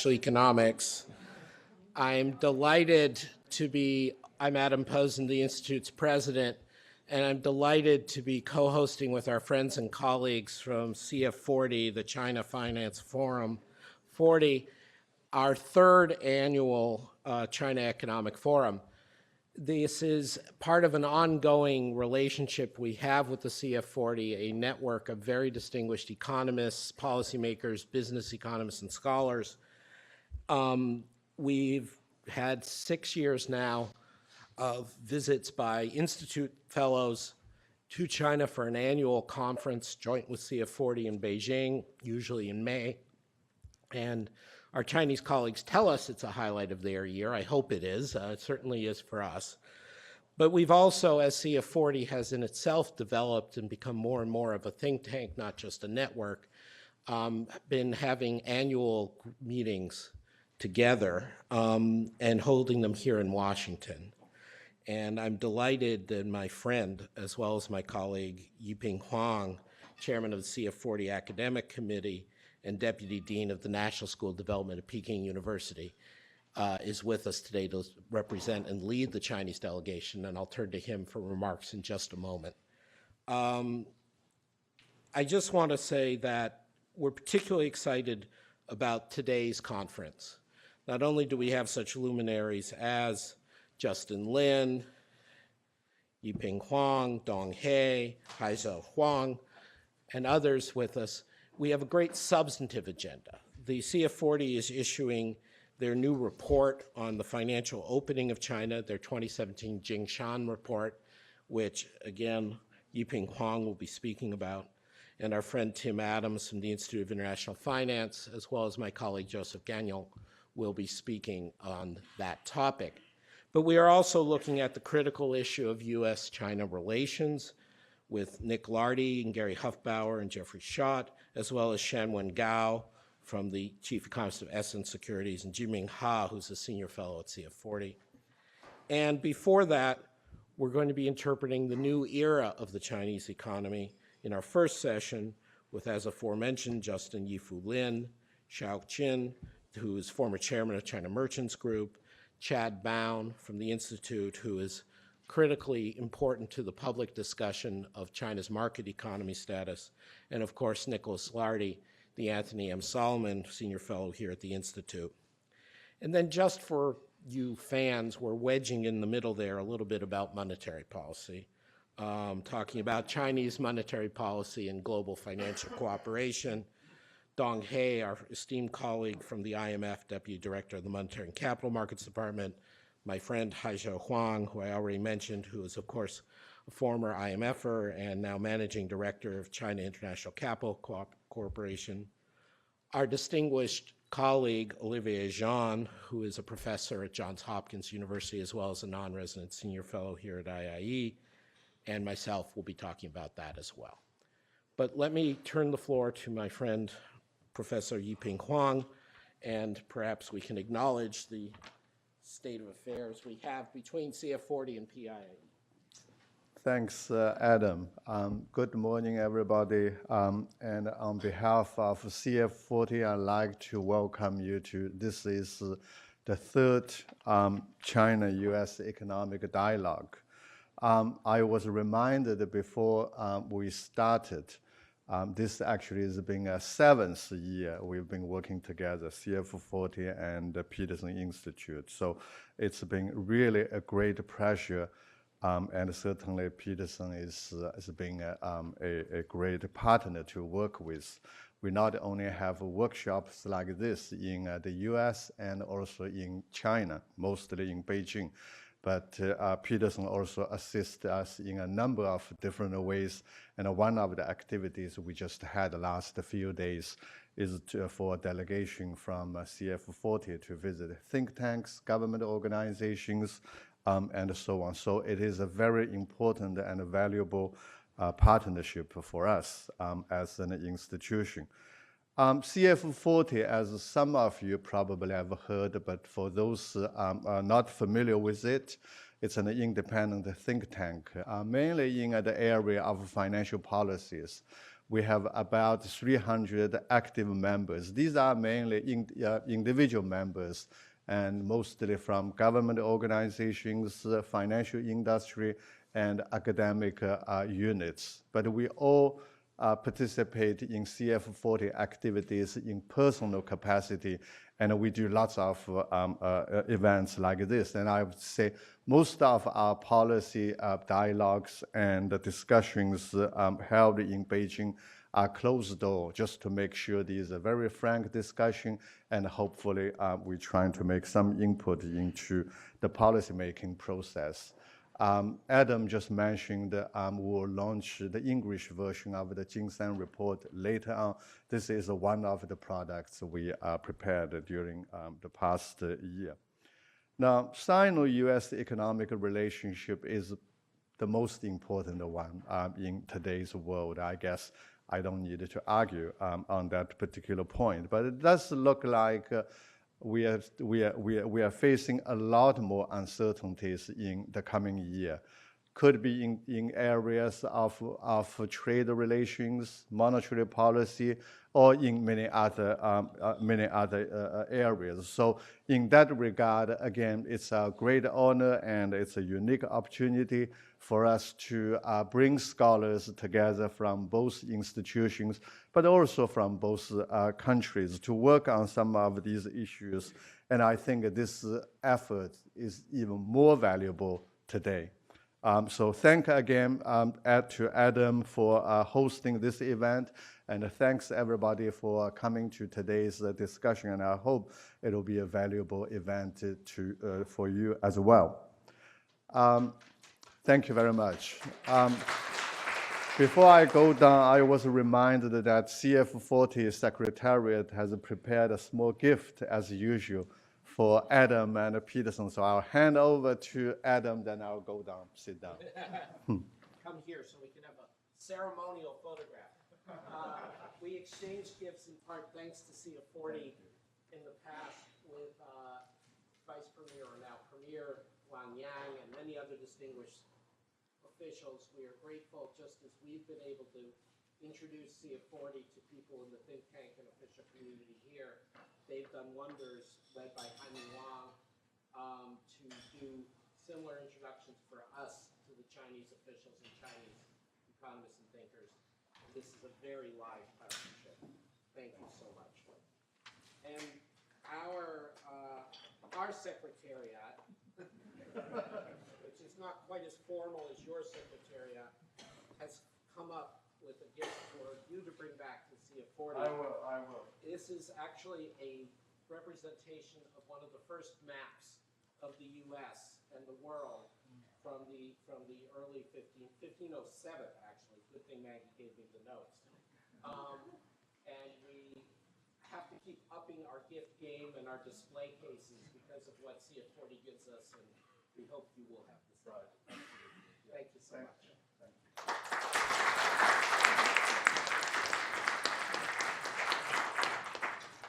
International Economics. I'm delighted to be, I'm Adam Posen, the Institute's president, and I'm delighted to be co-hosting with our friends and colleagues from CF40, the China Finance Forum 40, our third annual China Economic Forum. This is part of an ongoing relationship we have with the CF40, a network of very distinguished economists, policymakers, business economists, and scholars. We've had 6 years now of visits by Institute fellows to China for an annual conference joint with CF40 in Beijing, usually in May. And our Chinese colleagues tell us it's a highlight of their year. I hope it is. It certainly is for us. But we've also, as CF40 has in itself developed and become more and more of a think tank, not just a network, been having annual meetings together and holding them here in Washington. And I'm delighted that my friend, as well as my colleague Yiping Huang, chairman of the CF40 Academic Committee and Deputy Dean of the National School of Development at Peking University, is with us today to represent and lead the Chinese delegation, and I'll turn to him for remarks in just a moment. I just want to say that we're particularly excited about today's conference. Not only do we have such luminaries as Justin Lin, Yiping Huang, Dong He, Haizhou Huang, and others with us, we have a great substantive agenda. The CF40 is issuing their new report on the financial opening of China, their 2017 Jingshan report, which, again, Yiping Huang will be speaking about, and our friend Tim Adams from the Institute of International Finance, as well as my colleague Joseph Gagnon, will be speaking on that topic. But we are also looking at the critical issue of U.S.-China relations with Nick Lardy and Gary Huffbauer and Jeffrey Schott, as well as Shanwen Gao from the Chief Economist of Essence Securities, and Jiming Ha, who's a senior fellow at CF40. And before that, we're going to be interpreting the new era of the Chinese economy in our first session with, as aforementioned, Justin Yifu Lin, Xiao Qin, who is former chairman of China Merchants Group, Chad Bown from the Institute, who is critically important to the public discussion of China's market economy status, and of course, Nicholas Lardy, the Anthony M. Solomon Senior Fellow here at the Institute. And then just for you fans, we're wedging in the middle there a little bit about monetary policy, talking about Chinese monetary policy and global financial cooperation. Dong He, our esteemed colleague from the IMF, Deputy Director of the Monetary and Capital Markets Department, my friend Haizhou Huang, who I already mentioned, who is, of course, a former IMFer and now Managing Director of China International Capital Corporation. Our distinguished colleague, Olivier Jean, who is a professor at Johns Hopkins University, as well as a non-resident senior fellow here at IIE, and myself will be talking about that as well. But let me turn the floor to my friend, Professor Yiping Huang, and perhaps we can acknowledge the state of affairs we have between CF40 and PIIE. Thanks, Adam. Good morning, everybody. And on behalf of CF40, I'd like to welcome you to, this is the third China-US economic dialogue. I was reminded before we started, this actually has been a 7th year we've been working together, CF40 and the Peterson Institute. So it's been really a great pleasure. And certainly Peterson has been a great partner to work with. We not only have workshops like this in the US and also in China, mostly in Beijing, but Peterson also assists us in a number of different ways. And one of the activities we just had the last few days is for a delegation from CF40 to visit think tanks, government organizations, and so on. So it is a very important and valuable partnership for us as an institution. CF40, as some of you probably have heard, but for those not familiar with it, it's an independent think tank, mainly in the area of financial policies. we have about 300 active members. These are mainly individual members, and mostly from government organizations, financial industry, and academic units. But we all participate in CF40 activities in personal capacity, and we do lots of events like this. And I would say most of our policy dialogues and discussions held in Beijing are closed door, just to make sure these are very frank discussion, and hopefully we're trying to make some input into the policymaking process. Adam just mentioned we'll launch the English version of the Jingsan report later on. This is one of the products we prepared during the past year. Now, Sino-US economic relationship is the most important one in today's world. I guess I don't need to argue on that particular point, but it does look like we are facing a lot more uncertainties in the coming year. Could be in areas of trade relations, monetary policy, or in many other areas. So in that regard, again, it's a great honor and it's a unique opportunity for us to bring scholars together from both institutions, but also from both countries to work on some of these issues. And I think this effort is even more valuable today. So thank again to Adam for hosting this event, and thanks everybody for coming to today's discussion, and I hope it will be a valuable event for you as well. Thank you very much. Before I go down, I was reminded that CF40 Secretariat has prepared a small gift as usual for Adam and Peterson. So I'll hand over to Adam, then I'll go down, sit down. Come here so we can have a ceremonial photograph. We exchanged gifts in part thanks to CF40 in the past with Vice Premier, or now Premier Wang Yang, and many other distinguished officials. We are grateful, just as we've been able to introduce CF40 to people in the think tank and official community here. They've done wonders, led by Jaime Wang, to do similar introductions for us to the Chinese officials and Chinese economists and thinkers. And this is a very live partnership. Thank you so much. And our secretariat, which is not quite as formal as your secretariat, has come up with a gift for you to bring back to CF40. I will. This is actually a representation of one of the first maps of the U.S. and the world from the early 1507, actually. Good thing Maggie gave me the notes. And we have to keep upping our gift game and our display cases because of what CF40 gives us, and we hope you will have this. Right. Thank you so much. Thank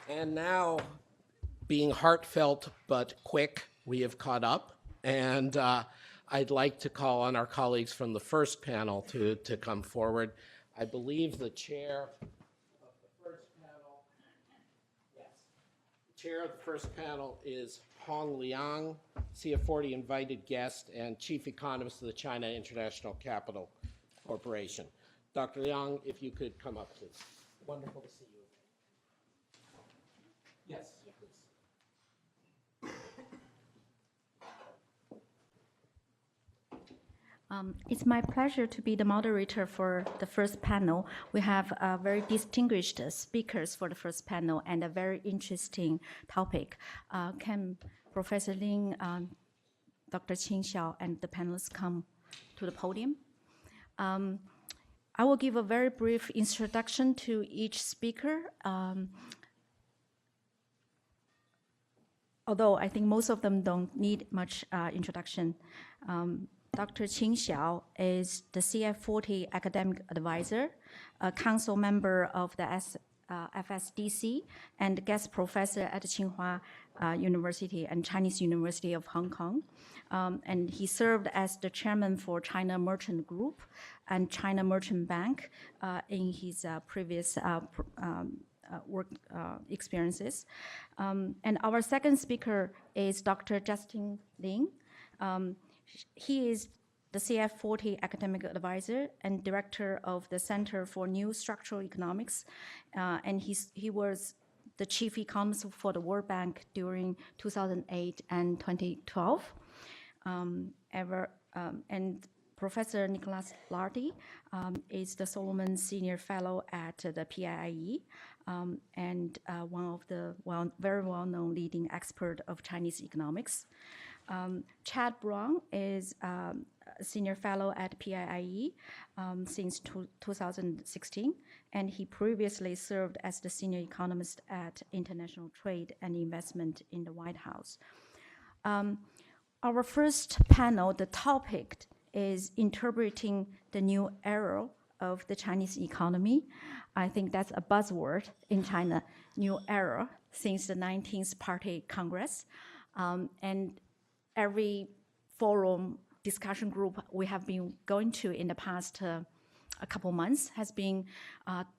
you. And now, being heartfelt but quick, we have caught up, and I'd like to call on our colleagues from the first panel to come forward. I believe the chair of the first panel, yes, the chair of the first panel is Hong Liang, CF40 invited guest and chief economist of the China International Capital Corporation. Dr. Liang, if you could come up, please. Wonderful to see you. Yes, please. It's my pleasure to be the moderator for the first panel. We have very distinguished speakers for the first panel and a very interesting topic. Can Professor Lin, Dr. Qin Xiao, and the panelists come to the podium? I will give a very brief introduction to each speaker. Although I think most of them don't need much introduction. Dr. Qin Xiao is the CF40 academic advisor, a council member of the FSDC and guest professor at Tsinghua University and Chinese University of Hong Kong. And he served as the chairman for China Merchant Group and China Merchant Bank in his previous work experiences. And our second speaker is Dr. Justin Lin. He is the CF40 academic advisor and director of the Center for New Structural Economics. And he was the chief economist for the World Bank during 2008 and 2012. And Professor Nicholas Lardy is the Solomon Senior Fellow at the PIIE and one of the very well-known leading expert of Chinese economics. Chad Brown is a Senior Fellow at PIIE since 2016, and he previously served as the Senior Economist at International Trade and Investment in the White House. Our first panel, the topic is interpreting the new era of the Chinese economy. I think that's a buzzword in China, new era, since the 19th Party Congress. And every forum discussion group we have been going to in the past a couple months has been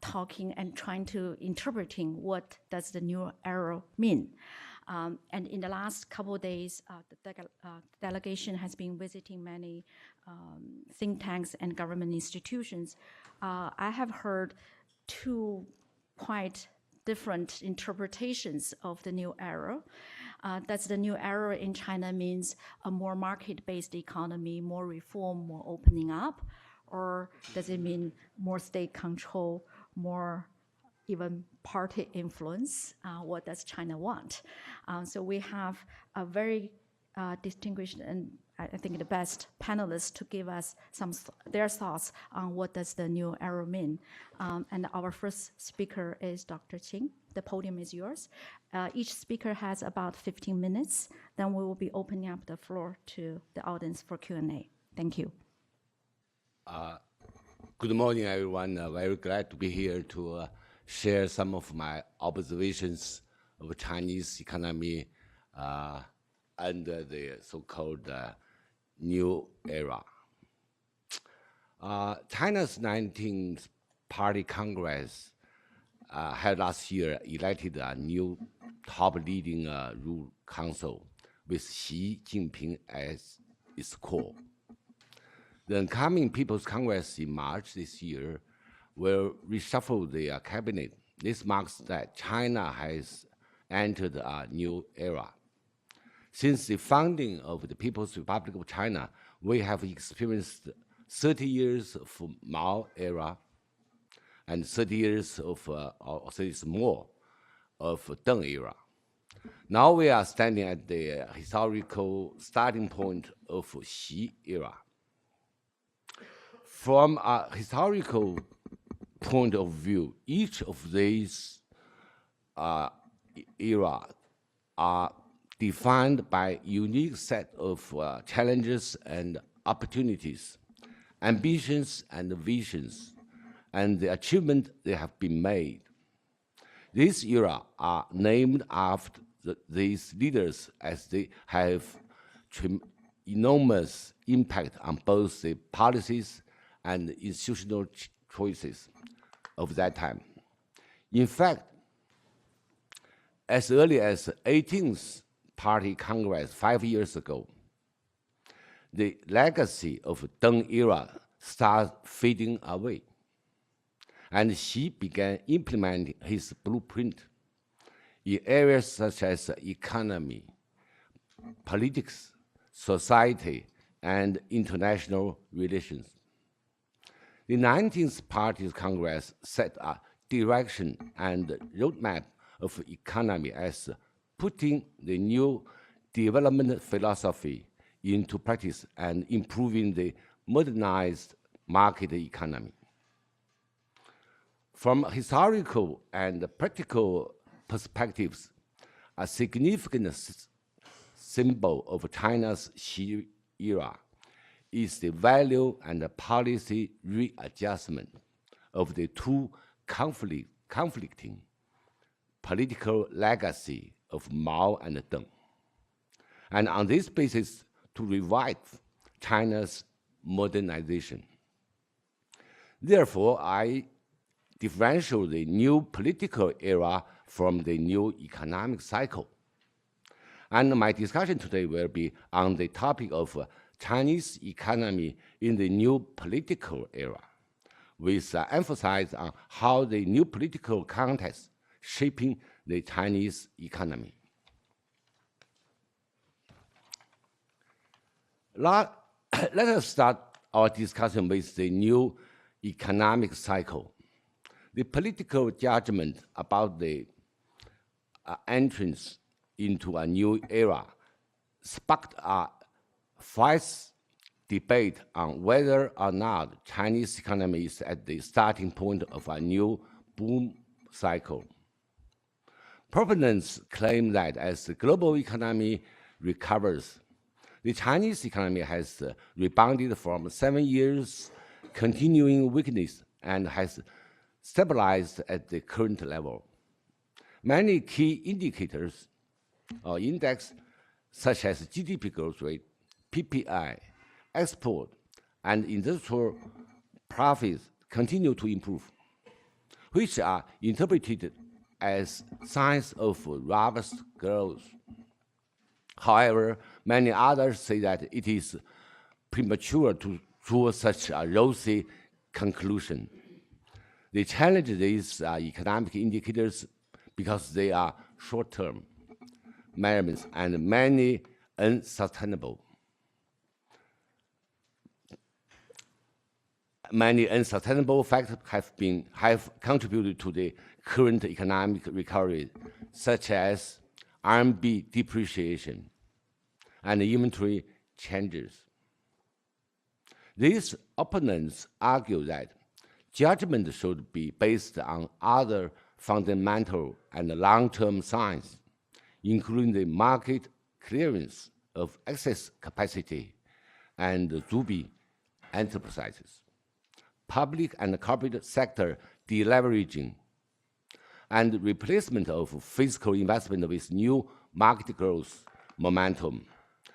talking and trying to interpreting what does the new era mean. And in the last couple of days, the delegation has been visiting many think tanks and government institutions. I have heard two quite different interpretations of the new era. That's the new era in China means a more market-based economy, more reform, more opening up, or does it mean more state control, more even party influence? What does China want? So we have a very distinguished and I think the best panelists to give us their thoughts on what does the new era mean. And our first speaker is Dr. Qing. The podium is yours. Each speaker has about 15 minutes. Then we will be opening up the floor to the audience for Q&A. Thank you. Good morning, everyone. Very glad to be here to share some of my observations of Chinese economy under the so-called new era. China's 19th Party Congress had last year elected a new top leading rule council with Xi Jinping as its core. The incoming People's Congress in March this year will reshuffle the cabinet. This marks that China has entered a new era. Since the founding of the People's Republic of China, we have experienced 30 years of Mao era and 30 years of, or 30 years more, of Deng era. Now we are standing at the historical starting point of Xi era. From a historical point of view, each of these eras are defined by unique set of challenges and opportunities, ambitions and visions, and the achievement they have been made. These eras are named after these leaders as they have enormous impact on both the policies and institutional choices of that time. In fact, as early as 18th Party Congress 5 years ago, the legacy of Deng era started fading away, and Xi began implementing his blueprint in areas such as economy, politics, society, and international relations. The 19th Party Congress set a direction and roadmap of economy as putting the new development philosophy into practice and improving the modernized market economy. From historical and practical perspectives, a significant symbol of China's Xi era is the value and policy readjustment of the two conflict conflicting political legacy of Mao and Deng, and on this basis to revive China's modernization. Therefore, I differentiate the new political era from the new economic cycle. And my discussion today will be on the topic of Chinese economy in the new political era, with emphasis on how the new political context shaping the Chinese economy. Let us start our discussion with the new economic cycle. The political judgment about the entrance into a new era sparked a fierce debate on whether or not Chinese economy is at the starting point of a new boom cycle. Proponents claim that as the global economy recovers, the Chinese economy has rebounded from 7 years continuing weakness and has stabilized at the current level. Many key indicators or index, such as GDP growth rate, PPI, export, and industrial profits continue to improve, which are interpreted as signs of robust growth. However, many others say that it is premature to draw such a rosy conclusion. They challenge these economic indicators because they are short-term measurements and many unsustainable. Many unsustainable factors have contributed to the current economic recovery, such as RMB depreciation and inventory changes. These opponents argue that judgment should be based on other fundamental and long-term signs, including the market clearance of excess capacity and to-be enterprises, public and corporate sector deleveraging, and replacement of physical investment with new market growth momentum.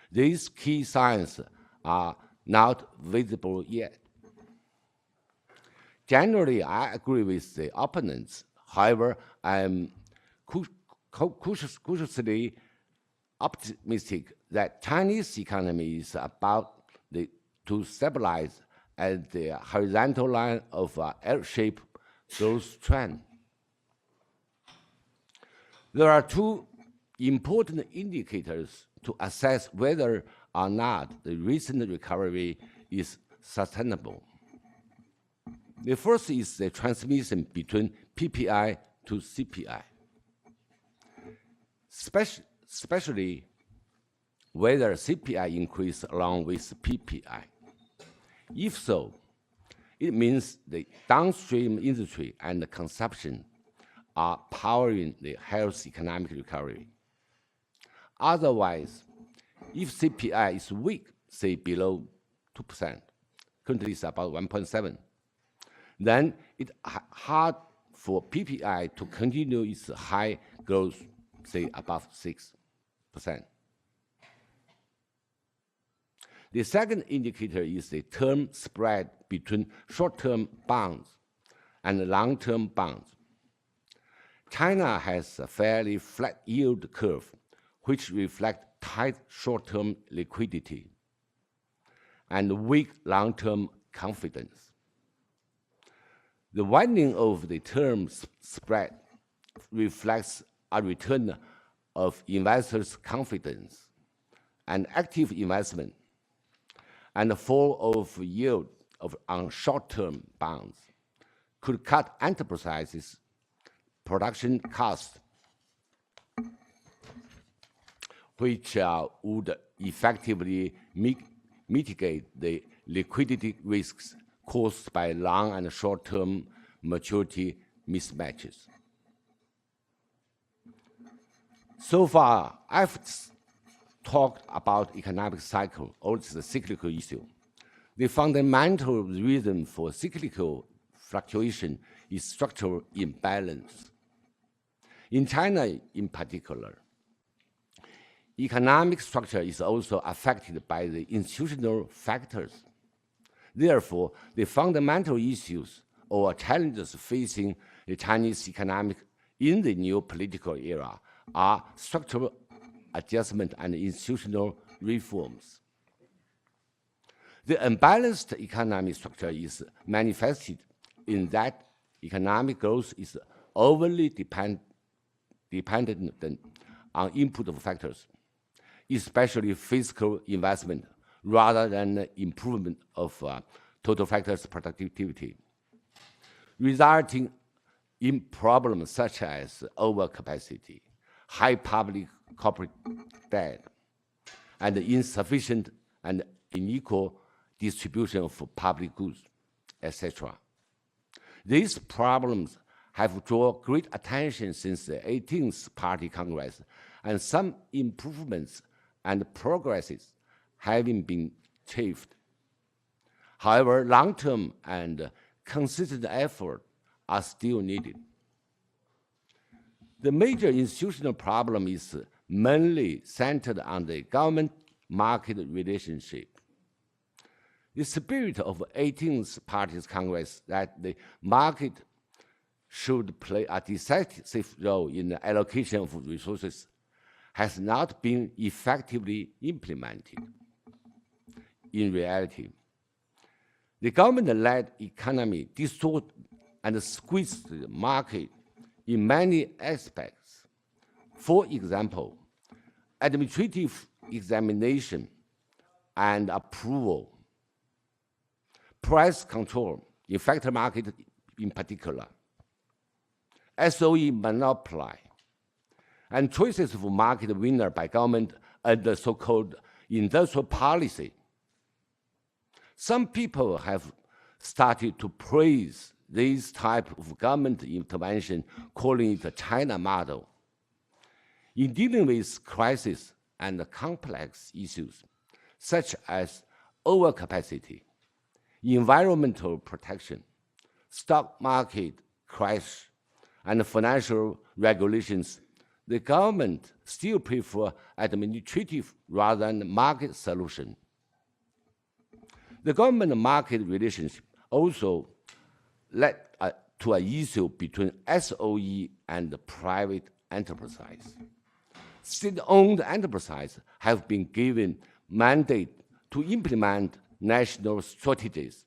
These key signs are not visible yet. Generally, I agree with the opponents. However, I am cautiously optimistic that Chinese economy is about to stabilize at the horizontal line of an L-shaped growth trend. There are two important indicators to assess whether or not the recent recovery is sustainable. The first is the transmission between PPI to CPI, especially whether CPI increase along with PPI. If so, it means the downstream industry and the consumption are powering the healthy economic recovery. Otherwise, if CPI is weak, say below 2%, currently it's about 1.7, then it's hard for PPI to continue its high growth, say above 6%. The second indicator is the term spread between short-term bonds and long-term bonds. China has a fairly flat yield curve, which reflects tight short-term liquidity and weak long-term confidence. The widening of the term spread reflects a return of investors' confidence and active investment, and the fall of yield on short-term bonds could cut enterprises' production costs, which would effectively mitigate the liquidity risks caused by long and short-term maturity mismatches. So far, I've talked about economic cycle, or it's a cyclical issue. The fundamental reason for cyclical fluctuation is structural imbalance. In China in particular, economic structure is also affected by the institutional factors. Therefore, the fundamental issues or challenges facing the Chinese economic in the new political era are structural adjustment and institutional reforms. The unbalanced economic structure is manifested in that economic growth is overly dependent on input factors, especially fiscal investment, rather than improvement of total factors productivity, resulting in problems such as overcapacity, high public corporate debt, and insufficient and unequal distribution of public goods, etc. These problems have drawn great attention since the 18th Party Congress, and some improvements and progresses having been achieved. However, long-term and consistent effort are still needed. The major institutional problem is mainly centered on the government-market relationship. The spirit of 18th Party's Congress that the market should play a decisive role in the allocation of resources has not been effectively implemented. In reality, the government-led economy distorted and squeezed the market in many aspects. For example, administrative examination and approval, price control in factor market in particular, SOE monopoly, and choices of market winner by government and the so-called industrial policy. Some people have started to praise this type of government intervention, calling it the China model. In dealing with crises and complex issues, such as overcapacity, environmental protection, stock market crash, and financial regulations, the government still prefer administrative rather than market solution. The government-market relationship also led to an issue between SOE and the private enterprise. State-owned enterprises have been given mandate to implement national strategies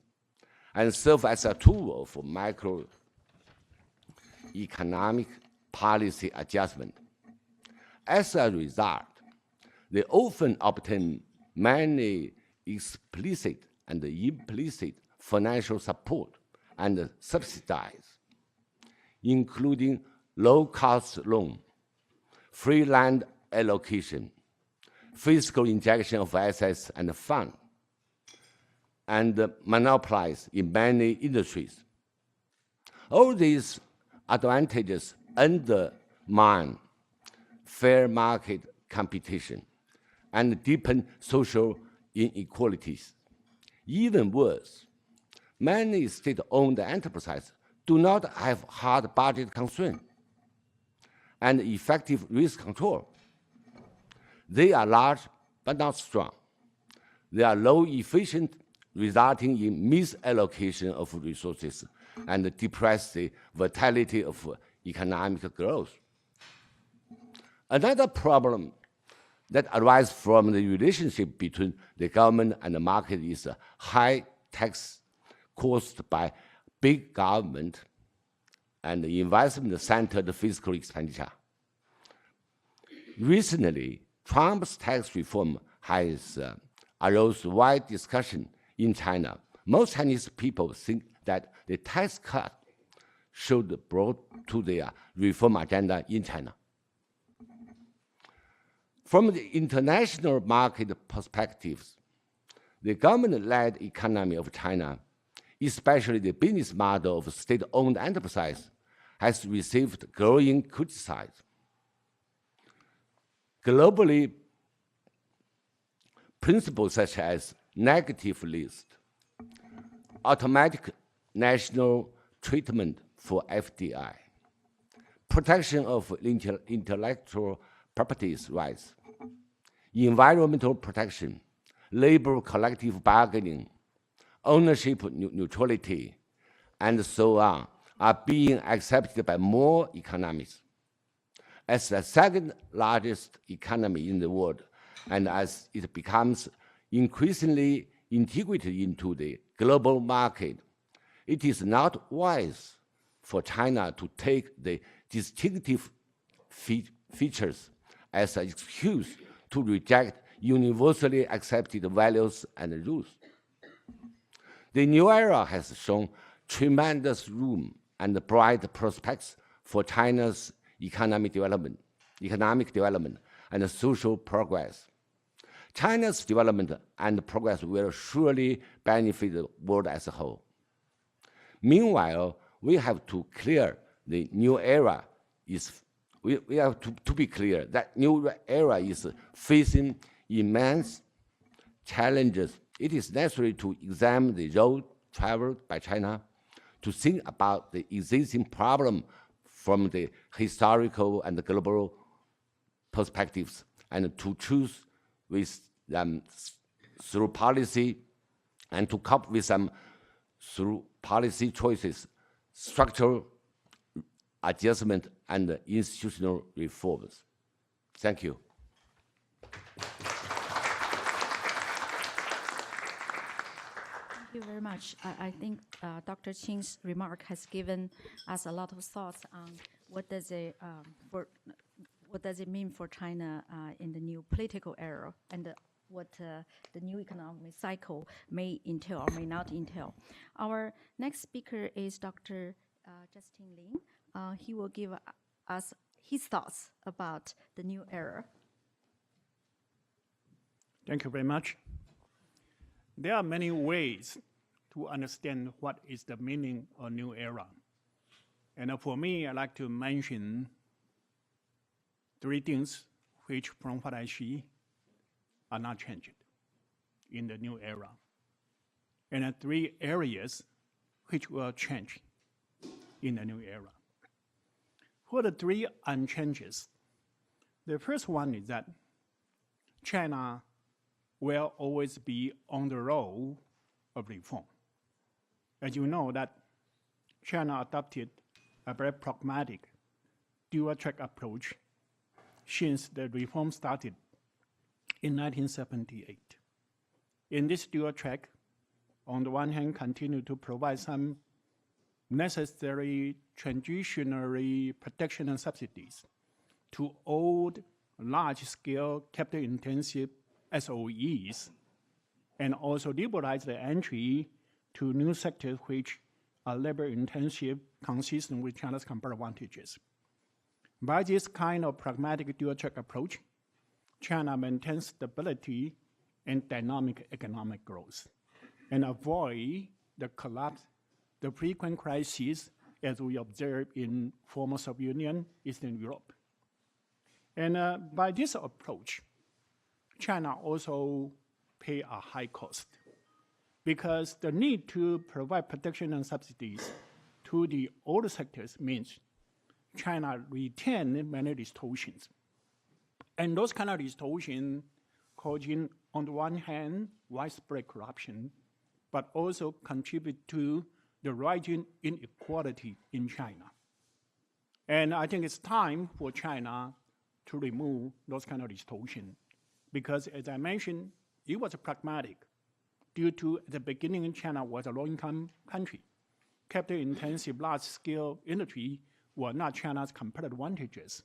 and serve as a tool for microeconomic policy adjustment. As a result, they often obtain many explicit and implicit financial support and subsidies, including low-cost loan, free land allocation, fiscal injection of assets and funds, and monopolies in many industries. All these advantages undermine fair market competition and deepen social inequalities. Even worse, many state-owned enterprises do not have hard budget constraints and effective risk control. They are large but not strong. They are low efficient, resulting in misallocation of resources and depress the vitality of economic growth. Another problem that arises from the relationship between the government and the market is a high tax caused by big government and investment-centered fiscal expenditure. Recently, Trump's tax reform has aroused wide discussion in China. Most Chinese people think that the tax cut should be brought to their reform agenda in China. From the international market perspectives, the government-led economy of China, especially the business model of state-owned enterprise, has received growing criticism. Globally, principles such as negative list, automatic national treatment for FDI, protection of intellectual properties rights, environmental protection, labor collective bargaining, ownership neutrality, and so on are being accepted by more economies. As the second largest economy in the world, and as it becomes increasingly integrated into the global market, it is not wise for China to take the distinctive features as an excuse to reject universally accepted values and rules. The new era has shown tremendous room and bright prospects for China's economic development and social progress. China's development and progress will surely benefit the world as a whole. Meanwhile, we have to clear the new era is we have to be clear that new era is facing immense challenges. It is necessary to examine the road traveled by China, to think about the existing problem from the historical and the global perspectives, and to choose with them through policy, and to cope with them through policy choices, structural adjustment, and institutional reforms. Thank you. Thank you very much. I think Dr. Qing's remark has given us a lot of thoughts on what does it mean for China in the new political era, and what the new economic cycle may entail or may not entail. Our next speaker is Dr. Justin Lin. He will give us his thoughts about the new era. Thank you very much. There are many ways to understand what is the meaning of new era. And for me, I'd like to mention 3 things which, from what I see, are not changed in the new era. And 3 areas which will change in the new era. For the 3 unchanges, the first one is that China will always be on the road of reform. As you know, that China adopted a very pragmatic dual-track approach since the reform started in 1978. In this dual track, on the one hand, continue to provide some necessary transitionary protection and subsidies to old, large-scale, capital-intensive SOEs, and also liberalize the entry to new sectors which are labor-intensive, consistent with China's comparative advantages. By this kind of pragmatic dual-track approach, China maintains stability and dynamic economic growth, and avoid the collapse, the frequent crises as we observe in former Soviet Union, Eastern Europe. And by this approach, China also pay a high cost, because the need to provide protection and subsidies to the older sectors means China retain many distortions. And those kind of distortions causing, on the one hand, widespread corruption, but also contribute to the rising inequality in China. And I think it's time for China to remove those kind of distortions, because as I mentioned, it was pragmatic. Due to at the beginning, China was a low-income country. Capital-intensive, large-scale industry were not China's competitive advantages.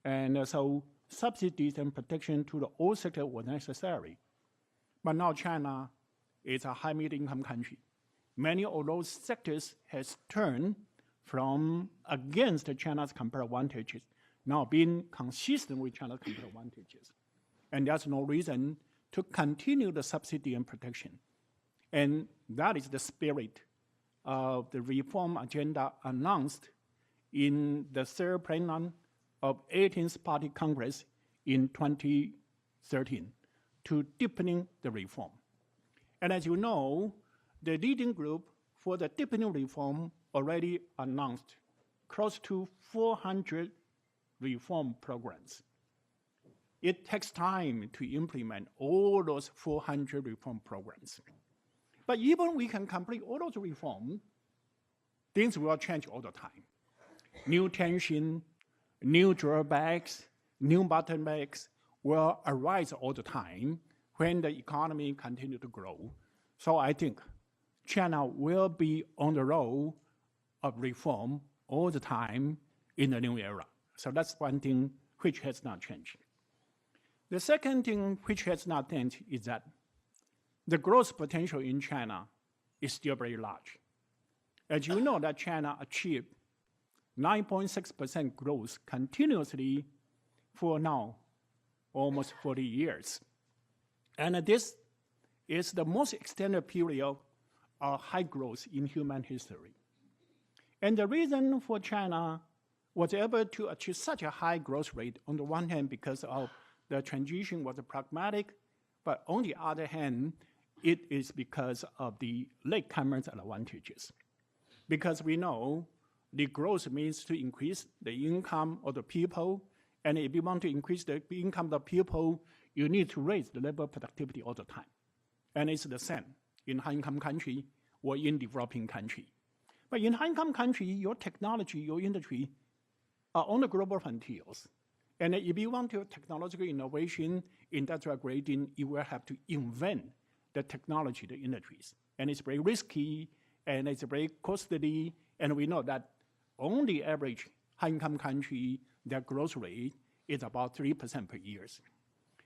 And so subsidies and protection to the old sector were necessary. But now China is a high middle-income country. Many of those sectors has turned from against China's comparative advantages, now being consistent with China's comparative advantages. And there's no reason to continue the subsidy and protection. And that is the spirit of the reform agenda announced in the third plenum of 18th Party Congress in 2013 to deepening the reform. And as you know, the leading group for the deepening reform already announced close to 400 reform programs. It takes time to implement all those 400 reform programs. But even we can complete all those reforms, things will change all the time. New tension, new drawbacks, new bottlenecks will arise all the time when the economy continues to grow. So I think China will be on the road of reform all the time in the new era. So that's one thing which has not changed. The second thing which has not changed is that the growth potential in China is still very large. As you know, that China achieved 9.6% growth continuously for now almost 40 years. And this is the most extended period of high growth in human history. And the reason for China was able to achieve such a high growth rate, on the one hand, because of the transition was pragmatic, but on the other hand, it is because of the latecomers' advantages. Because we know the growth means to increase the income of the people, and if you want to increase the income of the people, you need to raise the labor productivity all the time. And it's the same in high-income country or in developing country. But in high-income country, your technology, your industry are on the global frontiers. And if you want to technological innovation, industrial grading, you will have to invent the technology, the industries. And it's very risky, and it's very costly, and we know that on the average high-income country, their growth rate is about 3% per year.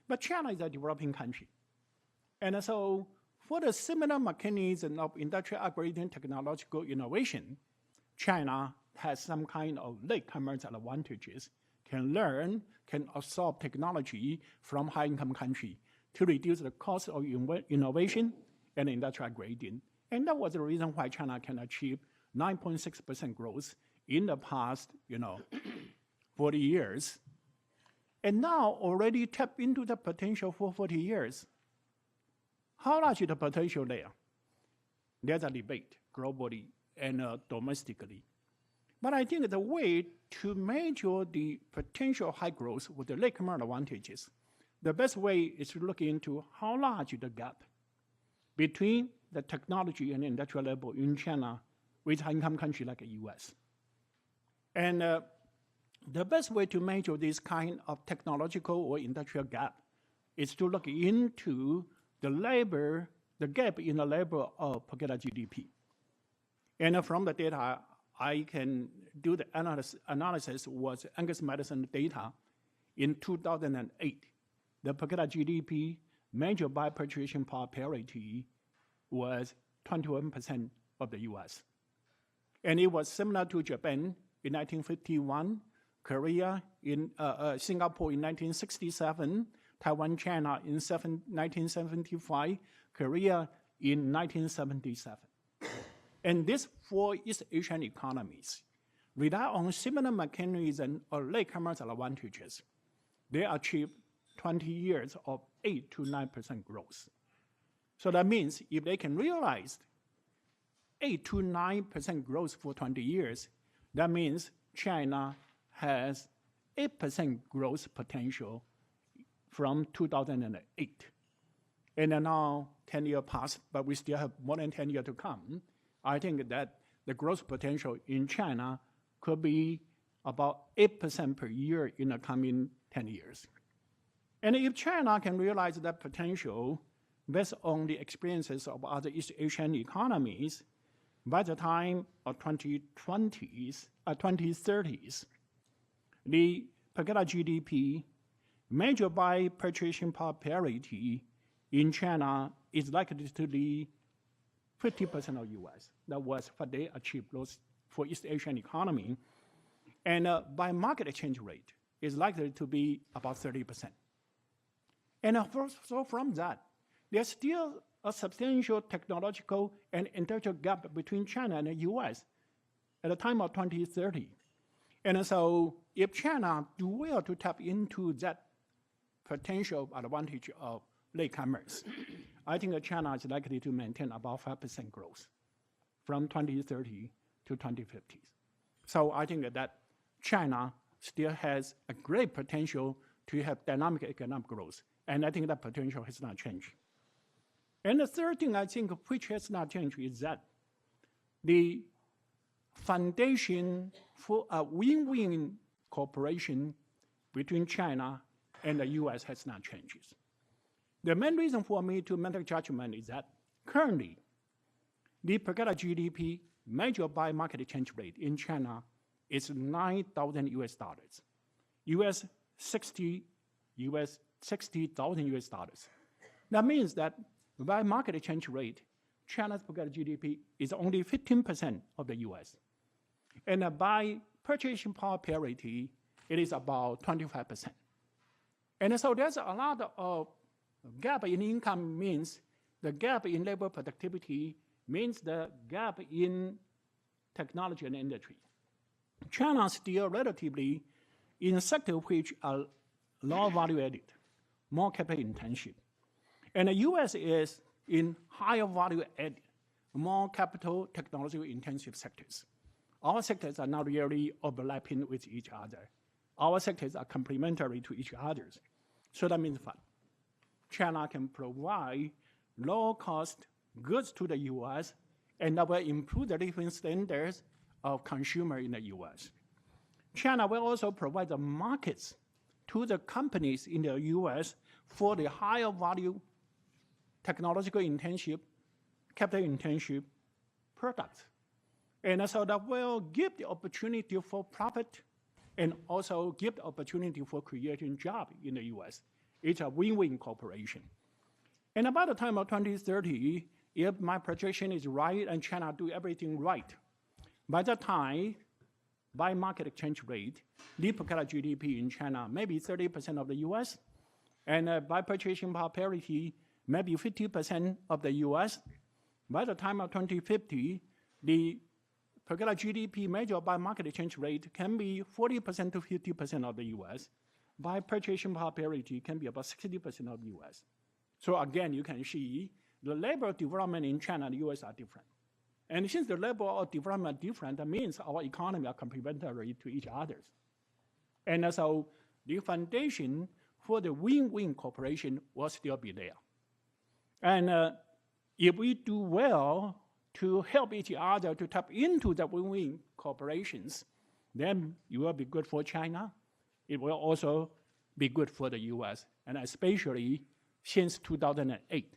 But China is a developing country. And so for the similar mechanism of industrial upgrading technological innovation, China has some kind of latecomers advantages, can learn, can absorb technology from high-income country to reduce the cost of innovation and industrial grading. And that was the reason why China can achieve 9.6% growth in the past, 40 years. And now already tap into the potential for 40 years. How large is the potential there? There's a debate globally and domestically. But I think the way to measure the potential high growth with the latecomer advantages, the best way is to look into how large is the gap between the technology and industrial level in China with high-income countries like the US. And the best way to measure this kind of technological or industrial gap is to look into the gap in the labor of per capita GDP. And from the data, I can do the analysis was Angus Madison data in 2008. The per capita GDP measured by purchasing power parity was 21% of the US. And it was similar to Japan in 1951, Korea in Singapore in 1967, Taiwan, China in 1975, Korea in 1977. And these four East Asian economies rely on similar mechanisms or latecomers advantages. They achieve 20 years of 8 to 9% growth. So that means if they can realize 8 to 9% growth for 20 years, that means China has 8% growth potential from 2008. And now 10 years passed, but we still have more than 10 years to come. I think that the growth potential in China could be about 8% per year in the coming 10 years. And if China can realize that potential based on the experiences of other East Asian economies, by the time of 2030s, the per capita GDP measured by purchasing power parity in China is likely to be 50% of US. That was what they achieved for East Asian economy. And by market exchange rate, is likely to be about 30%. And so from that, there's still a substantial technological and industrial gap between China and the US at the time of 2030. And so if China do well to tap into that potential advantage of latecomers, I think that China is likely to maintain about 5% growth from 2030 to 2050. So I think that China still has a great potential to have dynamic economic growth. And I think that potential has not changed. And the third thing I think which has not changed is that the foundation for a win-win cooperation between China and the US has not changed. The main reason for me to make a judgment is that currently, the per capita GDP measured by market exchange rate in China is $9,000 US dollars. US 60,000 US dollars. That means that by market exchange rate, China's per capita GDP is only 15% of the US. And by purchasing power parity, it is about 25%. And so there's a lot of gap in income means the gap in labor productivity means the gap in technology and industry. China is still relatively in sectors which are low value added, more capital intensive. And the US is in higher value added, more capital technology intensive sectors. Our sectors are not really overlapping with each other. Our sectors are complementary to each other. So that means what? China can provide low-cost goods to the US and that will improve the living standards of consumers in the US. China will also provide the markets to the companies in the US for the higher value, technological intensive, capital intensive products. And so that will give the opportunity for profit and also give the opportunity for creating jobs in the US. It's a win-win cooperation. And about the time of 2030, if my projection is right and China do everything right, by that time, by market exchange rate, the per capita GDP in China may be 30% of the US, and by purchasing power parity, maybe 50% of the US. By the time of 2050, the per capita GDP measured by market exchange rate can be 40% to 50% of the US. By purchasing power parity, can be about 60% of the US. So again, you can see the level of development in China and the US are different. And since the level of development are different, that means our economy are complementary to each other. And so the foundation for the win-win cooperation will still be there. And if we do well to help each other to tap into the win-win cooperations, then it will be good for China. It will also be good for the US, and especially since 2008.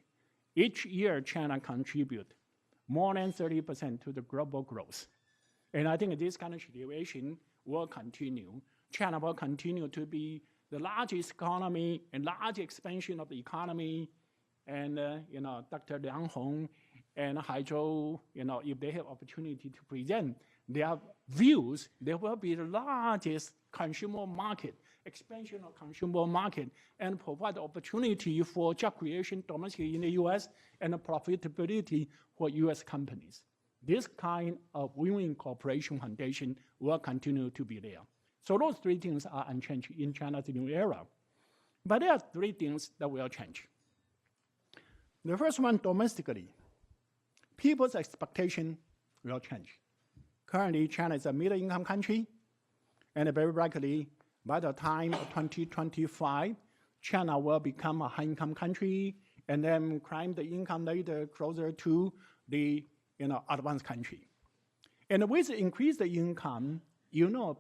Each year, China contribute more than 30% to the global growth. And I think this kind of situation will continue. China will continue to be the largest economy and large expansion of the economy. And Dr. Liang Hong and Haizhou, if they have opportunity to present their views, there will be the largest consumer market, expansion of consumer market, and provide opportunity for job creation domestically in the US and profitability for US companies. This kind of win-win cooperation foundation will continue to be there. So those three things are unchanged in China's new era. But there are three things that will change. The first one, domestically, people's expectation will change. Currently, China is a middle-income country, and very likely, by the time of 2025, China will become a high-income country, and then climb the income ladder closer to the advanced country. And with increased income,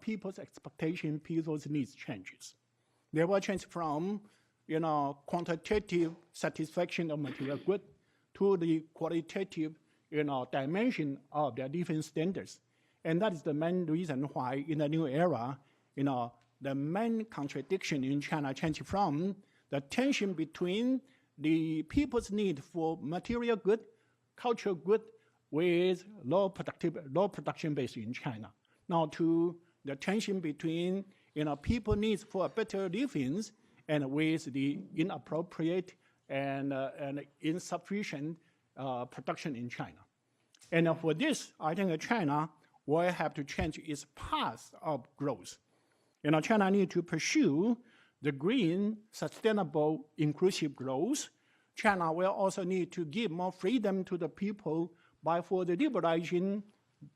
people's expectation, people's needs changes. They will change from quantitative satisfaction of material good to the qualitative dimension of their living standards. And that is the main reason why in the new era, the main contradiction in China changed from the tension between the people's need for material good, cultural good, with low production base in China. Now to the tension between people needs for better living and with the inappropriate and insufficient production in China. And for this, I think China will have to change its path of growth. China needs to pursue the green, sustainable, inclusive growth. China will also need to give more freedom to the people by further liberalizing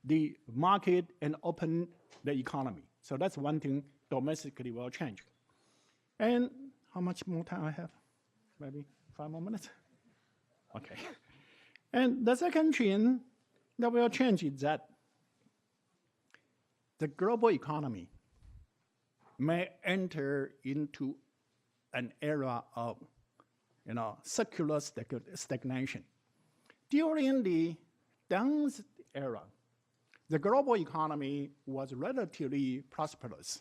the market and open the economy. So that's one thing domestically will change. And how much more time I have? Maybe 5 more minutes? Okay. And the second thing that will change is that the global economy may enter into an era of secular stagnation. During the Deng era, the global economy was relatively prosperous,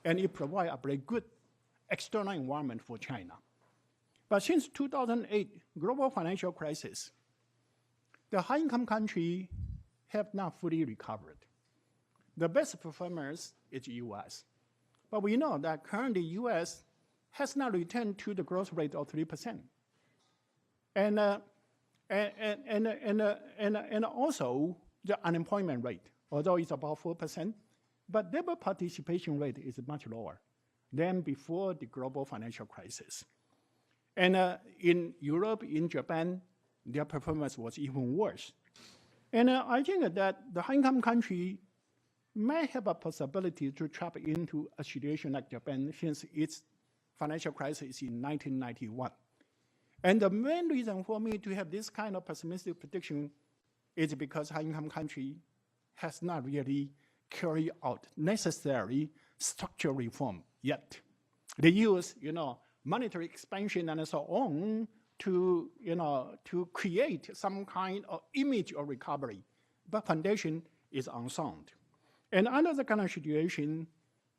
and it provided a very good external environment for China. But since 2008 global financial crisis, the high-income countries have not fully recovered. The best performers is US. But we know that currently US has not returned to the growth rate of 3%. And also the unemployment rate, although it's about 4%, but labor participation rate is much lower than before the global financial crisis. And in Europe, in Japan, their performance was even worse. And I think that the high-income country may have a possibility to tap into a situation like Japan since its financial crisis in 1991. And the main reason for me to have this kind of pessimistic prediction is because high-income country has not really carried out necessary structural reform yet. They use, monetary expansion and so on to create some kind of image of recovery, but foundation is unsound. And under the kind of situation,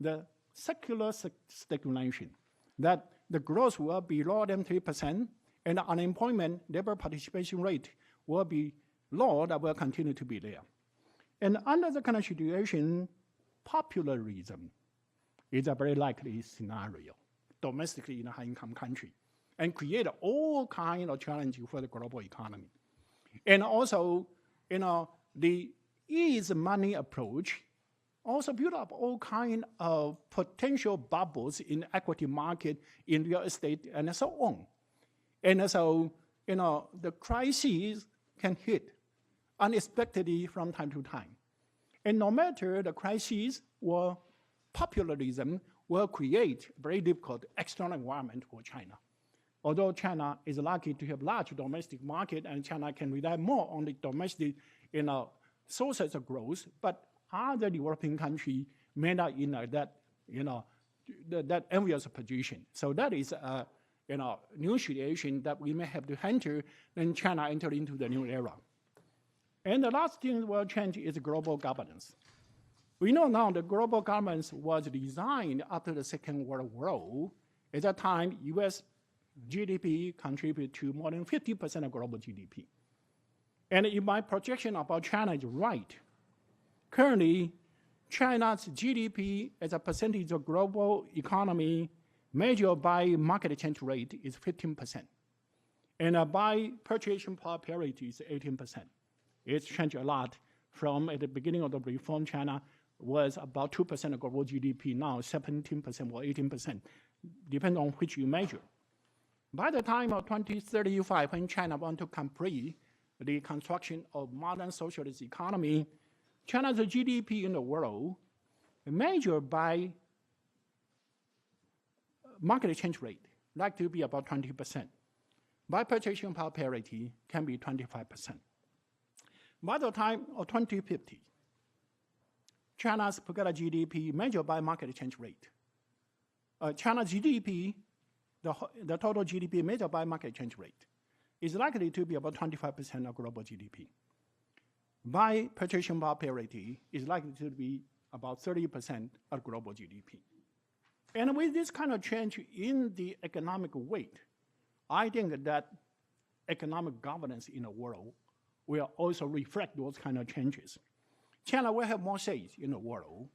the secular stagnation, that the growth will be lower than 3%, and the unemployment labor participation rate will be low, that will continue to be there. And under the kind of situation, popularism is a very likely scenario domestically in a high-income country, and create all kinds of challenges for the global economy. And also, the easy money approach also build up all kinds of potential bubbles in equity market, in real estate, and so on. And so, the crises can hit unexpectedly from time to time. And no matter the crisis or populism will create very difficult external environment for China. Although China is lucky to have large domestic market and China can rely more on the domestic, sources of growth, but other developing countries may not in that envious position. So that is a new situation that we may have to enter when China enter into the new era. And the last thing that will change is global governance. We know now the global governance was designed after the Second World War. At that time, US GDP contributed to more than 50% of global GDP. And if my projection about China is right, currently, China's GDP as a percentage of global economy measured by market exchange rate is 15%. And by purchasing power parity is 18%. It's changed a lot from at the beginning of the reform, China was about 2% of global GDP, now 17% or 18%, depending on which you measure. By the time of 2035, when China wants to complete the construction of modern socialist economy, China's GDP in the world, measured by market exchange rate, like to be about 20%. By purchasing power parity, can be 25%. By the time of 2050, China's per capita GDP measured by market exchange rate. China's GDP, the total GDP measured by market exchange rate, is likely to be about 25% of global GDP. By purchasing power parity, is likely to be about 30% of global GDP. And with this kind of change in the economic weight, I think that economic governance in the world will also reflect those kind of changes. China will have more say in the world.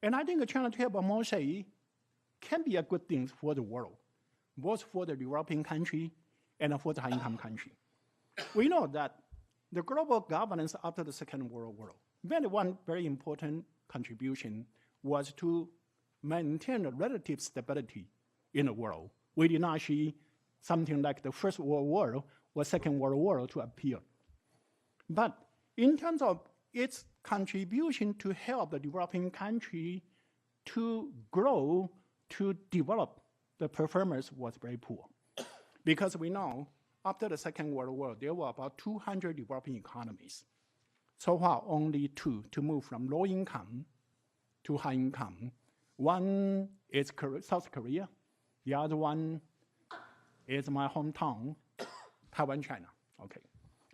And I think China to have more say can be a good thing for the world, both for the developing country and for the high-income country. We know that the global governance after the Second World War, one very important contribution was to maintain a relative stability in the world. We did not see something like the First World War or Second World War to appear. But in terms of its contribution to help the developing country to grow, to develop, the performance was very poor. Because we know after the Second World War, there were about 200 developing economies. So far, only 2 to move from low income to high income. One is South Korea. The other one is my hometown, Taiwan, China. Okay.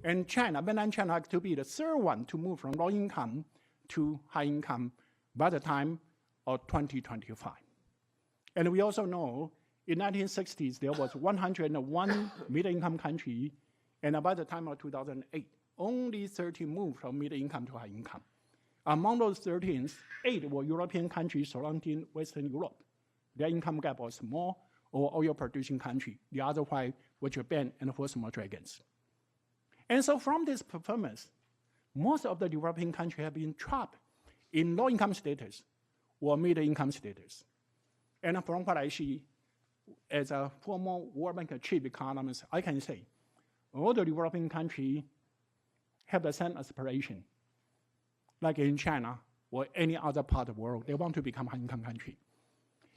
And China, mainland China, has to be the third one to move from low income to high income by the time of 2025. And we also know in 1960s, there was 101 middle-income country, and by the time of 2008, only 30 moved from middle-income to high income. Among those 13, 8 were European countries surrounding Western Europe. Their income gap was small, or oil-producing country. The other 5 were Japan and 4 small dragons. And so from this performance, most of the developing countries have been trapped in low-income status or middle-income status. And from what I see, as a former World Bank chief economist, I can say all the developing countries have the same aspiration. Like in China or any other part of the world, they want to become high-income country.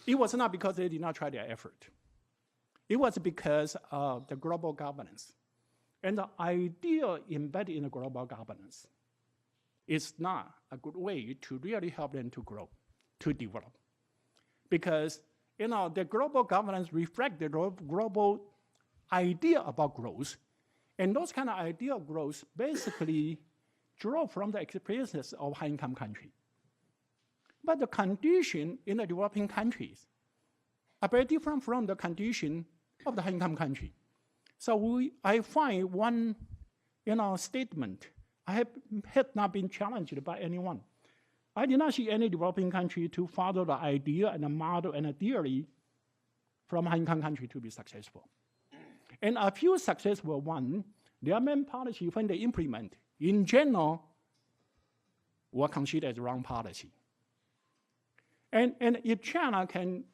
It was not because they did not try their effort. It was because of the global governance. And the idea embedded in the global governance is not a good way to really help them to grow, to develop. Because the global governance reflects the global idea about growth. And those kind of idea of growth basically draw from the experiences of high-income countries. But the condition in the developing countries are very different from the condition of the high-income country. So I find one statement, I had not been challenged by anyone. I did not see any developing country to follow the idea and the model and the theory from high-income country to be successful. And a few successful ones, their main policy, when they implement, in general, were considered as wrong policy. And if China can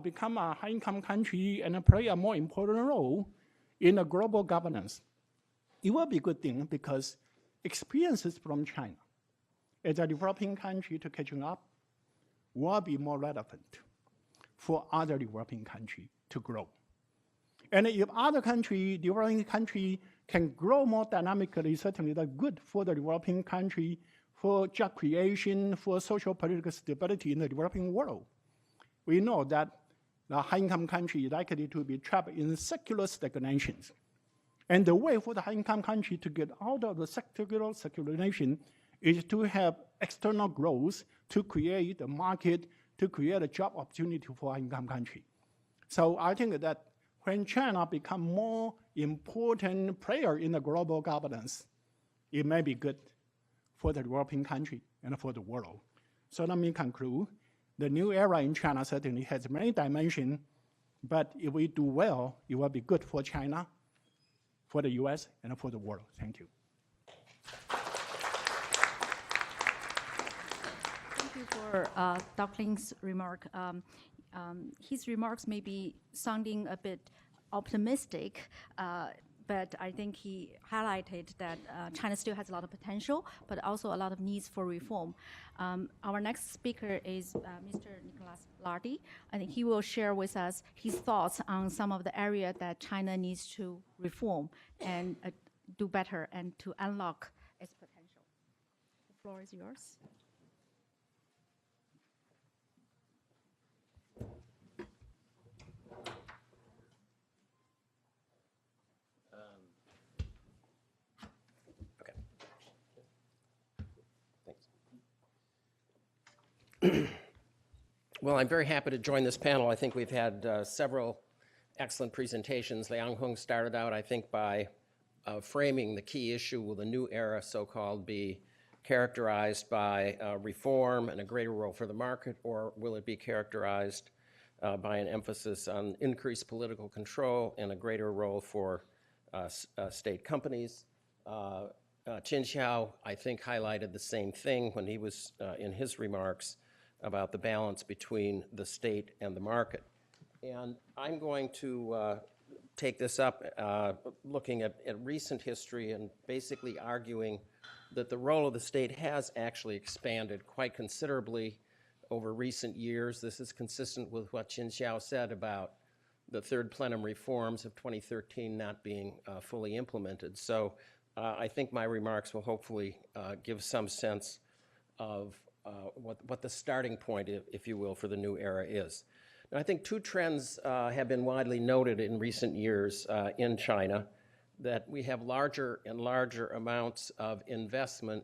become a high-income country and play a more important role in the global governance, it will be a good thing because experiences from China as a developing country to catching up will be more relevant for other developing countries to grow. And if other developing country can grow more dynamically, certainly that's good for the developing country, for job creation, for social political stability in the developing world. We know that the high-income country is likely to be trapped in secular stagnations. And the way for the high-income country to get out of the secular stagnation is to have external growth to create a market, to create a job opportunity for high-income country. So I think that when China become more important player in the global governance, it may be good for the developing country and for the world. So let me conclude. The new era in China certainly has many dimensions, but if we do well, it will be good for China, for the US, and for the world. Thank you. Thank you for Dr. Ling's remark. His remarks may be sounding a bit optimistic, but I think he highlighted that China still has a lot of potential, but also a lot of needs for reform. Our next speaker is Mr. Nicholas Lardy. I think he will share with us his thoughts on some of the areas that China needs to reform and do better and to unlock its potential. The floor is yours. Well, I'm very happy to join this panel. I think we've had several excellent presentations. Liang Hong started out, I think, by framing the key issue: will the new era, so-called, be characterized by reform and a greater role for the market, or will it be characterized by an emphasis on increased political control and a greater role for state companies? Qin Xiao, I think, highlighted the same thing when he was in his remarks about the balance between the state and the market. And I'm going to take this up looking at recent history and basically arguing that the role of the state has actually expanded quite considerably over recent years. This is consistent with what Qin Xiao said about the third plenum reforms of 2013 not being fully implemented. So I think my remarks will hopefully give some sense of what the starting point, if you will, for the new era is. Now, I think two trends have been widely noted in recent years in China, that we have larger and larger amounts of investment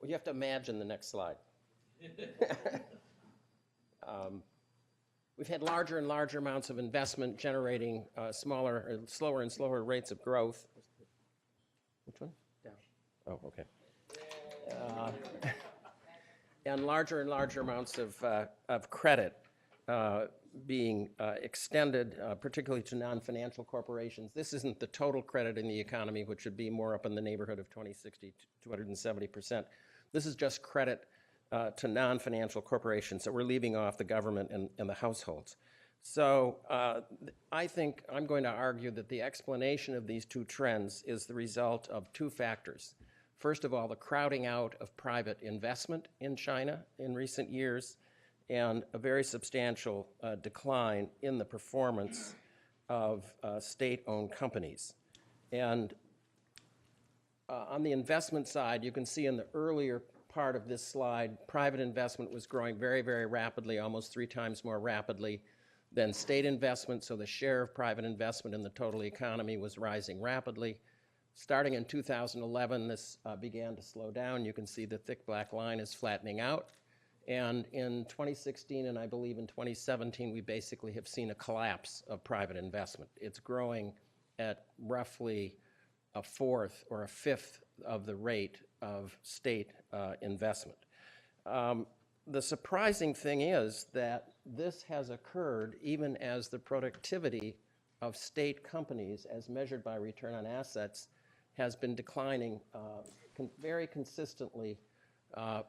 Well, you have to imagine the next slide. We've had larger and larger amounts of investment generating slower and slower rates of growth. Which one? Down. Oh, okay. And larger and larger amounts of credit being extended, particularly to non-financial corporations. This isn't the total credit in the economy, which would be more up in the neighborhood of 260 to 270%. This is just credit to non-financial corporations that we're leaving off the government and the households. So I think I'm going to argue that the explanation of these two trends is the result of two factors. First of all, the crowding out of private investment in China in recent years, and a very substantial decline in the performance of state-owned companies. And on the investment side, you can see in the earlier part of this slide, private investment was growing very, very rapidly, almost 3 times more rapidly than state investment, so the share of private investment in the total economy was rising rapidly. Starting in 2011, this began to slow down. You can see the thick black line is flattening out. And in 2016 and I believe in 2017, we basically have seen a collapse of private investment. It's growing at roughly a fourth or a fifth of the rate of state investment. The surprising thing is that this has occurred even as the productivity of state companies, as measured by return on assets, has been declining very consistently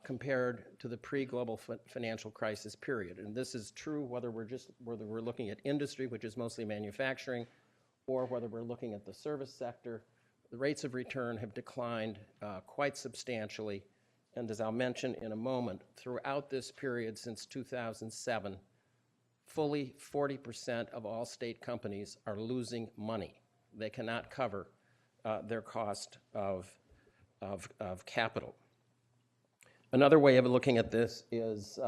compared to the pre-global financial crisis period. And this is true whether we're looking at industry, which is mostly manufacturing, or whether we're looking at the service sector. The rates of return have declined quite substantially. And as I'll mention in a moment, throughout this period since 2007, fully 40% of all state companies are losing money. They cannot cover their cost of capital. Another way of looking at this is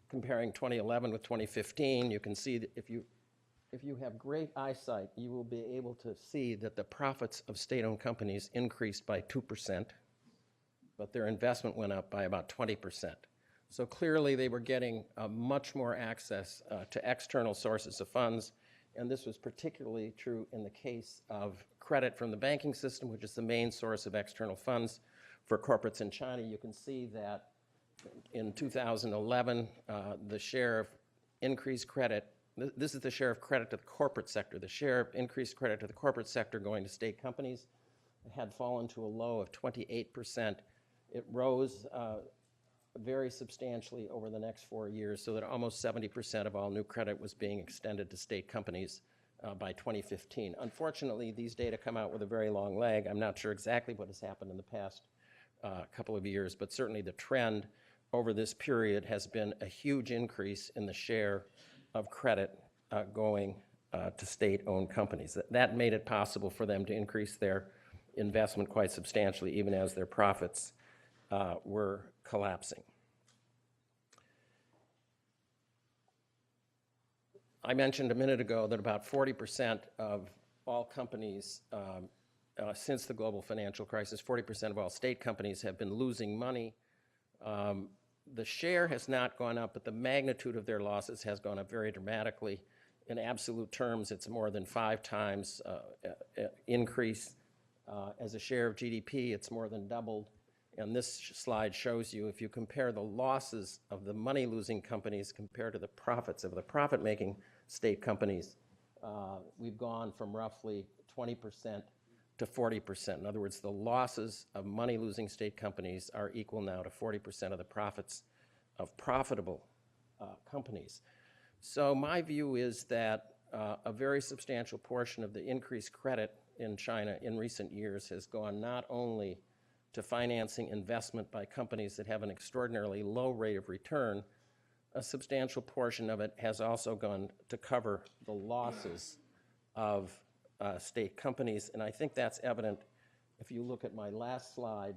comparing 2011 with 2015. You can see that if you have great eyesight, you will be able to see that the profits of state-owned companies increased by 2%, but their investment went up by about 20%. So clearly they were getting much more access to external sources of funds, and this was particularly true in the case of credit from the banking system, which is the main source of external funds for corporates in China. You can see that in 2011, the share of increased credit, this is the share of credit to the corporate sector, the share of increased credit to the corporate sector going to state companies had fallen to a low of 28%. It rose very substantially over the next 4 years, so that almost 70% of all new credit was being extended to state companies by 2015. Unfortunately, these data come out with a very long lag. I'm not sure exactly what has happened in the past couple of years, but certainly the trend over this period has been a huge increase in the share of credit going to state-owned companies. That made it possible for them to increase their investment quite substantially, even as their profits were collapsing. I mentioned a minute ago that about 40% of all companies, since the global financial crisis, 40% of all state companies have been losing money. The share has not gone up, but the magnitude of their losses has gone up very dramatically. In absolute terms, it's more than 5 times increase. As a share of GDP, it's more than doubled. And this slide shows you, if you compare the losses of the money-losing companies compared to the profits of the profit-making state companies, we've gone from roughly 20% to 40%. In other words, the losses of money-losing state companies are equal now to 40% of the profits of profitable companies. So my view is that a very substantial portion of the increased credit in China in recent years has gone not only to financing investment by companies that have an extraordinarily low rate of return, a substantial portion of it has also gone to cover the losses of state companies. And I think that's evident if you look at my last slide,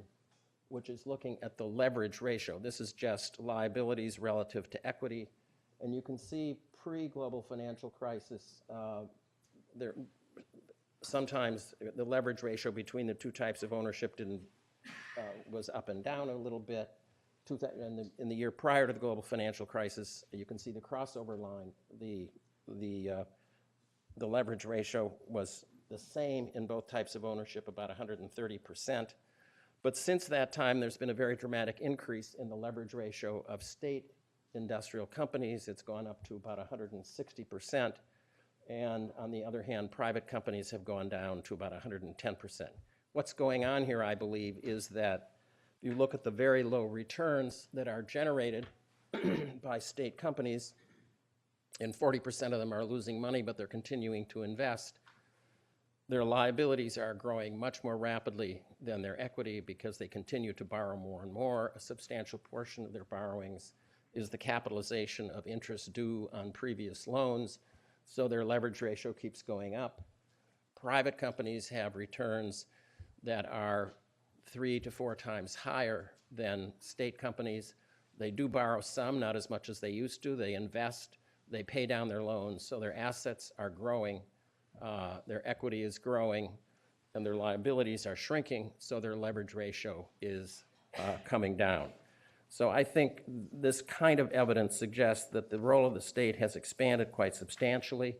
which is looking at the leverage ratio. This is just liabilities relative to equity. And you can see pre-global financial crisis, sometimes the leverage ratio between the two types of ownership was up and down a little bit. In the year prior to the global financial crisis, you can see the crossover line. The leverage ratio was the same in both types of ownership, about 130%. But since that time, there's been a very dramatic increase in the leverage ratio of state industrial companies. It's gone up to about 160%. And on the other hand, private companies have gone down to about 110%. What's going on here, I believe, is that you look at the very low returns that are generated by state companies, and 40% of them are losing money, but they're continuing to invest. Their liabilities are growing much more rapidly than their equity because they continue to borrow more and more. A substantial portion of their borrowings is the capitalization of interest due on previous loans, so their leverage ratio keeps going up. Private companies have returns that are 3 to 4 times higher than state companies. They do borrow some, not as much as they used to. They invest, they pay down their loans, so their assets are growing, their equity is growing, and their liabilities are shrinking, so their leverage ratio is coming down. So I think this kind of evidence suggests that the role of the state has expanded quite substantially.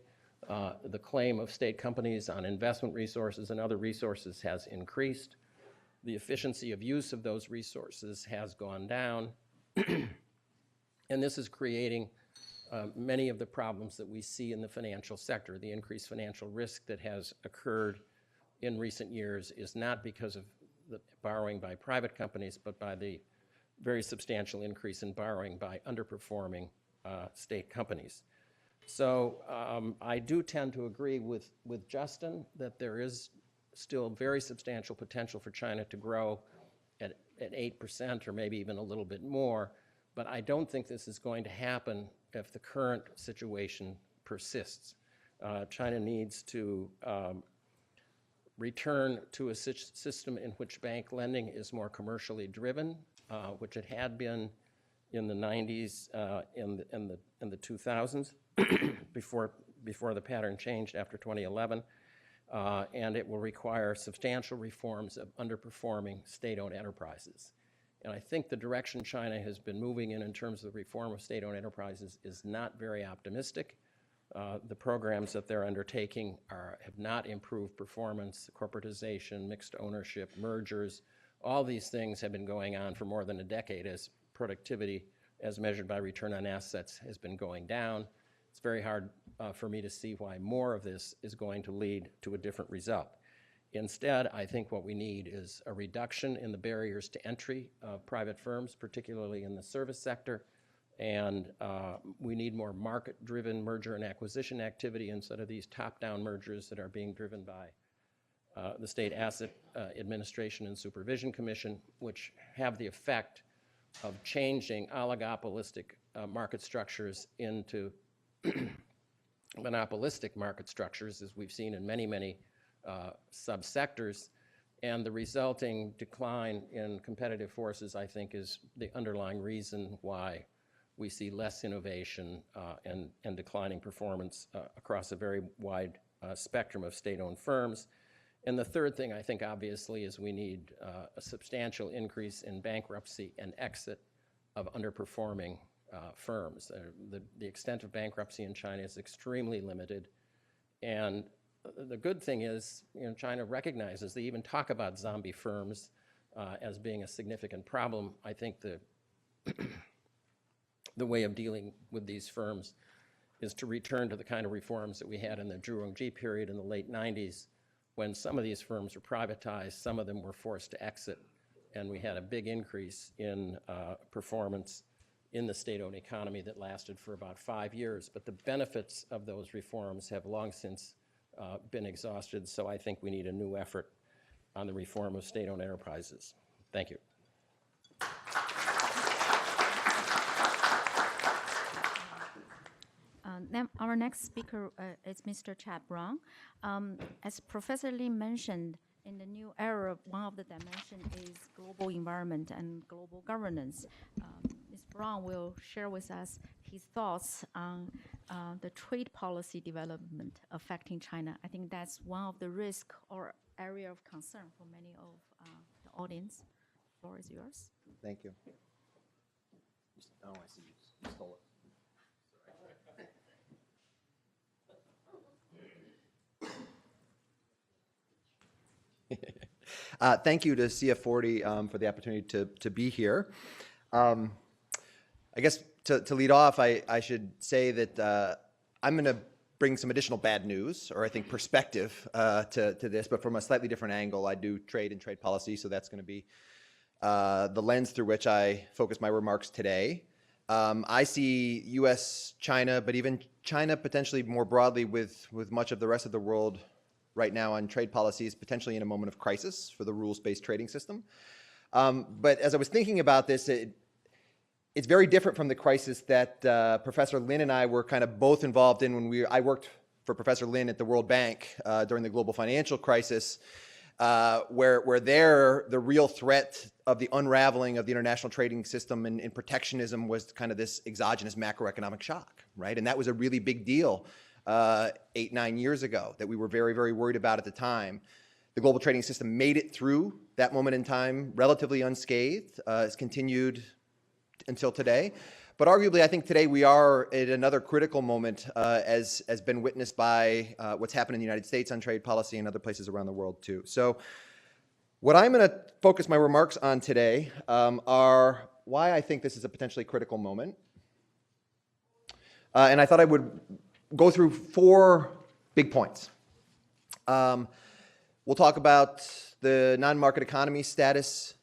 The claim of state companies on investment resources and other resources has increased. The efficiency of use of those resources has gone down. And this is creating many of the problems that we see in the financial sector. The increased financial risk that has occurred in recent years is not because of the borrowing by private companies, but by the very substantial increase in borrowing by underperforming state companies. So I do tend to agree with Justin that there is still very substantial potential for China to grow at 8% or maybe even a little bit more, but I don't think this is going to happen if the current situation persists. China needs to return to a system in which bank lending is more commercially driven, which it had been in the 90s, in the 2000s, before the pattern changed after 2011. And it will require substantial reforms of underperforming state-owned enterprises. And I think the direction China has been moving in terms of the reform of state-owned enterprises is not very optimistic. The programs that they're undertaking have not improved performance, corporatization, mixed ownership, mergers. All these things have been going on for more than a decade as productivity, as measured by return on assets, has been going down. It's very hard for me to see why more of this is going to lead to a different result. Instead, I think what we need is a reduction in the barriers to entry of private firms, particularly in the service sector, and we need more market-driven merger and acquisition activity instead of these top-down mergers that are being driven by the State Asset Administration and Supervision Commission, which have the effect of changing oligopolistic market structures into monopolistic market structures, as we've seen in many, many subsectors. And the resulting decline in competitive forces, I think, is the underlying reason why we see less innovation and declining performance across a very wide spectrum of state-owned firms. And the third thing, I think, obviously, is we need a substantial increase in bankruptcy and exit of underperforming firms. The extent of bankruptcy in China is extremely limited. And the good thing is, China recognizes, they even talk about zombie firms as being a significant problem. I think the way of dealing with these firms is to return to the kind of reforms that we had in the Zhurongji period in the late 90s, when some of these firms were privatized, some of them were forced to exit, and we had a big increase in performance in the state-owned economy that lasted for about 5 years. But the benefits of those reforms have long since been exhausted, so I think we need a new effort on the reform of state-owned enterprises. Thank you. Now our next speaker is Mr. Chad Brown. As Professor Lin mentioned, in the new era, one of the dimensions is global environment and global governance. Ms. Brown will share with us his thoughts on the trade policy development affecting China. I think that's one of the risks or area of concern for many of the audience. The floor is yours. Thank you. Oh, I see. You stole it. Thank you to CF40 for the opportunity to be here. I guess to lead off, I should say that I'm going to bring some additional bad news, or I think perspective to this, but from a slightly different angle. I do trade and trade policy, so that's going to be the lens through which I focus my remarks today. I see U.S., China, but even China potentially more broadly with much of the rest of the world right now on trade policies, potentially in a moment of crisis for the rules-based trading system. But as I was thinking about this, it's very different from the crisis that Professor Lin and I were kind of both involved in when I worked for Professor Lin at the World Bank during the global financial crisis, where there the real threat of the unraveling of the international trading system and protectionism was kind of this exogenous macroeconomic shock, right? And that was a really big deal 8, 9 years ago that we were very, very worried about at the time. The global trading system made it through that moment in time relatively unscathed. It's continued until today. But arguably, I think today we are at another critical moment as been witnessed by what's happened in the United States on trade policy and other places around the world too. So what I'm going to focus my remarks on today are why I think this is a potentially critical moment. And I thought I would go through 4 big points. We'll talk about the non-market economy status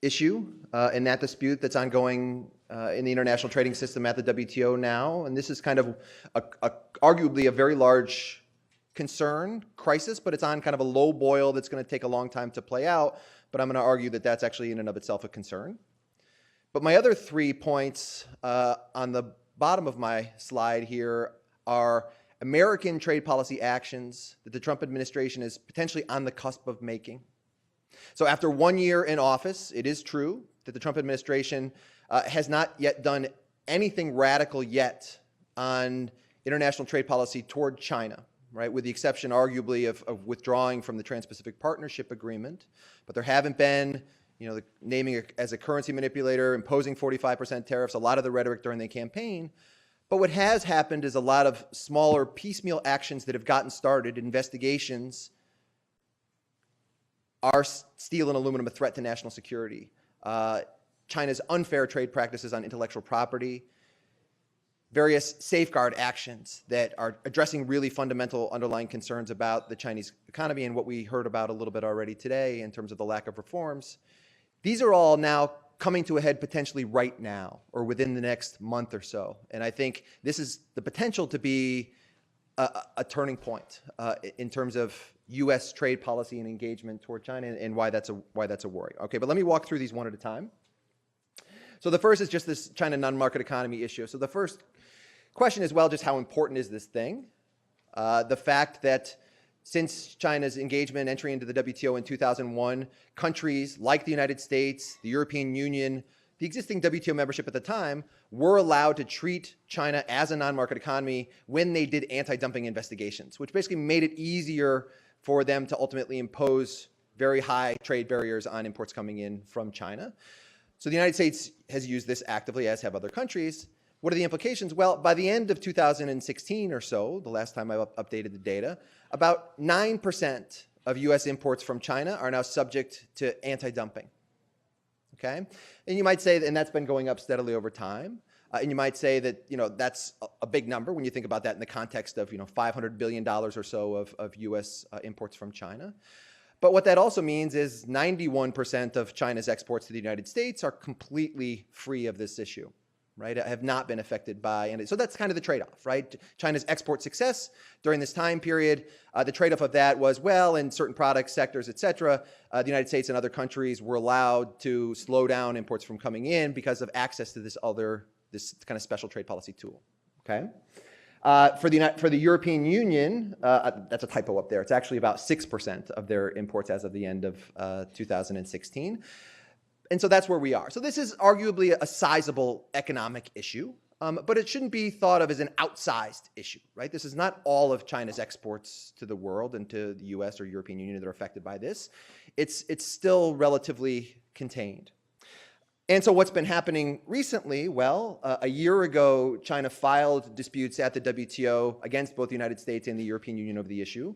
issue and that dispute that's ongoing in the international trading system at the WTO now. And this is kind of arguably a very large concern, crisis, but it's on kind of a low boil that's going to take a long time to play out. But I'm going to argue that that's actually in and of itself a concern. But my other 3 points on the bottom of my slide here are American trade policy actions that the Trump administration is potentially on the cusp of making. So after 1 year in office, it is true that the Trump administration has not yet done anything radical yet on international trade policy toward China, right? With the exception, arguably, of withdrawing from the Trans-Pacific Partnership Agreement. But there haven't been, naming it as a currency manipulator, imposing 45% tariffs, a lot of the rhetoric during the campaign. But what has happened is a lot of smaller piecemeal actions that have gotten started, investigations. Are steel and aluminum a threat to national security? China's unfair trade practices on intellectual property, various safeguard actions that are addressing really fundamental underlying concerns about the Chinese economy and what we heard about a little bit already today in terms of the lack of reforms. These are all now coming to a head potentially right now or within the next month or so. And I think this is the potential to be a turning point in terms of U.S. trade policy and engagement toward China and why that's a worry. Okay, but let me walk through these one at a time. So the first is just this China non-market economy issue. So the first question is, well, just how important is this thing? The fact that since China's engagement entry into the WTO in 2001, countries like the United States, the European Union, the existing WTO membership at the time were allowed to treat China as a non-market economy when they did anti-dumping investigations, which basically made it easier for them to ultimately impose very high trade barriers on imports coming in from China. So the United States has used this actively, as have other countries. What are the implications? Well, by the end of 2016 or so, the last time I updated the data, about 9% of US imports from China are now subject to anti-dumping. Okay? And you might say, and that's been going up steadily over time. And you might say that, that's a big number when you think about that in the context of, $500 billion or so of US imports from China. But what that also means is 91% of China's exports to the United States are completely free of this issue, right? Have not been affected by, and so that's kind of the trade-off, right? China's export success during this time period, the trade-off of that was, well, in certain product sectors, et cetera, the United States and other countries were allowed to slow down imports from coming in because of access to this kind of special trade policy tool, okay? For the European Union, that's a typo up there. It's actually about 6% of their imports as of the end of 2016. And so that's where we are. So this is arguably a sizable economic issue, but it shouldn't be thought of as an outsized issue, right? This is not all of China's exports to the world and to the US or European Union that are affected by this. It's still relatively contained. And so what's been happening recently? Well, a year ago, China filed disputes at the WTO against both the United States and the European Union over the issue.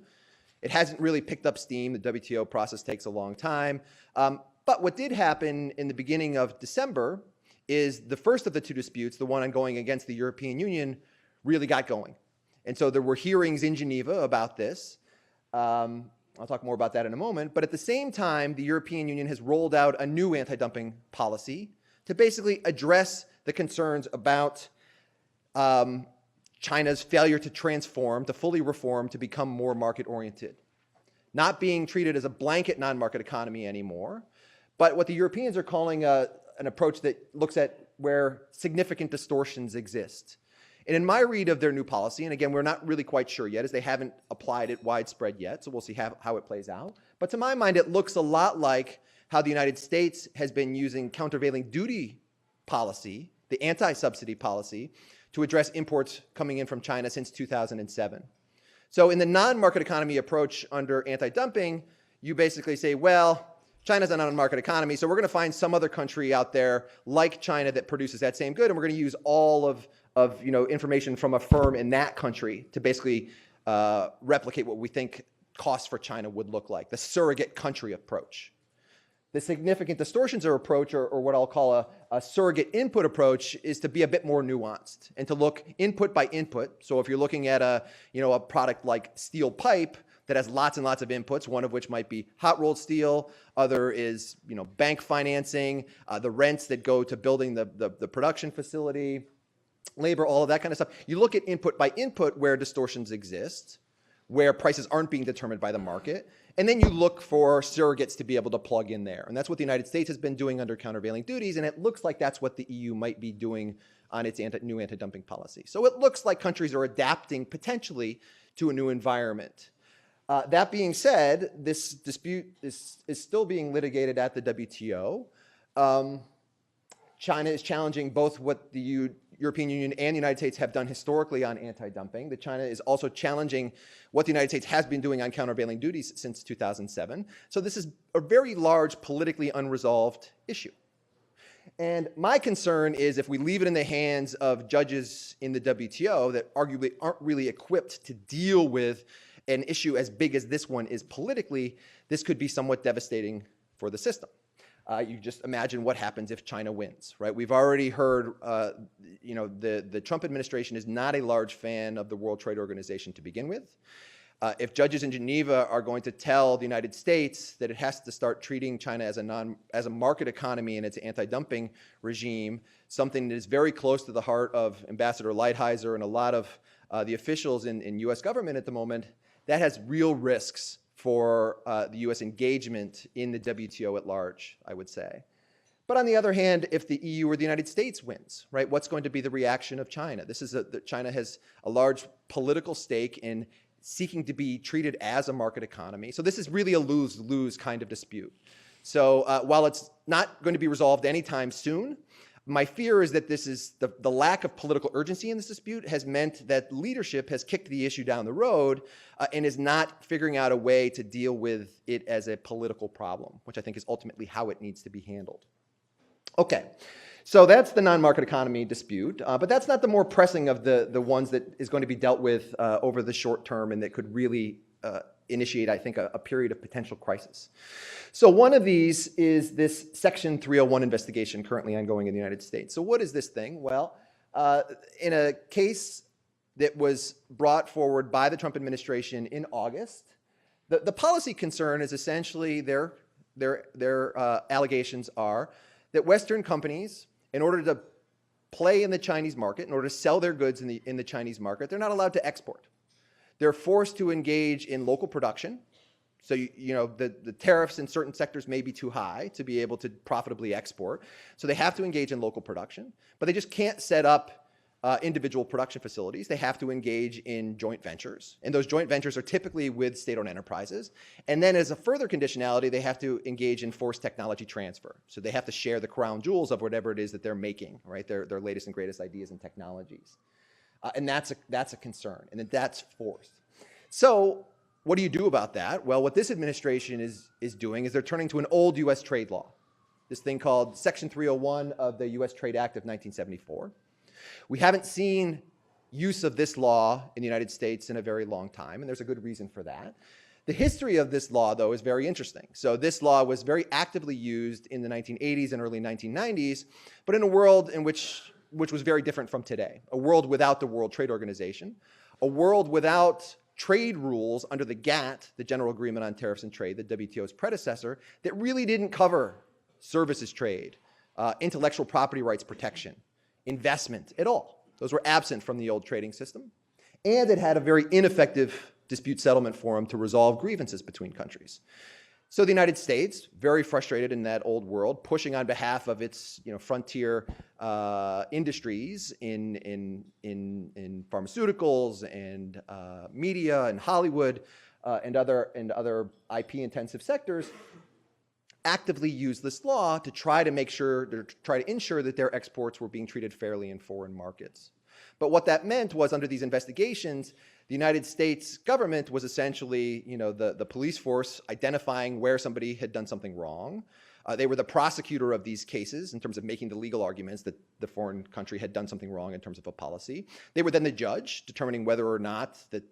It hasn't really picked up steam. The WTO process takes a long time. But what did happen in the beginning of December is the first of the two disputes, the one ongoing against the European Union, really got going. And so there were hearings in Geneva about this. I'll talk more about that in a moment. But at the same time, the European Union has rolled out a new anti-dumping policy to basically address the concerns about China's failure to transform, to fully reform, to become more market-oriented. Not being treated as a blanket non-market economy anymore, but what the Europeans are calling an approach that looks at where significant distortions exist. And in my read of their new policy, and again, we're not really quite sure yet as they haven't applied it widespread yet, so we'll see how it plays out. But to my mind, it looks a lot like how the United States has been using countervailing duty policy, the anti-subsidy policy, to address imports coming in from China since 2007. So in the non-market economy approach under anti-dumping, you basically say, well, China's a non-market economy, so we're going to find some other country out there like China that produces that same good, and we're going to use all of information from a firm in that country to basically replicate what we think costs for China would look like, the surrogate country approach. The significant distortions approach, or what I'll call a surrogate input approach, is to be a bit more nuanced and to look input by input. So if you're looking at a product like steel pipe that has lots and lots of inputs, one of which might be hot rolled steel, other is bank financing, the rents that go to building the production facility, labor, all of that kind of stuff. You look at input by input where distortions exist, where prices aren't being determined by the market, and then you look for surrogates to be able to plug in there. And that's what the United States has been doing under countervailing duties, and it looks like that's what the EU might be doing on its new anti-dumping policy. So it looks like countries are adapting potentially to a new environment. That being said, this dispute is still being litigated at the WTO. China is challenging both what the European Union and the United States have done historically on anti-dumping. China is also challenging what the United States has been doing on countervailing duties since 2007. So this is a very large politically unresolved issue. And my concern is if we leave it in the hands of judges in the WTO that arguably aren't really equipped to deal with an issue as big as this one is politically, this could be somewhat devastating for the system. You just imagine what happens if China wins, right? We've already heard, the Trump administration is not a large fan of the World Trade Organization to begin with. If judges in Geneva are going to tell the United States that it has to start treating China as a market economy in its anti-dumping regime, something that is very close to the heart of Ambassador Lighthizer and a lot of the officials in U.S. government at the moment, that has real risks for the U.S. engagement in the WTO at large, I would say. But on the other hand, if the EU or the United States wins, right, what's going to be the reaction of China? China has a large political stake in seeking to be treated as a market economy. So this is really a lose-lose kind of dispute. So while it's not going to be resolved anytime soon, my fear is that this is the lack of political urgency in this dispute has meant that leadership has kicked the issue down the road and is not figuring out a way to deal with it as a political problem, which I think is ultimately how it needs to be handled. Okay, so that's the non-market economy dispute, but that's not the more pressing of the ones that is going to be dealt with over the short term and that could really initiate, I think, a period of potential crisis. So one of these is this Section 301 investigation currently ongoing in the United States. So what is this thing? Well, in a case that was brought forward by the Trump administration in August. The policy concern is essentially their allegations are that Western companies, in order to play in the Chinese market, in order to sell their goods in the Chinese market, they're not allowed to export. They're forced to engage in local production. So, the tariffs in certain sectors may be too high to be able to profitably export. So they have to engage in local production, but they just can't set up individual production facilities. They have to engage in joint ventures. And those joint ventures are typically with state-owned enterprises. And then as a further conditionality, they have to engage in forced technology transfer. So they have to share the crown jewels of whatever it is that they're making, right? Their latest and greatest ideas and technologies. And that's a concern, and that's forced. So what do you do about that? Well, what this administration is doing is they're turning to an old US trade law, this thing called Section 301 of the US Trade Act of 1974. We haven't seen use of this law in the United States in a very long time, and there's a good reason for that. The history of this law, though, is very interesting. So this law was very actively used in the 1980s and early 1990s, but in a world in which was very different from today. A world without the World Trade Organization, a world without trade rules under the GATT, the General Agreement on Tariffs and Trade, the WTO's predecessor, that really didn't cover services trade, intellectual property rights protection, investment at all. Those were absent from the old trading system. And it had a very ineffective dispute settlement forum to resolve grievances between countries. So the United States, very frustrated in that old world, pushing on behalf of its frontier industries in pharmaceuticals and media and Hollywood and other IP-intensive sectors, actively used this law to try to ensure that their exports were being treated fairly in foreign markets. But what that meant was, under these investigations, the United States government was essentially, the police force identifying where somebody had done something wrong. They were the prosecutor of these cases in terms of making the legal arguments that the foreign country had done something wrong in terms of a policy. They were then the judge, determining whether or not that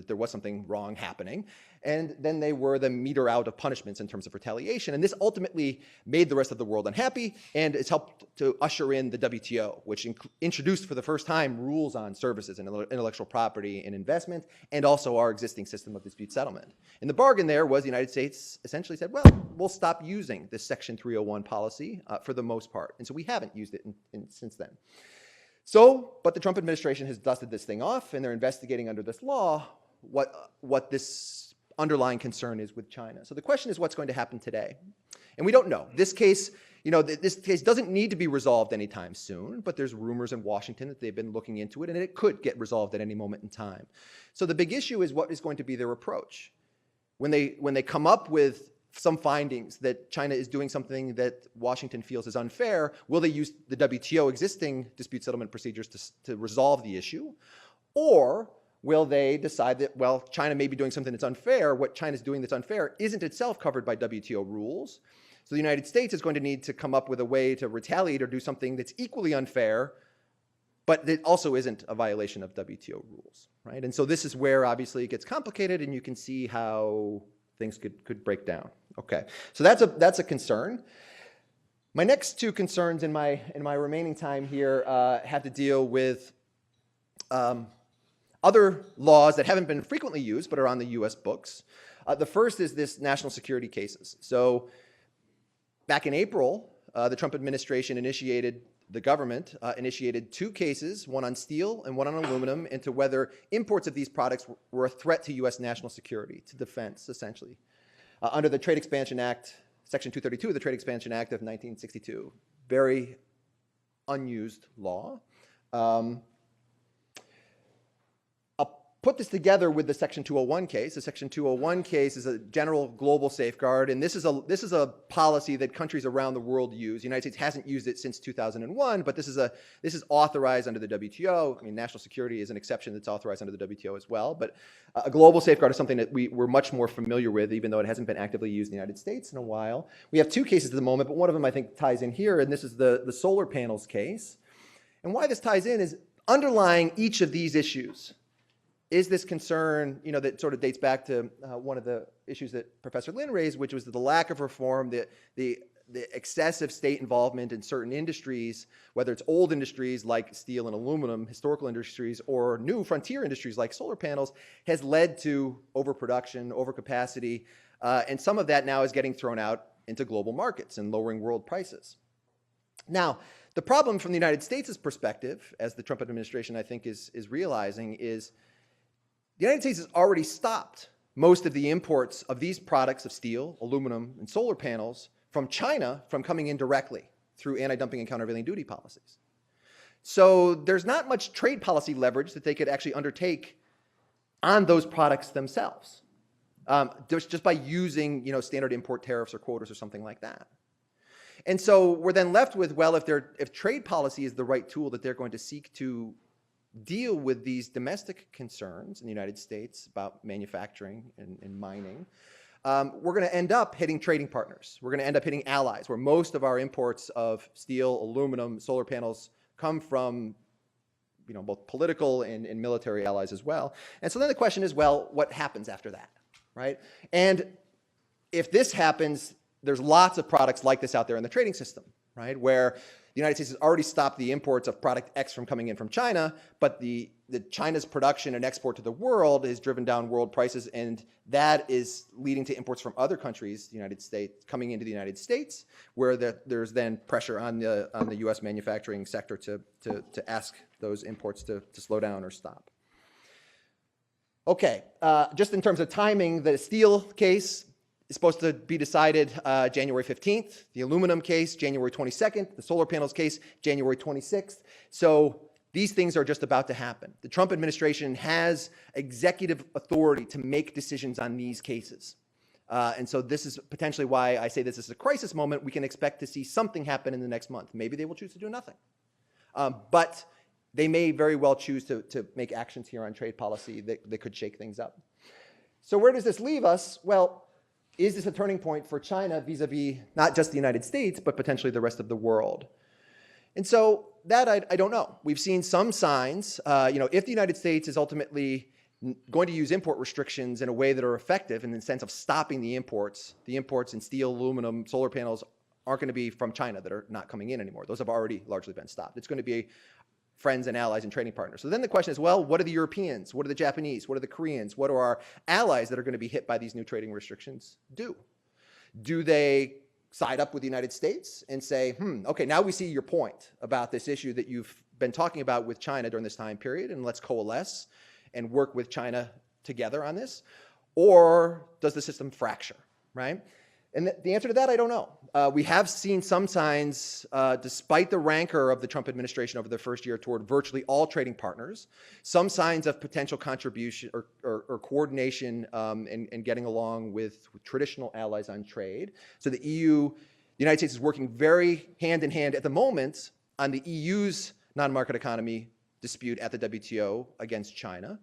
there was something wrong happening. And then they were the meter out of punishments in terms of retaliation. And this ultimately made the rest of the world unhappy, and it's helped to usher in the WTO, which introduced for the first time rules on services and intellectual property and investment, and also our existing system of dispute settlement. And the bargain there was the United States essentially said, well, we'll stop using this Section 301 policy for the most part. And so we haven't used it since then. But the Trump administration has dusted this thing off, and they're investigating under this law what this underlying concern is with China. So the question is, what's going to happen today? And we don't know. This case, this case doesn't need to be resolved anytime soon, but there's rumors in Washington that they've been looking into it, and it could get resolved at any moment in time. So the big issue is, what is going to be their approach? When they come up with some findings that China is doing something that Washington feels is unfair, will they use the WTO existing dispute settlement procedures to resolve the issue? Or will they decide that, well, China may be doing something that's unfair, what China's doing that's unfair isn't itself covered by WTO rules, so the United States is going to need to come up with a way to retaliate or do something that's equally unfair, but that also isn't a violation of WTO rules, right? And so this is where, obviously, it gets complicated, and you can see how things could break down. Okay, so that's a concern. My next two concerns in my remaining time here have to deal with other laws that haven't been frequently used but are on the US books. The first is this national security cases. So back in April, the Trump administration initiated two cases, one on steel and one on aluminum, into whether imports of these products were a threat to US national security, to defense, essentially, under the Trade Expansion Act, Section 232 of the Trade Expansion Act of 1962. Very unused law. Put this together with the Section 201 case. The Section 201 case is a general global safeguard, and this is a policy that countries around the world use. The United States hasn't used it since 2001, but this is authorized under the WTO. I mean, national security is an exception that's authorized under the WTO as well, but a global safeguard is something that we're much more familiar with, even though it hasn't been actively used in the United States in a while. We have two cases at the moment, but one of them I think ties in here, and this is the solar panels case. And why this ties in is, underlying each of these issues is this concern, that sort of dates back to one of the issues that Professor Lin raised, which was the lack of reform, the the excessive state involvement in certain industries, whether it's old industries like steel and aluminum, historical industries, or new frontier industries like solar panels, has led to overproduction, overcapacity, and some of that now is getting thrown out into global markets and lowering world prices. Now, the problem from the United States' perspective, as the Trump administration I think is realizing, is the United States has already stopped most of the imports of these products of steel, aluminum, and solar panels from China from coming in directly through anti-dumping and countervailing duty policies. So there's not much trade policy leverage that they could actually undertake on those products themselves, just by using standard import tariffs or quotas or something like that. And so we're then left with, well, if trade policy is the right tool that they're going to seek to deal with these domestic concerns in the United States about manufacturing and mining, we're going to end up hitting trading partners. We're going to end up hitting allies, where most of our imports of steel, aluminum, solar panels come from both political and military allies as well. And so then the question is, well, what happens after that, right? And if this happens, there's lots of products like this out there in the trading system, right, where the United States has already stopped the imports of product X from coming in from China, but the China's production and export to the world has driven down world prices, and that is leading to imports from other countries, the United States, coming into the United States, where there's then pressure on the U.S. manufacturing sector to ask those imports to slow down or stop. Okay, just in terms of timing, the steel case is supposed to be decided January 15th, the aluminum case, January 22nd, the solar panels case, January 26th. So these things are just about to happen. The Trump administration has executive authority to make decisions on these cases. And so this is potentially why I say this is a crisis moment. We can expect to see something happen in the next month. Maybe they will choose to do nothing. But they may very well choose to make actions here on trade policy that could shake things up. So where does this leave us? Well, is this a turning point for China vis-a-vis not just the United States, but potentially the rest of the world? And so that I don't know. We've seen some signs. If the United States is ultimately going to use import restrictions in a way that are effective in the sense of stopping the imports in steel, aluminum, solar panels aren't going to be from China that are not coming in anymore. Those have already largely been stopped. It's going to be friends and allies and trading partners. So then the question is, well, what are the Europeans? What are the Japanese? What are the Koreans? What are our allies that are going to be hit by these new trading restrictions do? Do they side up with the United States and say, okay, now we see your point about this issue that you've been talking about with China during this time period, and let's coalesce and work with China together on this? Or does the system fracture, right? And the answer to that, I don't know. We have seen some signs, despite the rancor of the Trump administration over the first year toward virtually all trading partners, some signs of potential contribution or coordination and getting along with traditional allies on trade. So the United States is working very hand in hand at the moment on the EU's non-market economy dispute at the WTO against China.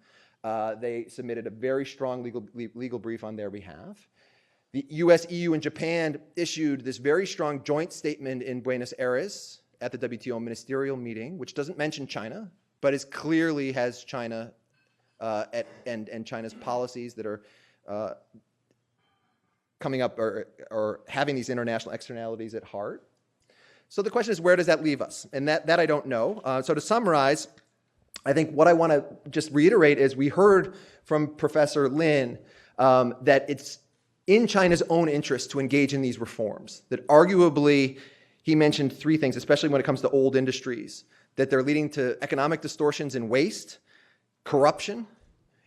They submitted a very strong legal brief on their behalf. The US, EU, and Japan issued this very strong joint statement in Buenos Aires at the WTO ministerial meeting, which doesn't mention China, but is clearly has China and China's policies that are coming up or having these international externalities at heart. So the question is, where does that leave us? And that I don't know. So to summarize, I think what I want to just reiterate is we heard from Professor Lin that it's in China's own interest to engage in these reforms, that arguably, he mentioned three things, especially when it comes to old industries, that they're leading to economic distortions and waste, corruption,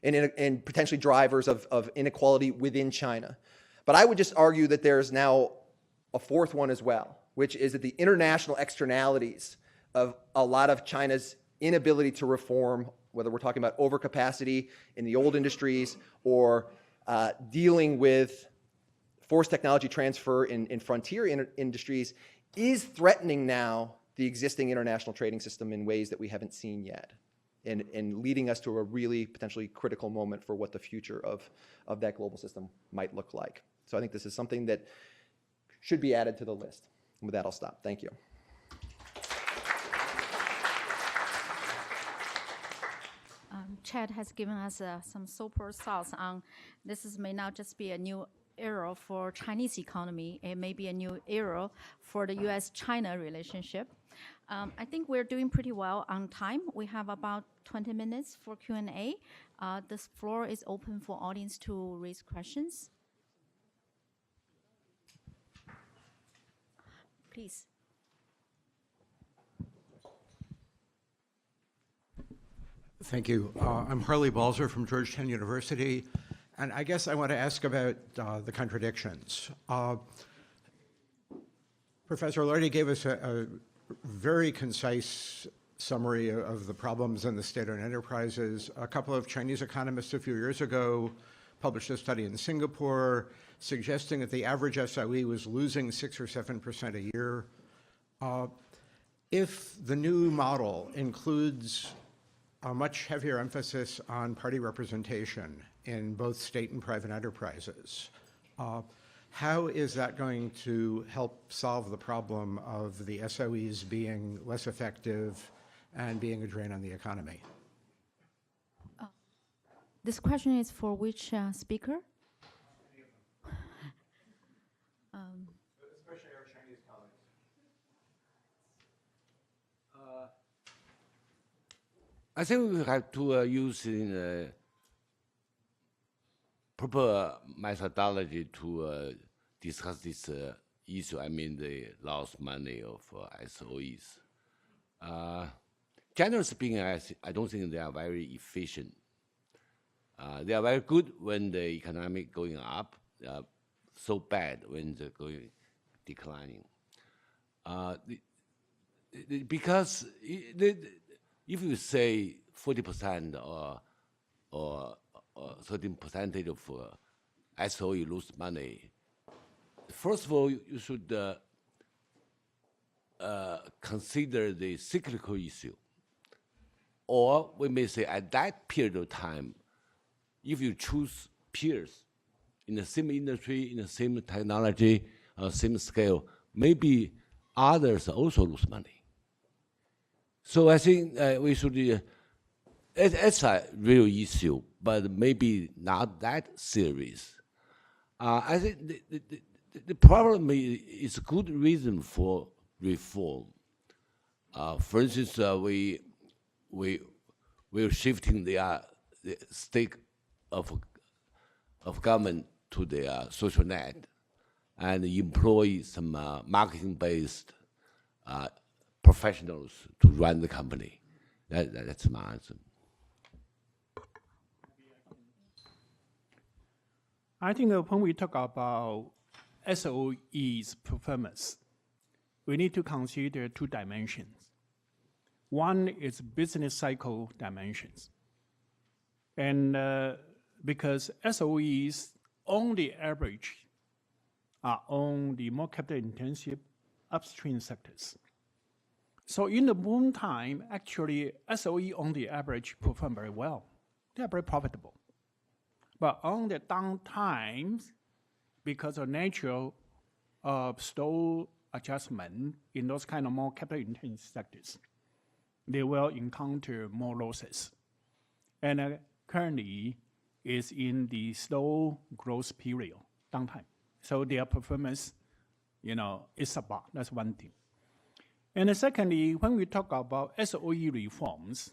and potentially drivers of inequality within China. But I would just argue that there's now a fourth one as well, which is that the international externalities of a lot of China's inability to reform, whether we're talking about overcapacity in the old industries or dealing with forced technology transfer in frontier industries, is threatening now the existing international trading system in ways that we haven't seen yet, and leading us to a really potentially critical moment for what the future of that global system might look like. So I think this is something that should be added to the list. And with that, I'll stop. Thank you. Chad has given us some super thoughts on this may not just be a new era for Chinese economy. It may be a new era for the U.S.-China relationship. I think we're doing pretty well on time. We have about 20 minutes for Q&A. This floor is open for audience to raise questions. Please. Thank you. I'm Harley Balzer from Georgetown University, and I guess I want to ask about the contradictions. Professor Lardy gave us a very concise summary of the problems in the state-owned enterprises. A couple of Chinese economists a few years ago published a study in Singapore suggesting that the average SOE was losing 6 or 7% a year. If the new model includes a much heavier emphasis on party representation in both state and private enterprises, how is that going to help solve the problem of the SOEs being less effective and being a drain on the economy? This question is for which speaker? Especially our Chinese colleagues. I think we have to use in proper methodology to discuss this issue. I mean, the lost money of SOEs. Generally speaking, I don't think they are very efficient. They are very good when the economic going up, so bad when they're going declining. Because if you say 40% or 13% of SOE lose money, first of all, you should consider the cyclical issue. Or we may say at that period of time, if you choose peers in the same industry, in the same technology, same scale, maybe others also lose money. So I think we should, it's a real issue, but maybe not that serious. I think the problem is a good reason for reform. For instance, we're shifting the stake of government to the social net and employ some marketing-based professionals to run the company. That's my answer. I think when we talk about SOE's performance, we need to consider 2 dimensions. One is business cycle dimensions. And because SOEs on the average are on the more capital-intensive upstream sectors. So in the boom time, actually, SOE on the average perform very well. They are very profitable. But on the down times, because of nature of slow adjustment in those kind of more capital-intensive sectors, they will encounter more losses. And currently is in the slow growth period, downtime. So their performance, is about. That's one thing. And secondly, when we talk about SOE reforms,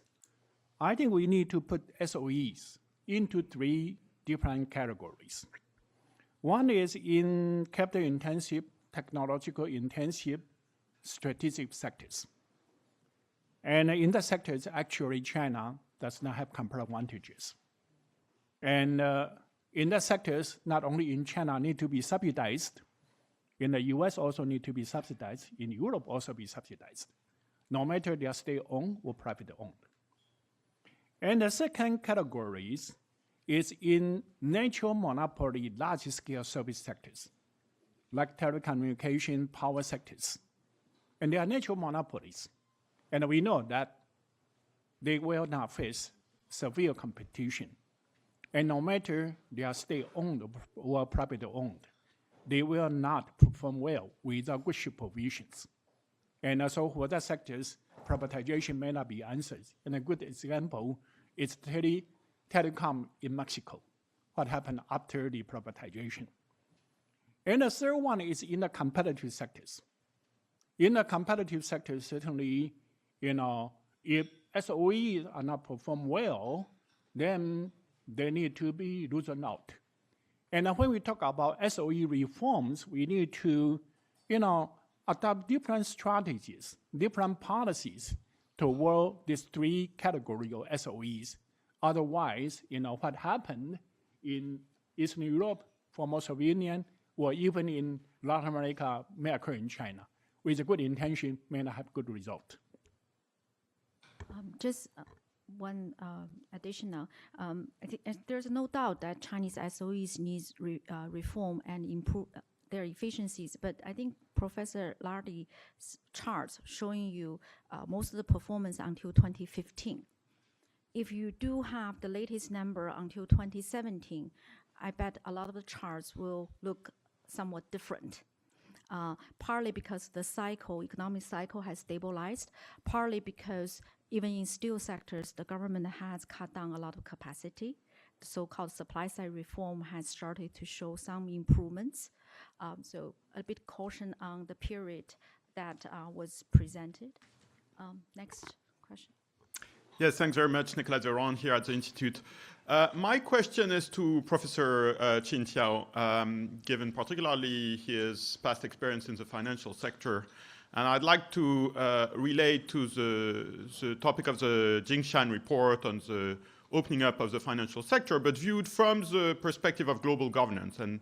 I think we need to put SOEs into 3 different categories. One is in capital-intensive, technological-intensive, strategic sectors. And in the sectors, actually, China does not have comparative advantages. And in the sectors, not only in China need to be subsidized, in the US also need to be subsidized, in Europe also be subsidized, no matter they are state-owned or private-owned. And the second category is in natural monopoly, large-scale service sectors, like telecommunication, power sectors. And they are natural monopolies. And we know that they will not face severe competition. And no matter they are state-owned or private-owned, they will not perform well without good supervisions. And also for the sectors, privatization may not be answered. And a good example is telecom in Mexico, what happened after the privatization. And the third one is in the competitive sectors. In the competitive sectors, certainly, if SOEs are not perform well, then they need to be loosened out. And when we talk about SOE reforms, we need to, adopt different strategies, different policies toward these three categories of SOEs. Otherwise, what happened in Eastern Europe, former Soviet Union, or even in Latin America may occur in China. With a good intention, may not have good result. Just one additional. I think there's no doubt that Chinese SOEs needs reform and improve their efficiencies. But I think Professor Lardy's charts showing you most of the performance until 2015. If you do have the latest number until 2017, I bet a lot of the charts will look somewhat different. Partly because the economic cycle has stabilized, partly because even in steel sectors, the government has cut down a lot of capacity. The so-called supply side reform has started to show some improvements. So a bit caution on the period that was presented. Next question. Yes, thanks very much, Nicolas Zeron here at the Institute. My question is to Professor Qin Tiao, given particularly his past experience in the financial sector. And I'd like to relate to the topic of the Jingshan report on the opening up of the financial sector, but viewed from the perspective of global governance, and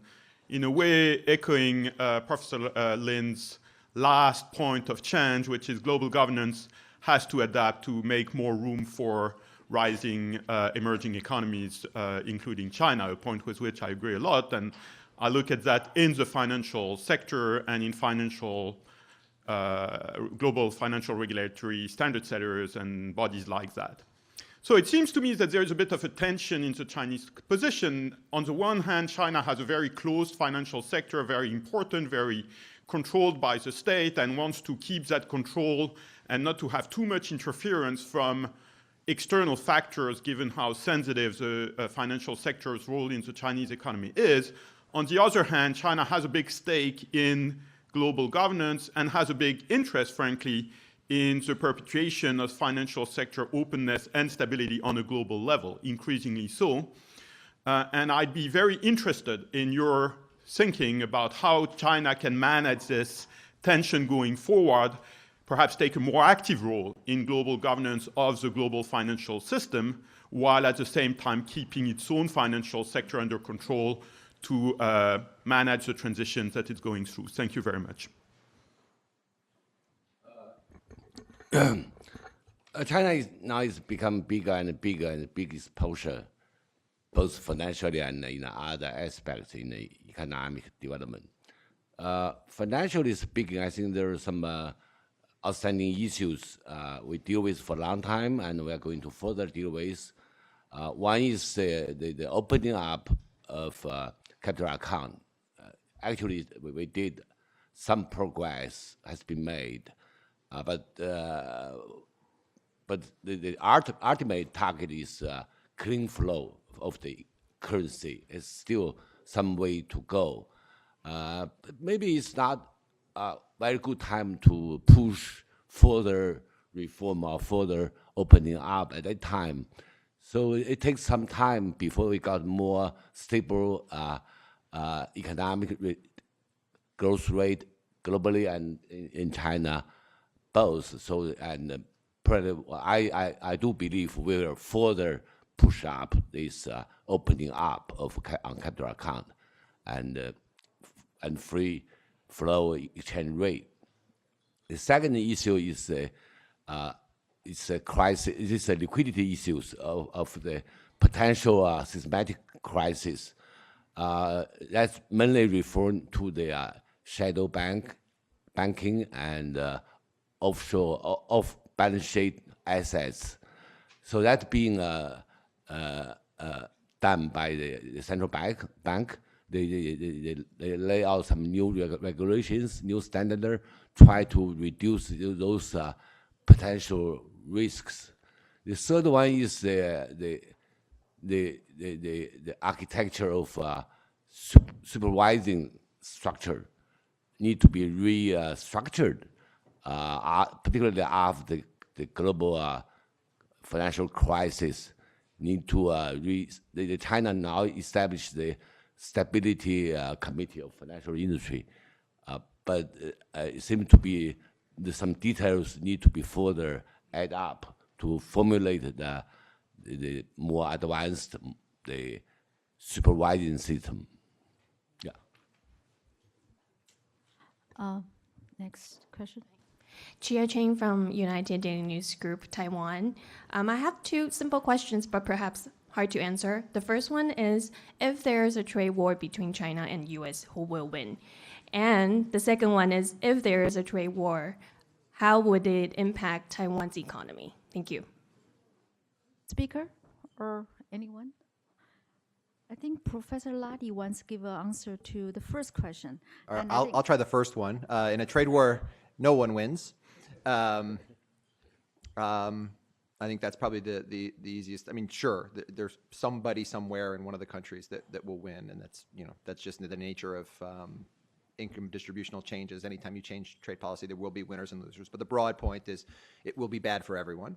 in a way echoing Professor Lin's last point of change, which is global governance has to adapt to make more room for rising emerging economies, including China, a point with which I agree a lot. And I look at that in the financial sector and in global financial regulatory standard setters and bodies like that. So it seems to me that there is a bit of a tension in the Chinese position. On the one hand, China has a very closed financial sector, very important, very controlled by the state, and wants to keep that control and not to have too much interference from external factors, given how sensitive the financial sector's role in the Chinese economy is. On the other hand, China has a big stake in global governance and has a big interest, frankly, in the perpetuation of financial sector openness and stability on a global level, increasingly so. And I'd be very interested in your thinking about how China can manage this tension going forward, perhaps take a more active role in global governance of the global financial system, while at the same time keeping its own financial sector under control to manage the transitions that it's going through. Thank you very much. China now is become bigger and bigger and big exposure, both financially and in other aspects in the economic development. Financially speaking, I think there are some outstanding issues we deal with for a long time, and we are going to further deal with. One is the opening up of capital account. Actually, we did some progress has been made, but the ultimate target is clean flow of the currency. It's still some way to go. Maybe it's not a very good time to push further reform or further opening up at that time. So it takes some time before we got more stable economic growth rate globally and in China both. So and I do believe we will further push up this opening up of on capital account and free flow exchange rate. The second issue is it's a crisis. It is a liquidity issues of the potential systematic crisis. That's mainly referring to the shadow banking and offshore off-balance sheet assets. So that's being done by the central bank. They lay out some new regulations, new standard, try to reduce those potential risks. The third one is the architecture of supervising structure need to be restructured, particularly after the global financial crisis. Need to China now established the Stability Committee of Financial Industry, but it seems to be some details need to be further add up to formulate the more advanced the supervising system. Yeah. Next question. Chia Cheng from United Daily News Group, Taiwan. I have two simple questions, but perhaps hard to answer. The first one is, if there's a trade war between China and US, who will win? And the second one is, if there is a trade war, how would it impact Taiwan's economy? Thank you. Speaker or anyone? I think Professor Ladi wants to give an answer to the first question. And I'll try the first one. In a trade war, no one wins. I think that's probably the easiest. I mean, sure, there's somebody somewhere in one of the countries that will win, and that's just the nature of income distributional changes. Anytime you change trade policy, there will be winners and losers. But the broad point is, it will be bad for everyone,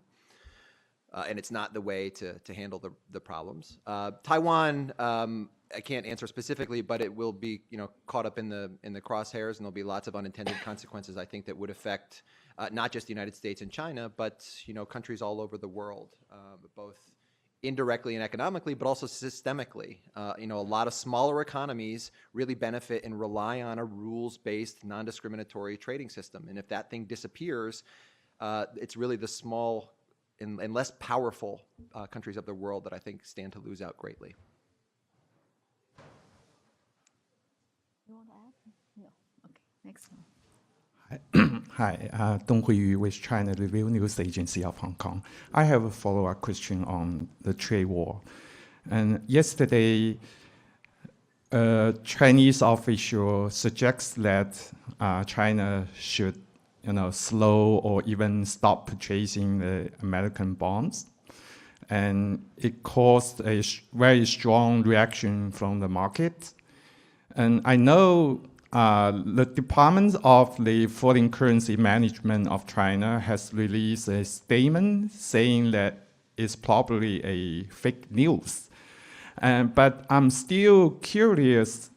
and it's not the way to handle the problems. Taiwan, I can't answer specifically, but it will be caught up in the crosshairs, and there'll be lots of unintended consequences, I think, that would affect not just the United States and China, but countries all over the world, both indirectly and economically, but also systemically. A lot of smaller economies really benefit and rely on a rules-based, non-discriminatory trading system, and if that thing disappears, it's really the small and less powerful countries of the world that I think stand to lose out greatly. You want to add? No. Okay. Next one. Hi, Dong Huiyu with China Review News Agency of Hong Kong. I have a follow-up question on the trade war. And yesterday, a Chinese official suggests that China should, slow or even stop purchasing the American bonds. And it caused a very strong reaction from the market. And I know the Department of the Foreign Currency Management of China has released a statement saying that it's probably a fake news. But I'm still curious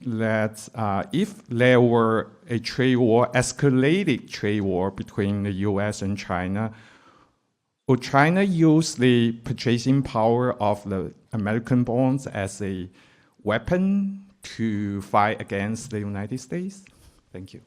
that if there were a trade war, escalated trade war between the US and China, would China use the purchasing power of the American bonds as a weapon to fight against the United States? Thank you.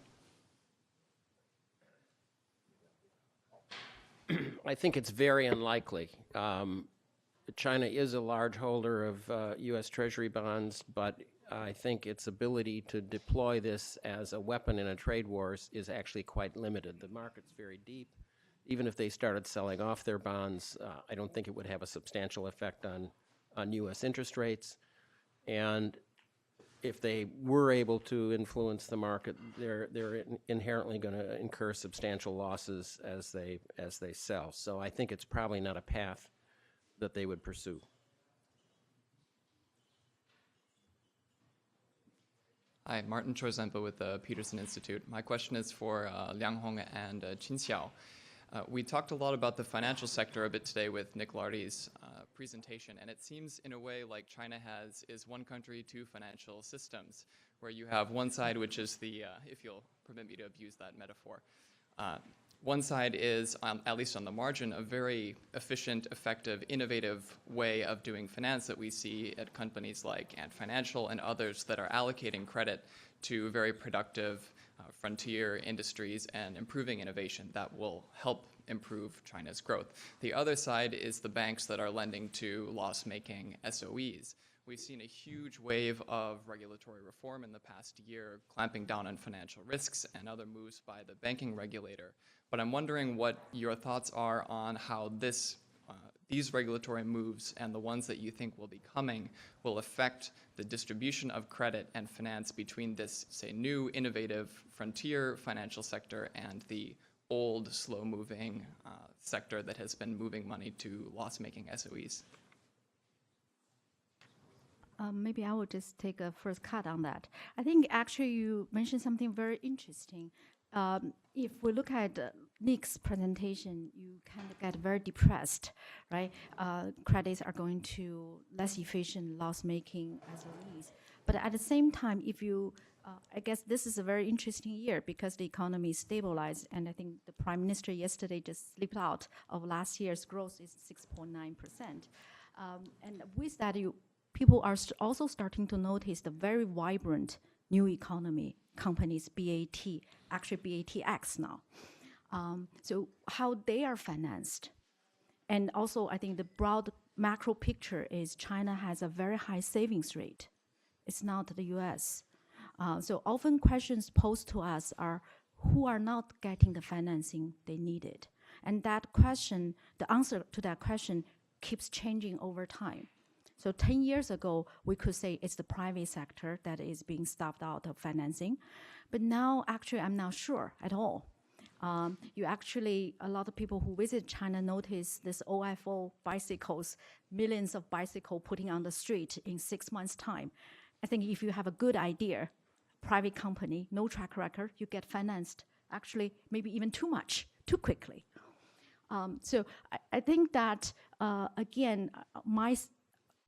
I think it's very unlikely. China is a large holder of U.S. Treasury bonds, but I think its ability to deploy this as a weapon in a trade war is actually quite limited. The market's very deep. Even if they started selling off their bonds, I don't think it would have a substantial effect on U.S. interest rates. And if they were able to influence the market, they're inherently going to incur substantial losses as they sell. So I think it's probably not a path that they would pursue. Hi, Martin Chozempa with the Peterson Institute. My question is for Liang Hong and Qin Xiao. We talked a lot about the financial sector a bit today with Nick Lardy's presentation, and it seems in a way like China is one country, two financial systems, where you have one side, which is the, if you'll permit me to abuse that metaphor, one side is, at least on the margin, a very efficient, effective, innovative way of doing finance that we see at companies like Ant Financial and others that are allocating credit to very productive frontier industries and improving innovation that will help improve China's growth. The other side is the banks that are lending to loss-making SOEs. We've seen a huge wave of regulatory reform in the past year, clamping down on financial risks and other moves by the banking regulator. But I'm wondering what your thoughts are on how these regulatory moves and the ones that you think will be coming will affect the distribution of credit and finance between this, say, new, innovative frontier financial sector and the old, slow-moving sector that has been moving money to loss-making SOEs. Maybe I will just take a first cut on that. I think actually you mentioned something very interesting. If we look at Nick's presentation, you kind of get very depressed, right? Credits are going to less efficient, loss-making SOEs. But at the same time, if you, I guess this is a very interesting year because the economy is stabilized, and I think the Prime Minister yesterday just slipped out of last year's growth is 6.9%. And with that, people are also starting to notice the very vibrant new economy companies, BAT, actually BATX now. So how they are financed. And also, I think the broad macro picture is China has a very high savings rate. It's not the US. So often questions posed to us are, who are not getting the financing they needed? And that question, the answer to that question keeps changing over time. So 10 years ago, we could say it's the private sector that is being stuffed out of financing. But now, actually, I'm not sure at all. A lot of people who visit China notice this OFO bicycles, millions of bicycles putting on the street in 6 months' time. I think if you have a good idea, private company, no track record, you get financed, actually, maybe even too much, too quickly. So I think that, again, my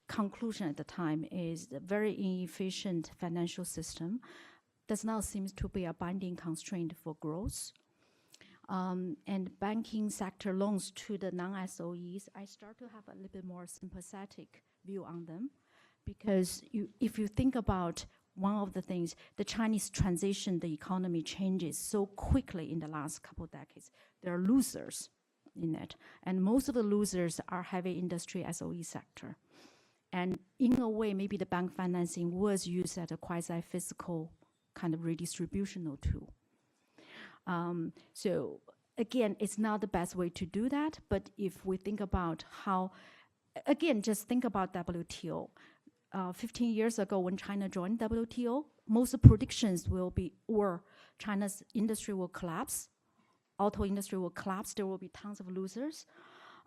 conclusion at the time is the very inefficient financial system does not seem to be a binding constraint for growth. And banking sector loans to the non-SOEs, I start to have a little bit more sympathetic view on them, because if you think about one of the things, the Chinese transition, the economy changes so quickly in the last couple of decades. There are losers in it, and most of the losers are heavy industry SOE sector. And in a way, maybe the bank financing was used as a quasi-fiscal kind of redistributional tool. So again, it's not the best way to do that, but if we think about how, again, just think about WTO. 15 years ago when China joined WTO, most predictions will be, or China's industry will collapse, auto industry will collapse, there will be tons of losers.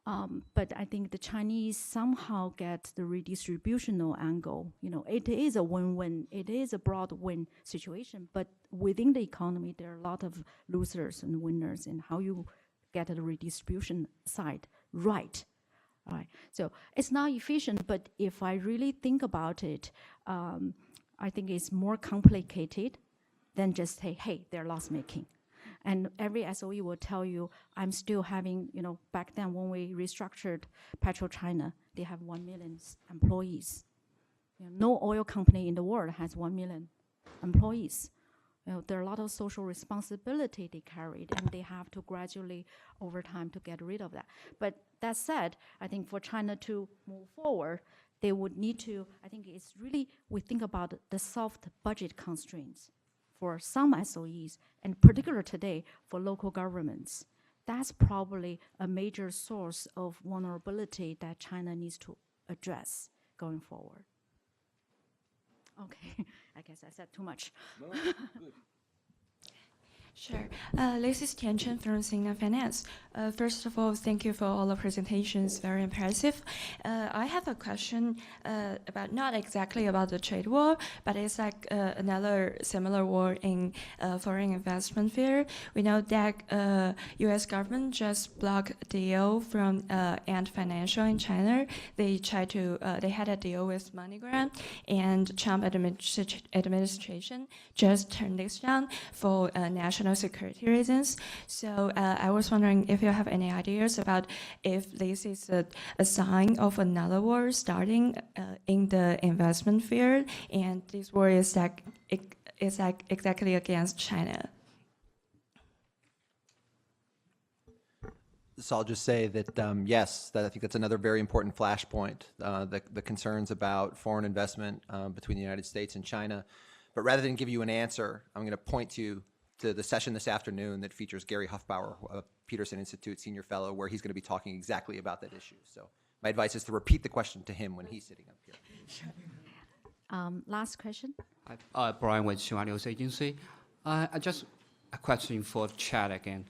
But I think the Chinese somehow get the redistributional angle. You know, it is a win-win. It is a broad win situation. But within the economy, there are a lot of losers and winners, and how you get the redistribution side right. All right. So it's not efficient. But if I really think about it, I think it's more complicated than just say, hey, they're loss-making. And every SOE will tell you, I'm still having, you know, back then when we restructured PetroChina, they have 1 million employees. You know, no oil company in the world has 1 million employees. You know, there are a lot of social responsibility they carried, and they have to gradually, over time, to get rid of that. But that said, I think for China to move forward, they would need to, I think it's really, we think about the soft budget constraints for some SOEs, and particularly today for local governments. That's probably a major source of vulnerability that China needs to address going forward. Okay, I guess I said too much. No, good. Sure. This is Tian Chen from Sina Finance. First of all, thank you for all the presentations, very impressive. I have a question about, not exactly about the trade war, but it's like another similar war in foreign investment field. We know that US government just blocked a deal from Ant Financial in China. They had a deal with MoneyGram, and Trump administration just turned this down for national security reasons. So I was wondering if you have any ideas about if this is a sign of another war starting in the investment field, and this war is like exactly against China. So I'll just say that, yes, that I think that's another very important flashpoint, the concerns about foreign investment between the United States and China. But rather than give you an answer, I'm going to point you to the session this afternoon that features Gary Huffbauer, a Peterson Institute senior fellow, where he's going to be talking exactly about that issue. So my advice is to repeat the question to him when he's sitting up here. Sure. Last question. Brian with Xinhua News Agency. I just a question for Chad again.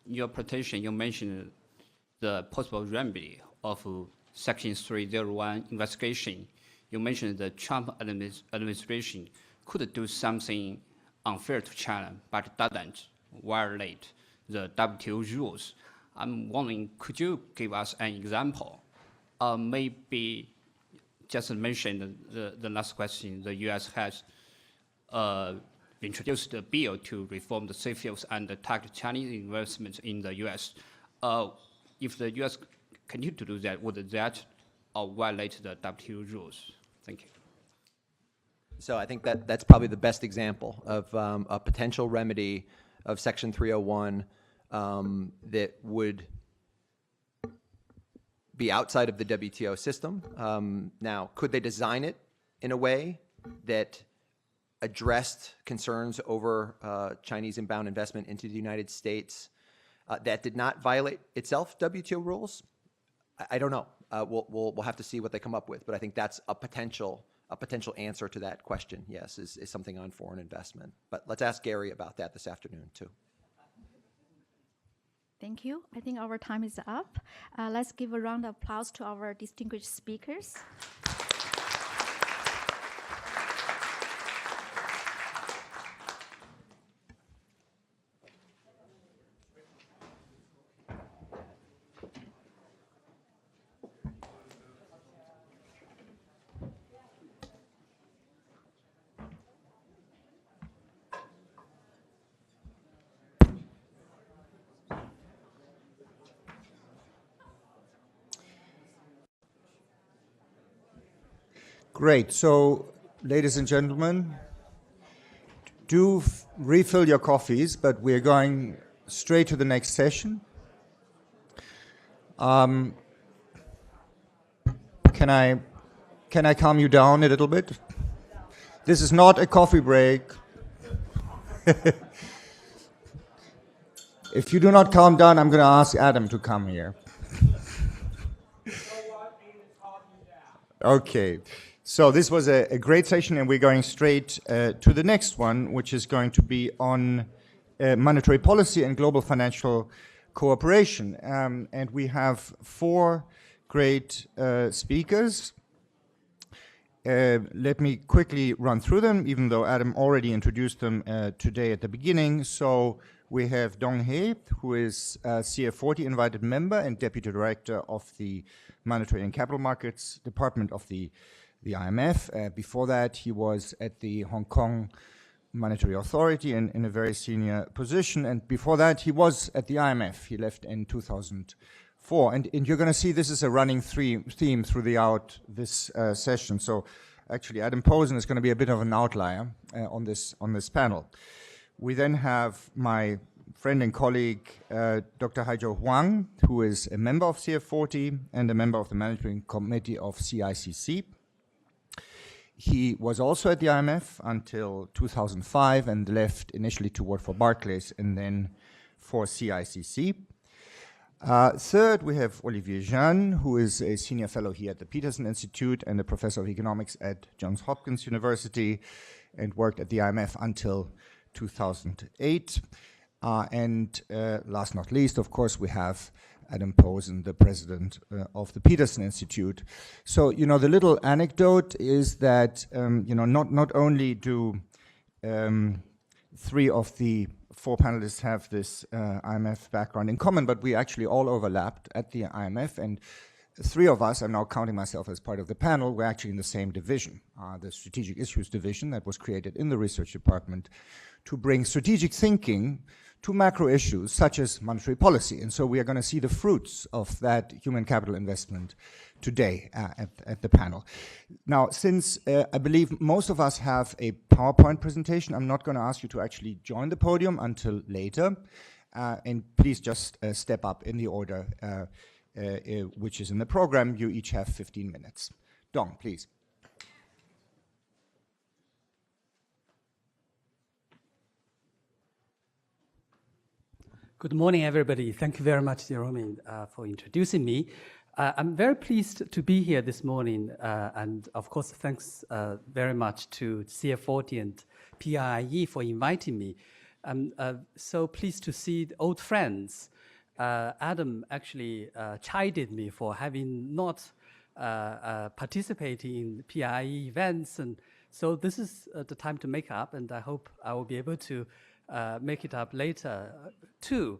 Your presentation, you mentioned the possible remedy of Section 301 investigation you mentioned the Trump administration could do something unfair to China, but doesn't violate the WTO rules. I'm wondering, could you give us an example? Maybe just mention the last question, the U.S. has introduced a bill to reform the safe fields and target Chinese investments in the U.S. If the U.S. continue to do that, would that violate the WTO rules? Thank you. So I think that's probably the best example of a potential remedy of Section 301 that would be outside of the WTO system. Now, could they design it in a way that addressed concerns over Chinese inbound investment into the United States that did not violate itself WTO rules? I don't know. We'll have to see what they come up with, but I think that's a potential answer to that question. Yes, is something on foreign investment. But let's ask Gary about that this afternoon too. Thank you. I think our time is up. Let's give a round of applause to our distinguished speakers. Great. So, ladies and gentlemen, do refill your coffees, but we're going straight to the next session. Can I calm you down a little bit? This is not a coffee break. If you do not calm down, I'm going to ask Adam to come here. Okay. So this was a great session, and we're going straight to the next one, which is going to be on monetary policy and global financial cooperation. And we have 4 great speakers. Let me quickly run through them, even though Adam already introduced them today at the beginning. So we have Dong He, who is CF40 invited member and deputy director of the Monetary and Capital Markets Department of the IMF. Before that, he was at the Hong Kong Monetary Authority in a very senior position. And before that, he was at the IMF. He left in 2004. And you're going to see this is a running theme throughout this session. So actually, Adam Posen is going to be a bit of an outlier on this panel. We then have my friend and colleague, Dr. Haizhou Huang, who is a member of CF40 and a member of the Management Committee of CICC. He was also at the IMF until 2005 and left initially to work for Barclays and then for CICC. Third, we have Olivier Jeanne, who is a senior fellow here at the Peterson Institute and a professor of economics at Johns Hopkins University and worked at the IMF until 2008. And last not least, of course, we have Adam Posen, the president of the Peterson Institute. So, the little anecdote is that, not only do 3 of the 4 panelists have this IMF background in common, but we actually all overlapped at the IMF, and 3 of us, I'm now counting myself as part of the panel, we're actually in the same division, the Strategic Issues Division that was created in the research department to bring strategic thinking to macro issues such as monetary policy. And so we are going to see the fruits of that human capital investment today at the panel. Now, since I believe most of us have a PowerPoint presentation, I'm not going to ask you to actually join the podium until later. And please just step up in the order which is in the program. You each have 15 minutes. Dong, please. Good morning, everybody. Thank you very much, Jerome, for introducing me. I'm very pleased to be here this morning, and of course, thanks very much to CF40 and PIIE for inviting me. I'm so pleased to see the old friends. Adam actually chided me for having not participating in PIIE events, and so this is the time to make up, and I hope I will be able to make it up later too.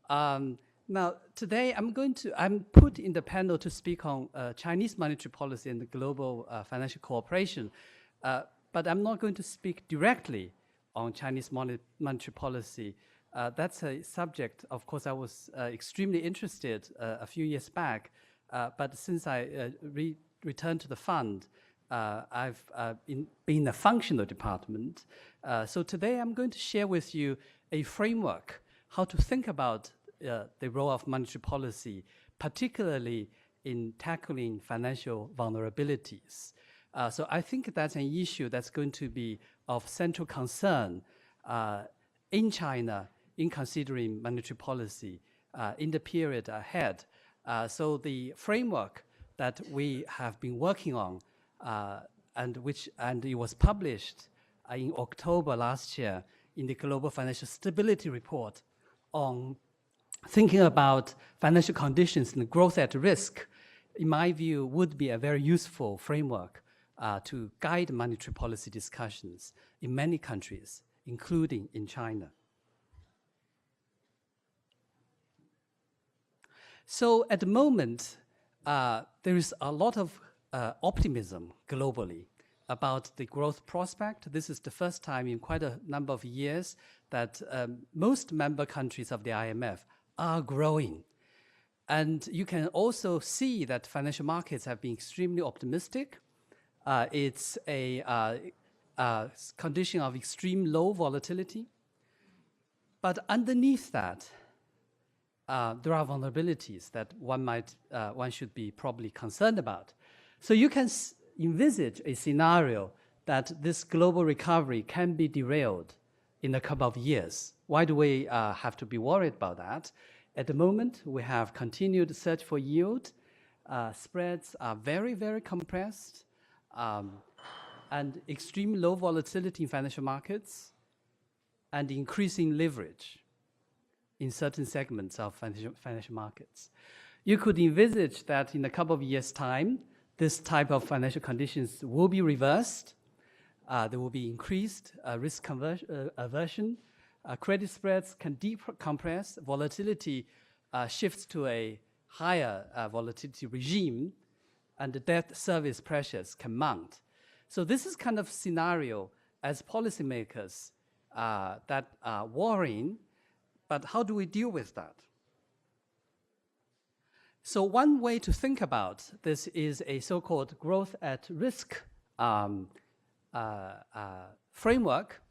Now, today I'm put in the panel to speak on Chinese monetary policy and the global financial cooperation, but I'm not going to speak directly on Chinese monetary policy. That's a subject, of course, I was extremely interested a few years back, but since I returned to the fund, I've been in a functional department. So today I'm going to share with you a framework, how to think about the role of monetary policy, particularly in tackling financial vulnerabilities. So I think that's an issue that's going to be of central concern in China in considering monetary policy in the period ahead. So the framework that we have been working on and it was published in October last year in the Global Financial Stability Report on thinking about financial conditions and growth at risk, in my view, would be a very useful framework to guide monetary policy discussions in many countries, including in China. So at the moment, there is a lot of optimism globally about the growth prospect. This is the first time in quite a number of years that most member countries of the IMF are growing. And you can also see that financial markets have been extremely optimistic. It's a condition of extreme low volatility. But underneath that, there are vulnerabilities that one should be probably concerned about. So you can envisage a scenario that this global recovery can be derailed in a couple of years. Why do we have to be worried about that? At the moment, we have continued search for yield. Spreads are very, very compressed, and extreme low volatility in financial markets, and increasing leverage in certain segments of financial markets. You could envisage that in a couple of years' time, this type of financial conditions will be reversed. There will be increased risk aversion. Credit spreads can decompress. Volatility shifts to a higher volatility regime, and the debt service pressures can mount. So this is kind of scenario as policymakers that are worrying, but how do we deal with that? So one way to think about this is a so-called growth at risk framework.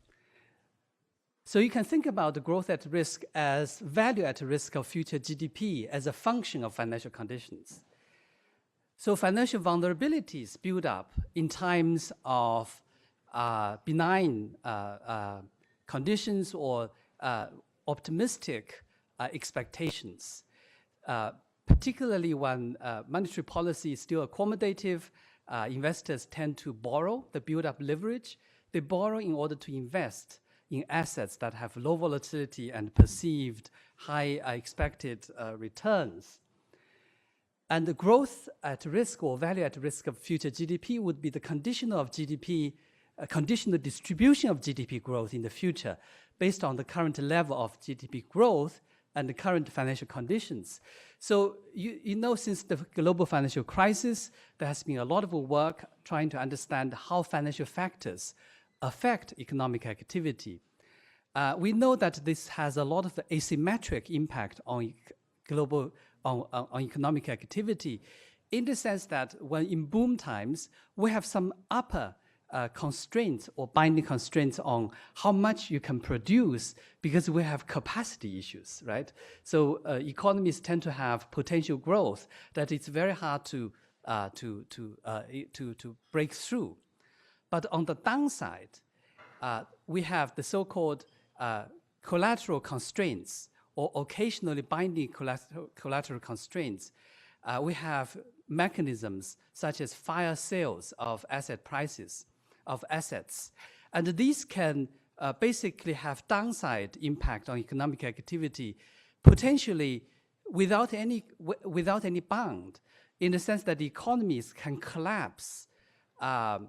So you can think about the growth at risk as value at risk of future GDP as a function of financial conditions. So financial vulnerabilities build up in times of benign conditions or optimistic expectations, particularly when monetary policy is still accommodative. Investors tend to borrow, they build up leverage. They borrow in order to invest in assets that have low volatility and perceived high expected returns. And the growth at risk or value at risk of future GDP would be the condition of GDP, conditional distribution of GDP growth in the future based on the current level of GDP growth and the current financial conditions. So you know, since the global financial crisis, there has been a lot of work trying to understand how financial factors affect economic activity. We know that this has a lot of asymmetric impact on global on economic activity, in the sense that when in boom times, we have some upper constraints or binding constraints on how much you can produce because we have capacity issues, right? So economies tend to have potential growth that it's very hard to break through. But on the downside, we have the so-called collateral constraints or occasionally binding collateral constraints. We have mechanisms such as fire sales of asset prices, of assets. And these can basically have downside impact on economic activity, potentially without any bound. in the sense that the economies can collapse in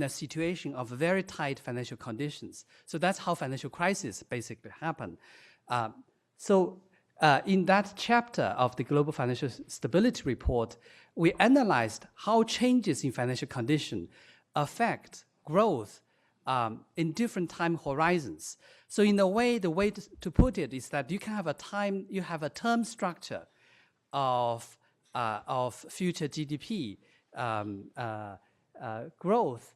a situation of very tight financial conditions. So that's how financial crisis basically happen. In that chapter of the Global Financial Stability Report, we analyzed how changes in financial condition affect growth in different time horizons. So in a way, the way to put it is that you can have a term structure of future GDP growth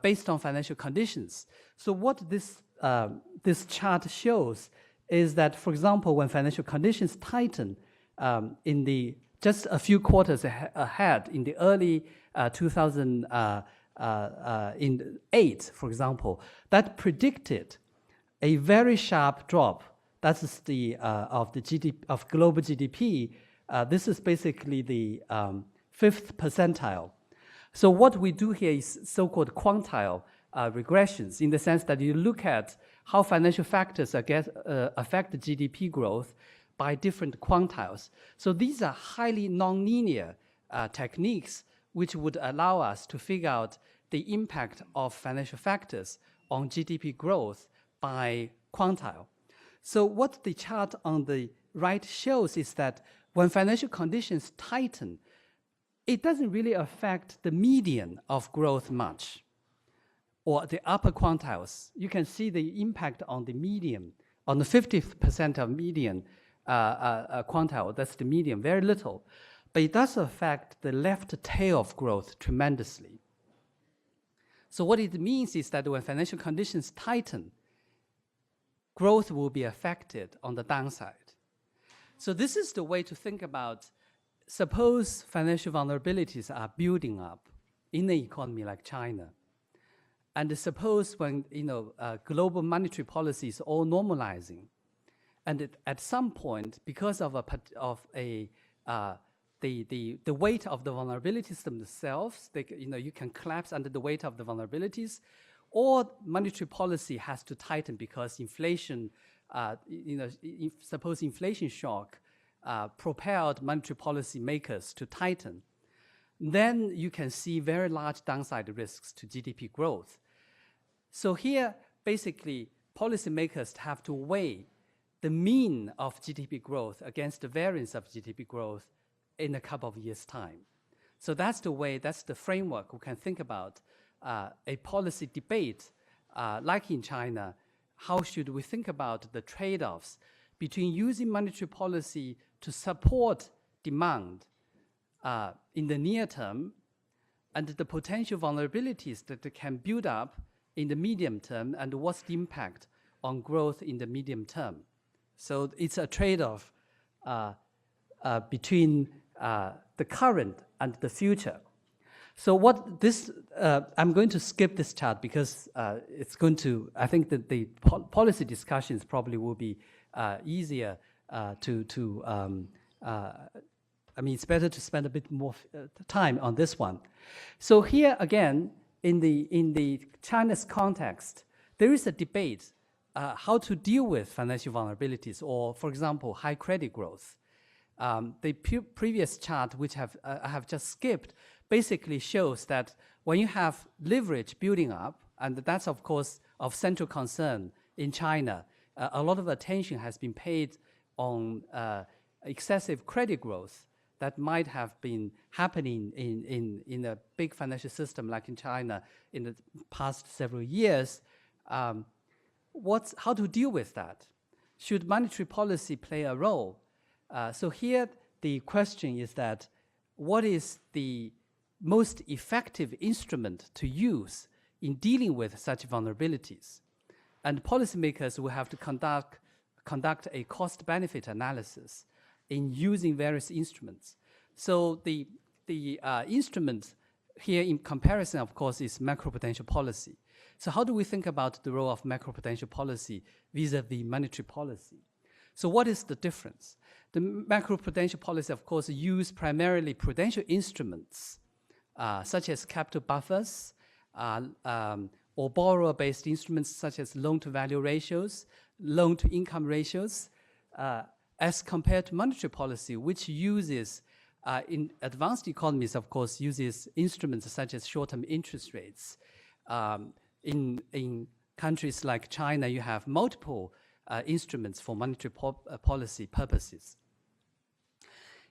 based on financial conditions. So what this chart shows is that, for example, when financial conditions tighten just a few quarters ahead in the early 2008, for example, that predicted a very sharp drop. That is of global GDP. This is basically the 5th percentile. So what we do here is so-called quantile regressions, in the sense that you look at how financial factors affect the GDP growth by different quantiles. So these are highly nonlinear techniques which would allow us to figure out the impact of financial factors on GDP growth by quantile. So what the chart on the right shows is that when financial conditions tighten, it doesn't really affect the median of growth much, or the upper quantiles. You can see the impact on the median, on the 50th percentile median quantile, that's the median, very little. But it does affect the left tail of growth tremendously. So what it means is that when financial conditions tighten, growth will be affected on the downside. So this is the way to think about, suppose financial vulnerabilities are building up in an economy like China. And suppose when global monetary policy is all normalizing, and at some point, because of the weight of the vulnerabilities themselves, you can collapse under the weight of the vulnerabilities, or monetary policy has to tighten because inflation, suppose inflation shock propelled monetary policy makers to tighten, then you can see very large downside risks to GDP growth. So here, basically, policymakers have to weigh the mean of GDP growth against the variance of GDP growth in a couple of years' time. So that's the way, that's the framework we can think about a policy debate like in China. How should we think about the trade-offs between using monetary policy to support demand in the near term and the potential vulnerabilities that can build up in the medium term, and what's the impact on growth in the medium term? So it's a trade-off between the current and the future. So what this, I'm going to skip this chart because it's going to, I think that the policy discussions probably will be easier I mean, it's better to spend a bit more time on this one. So here again, in the China's context, there is a debate how to deal with financial vulnerabilities, or, for example, high credit growth. The previous chart, which I have just skipped, basically shows that when you have leverage building up, and that's, of course, of central concern in China, a lot of attention has been paid on excessive credit growth that might have been happening in a big financial system like in China in the past several years. How to deal with that? Should monetary policy play a role? So here the question is that what is the most effective instrument to use in dealing with such vulnerabilities? And policymakers will have to conduct a cost-benefit analysis in using various instruments. So the instrument here in comparison, of course, is macroprudential policy. So how do we think about the role of macroprudential policy vis-a-vis monetary policy? So what is the difference? The macroprudential policy, of course, use primarily prudential instruments, such as capital buffers, or borrower-based instruments such as loan-to-value ratios, loan-to-income ratios, as compared to monetary policy, which uses, in advanced economies, of course, uses instruments such as short-term interest rates. In countries like China, you have multiple instruments for monetary policy purposes.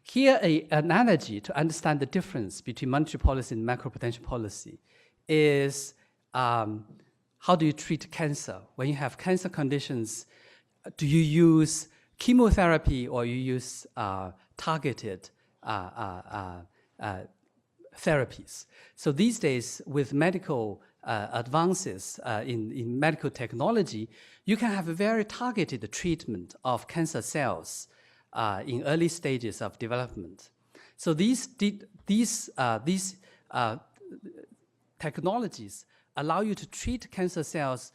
Here, an analogy to understand the difference between monetary policy and macroprudential policy is how do you treat cancer? When you have cancer conditions, do you use chemotherapy or you use targeted therapies? So these days, with medical advances in medical technology, you can have a very targeted treatment of cancer cells in early stages of development. So these technologies allow you to treat cancer cells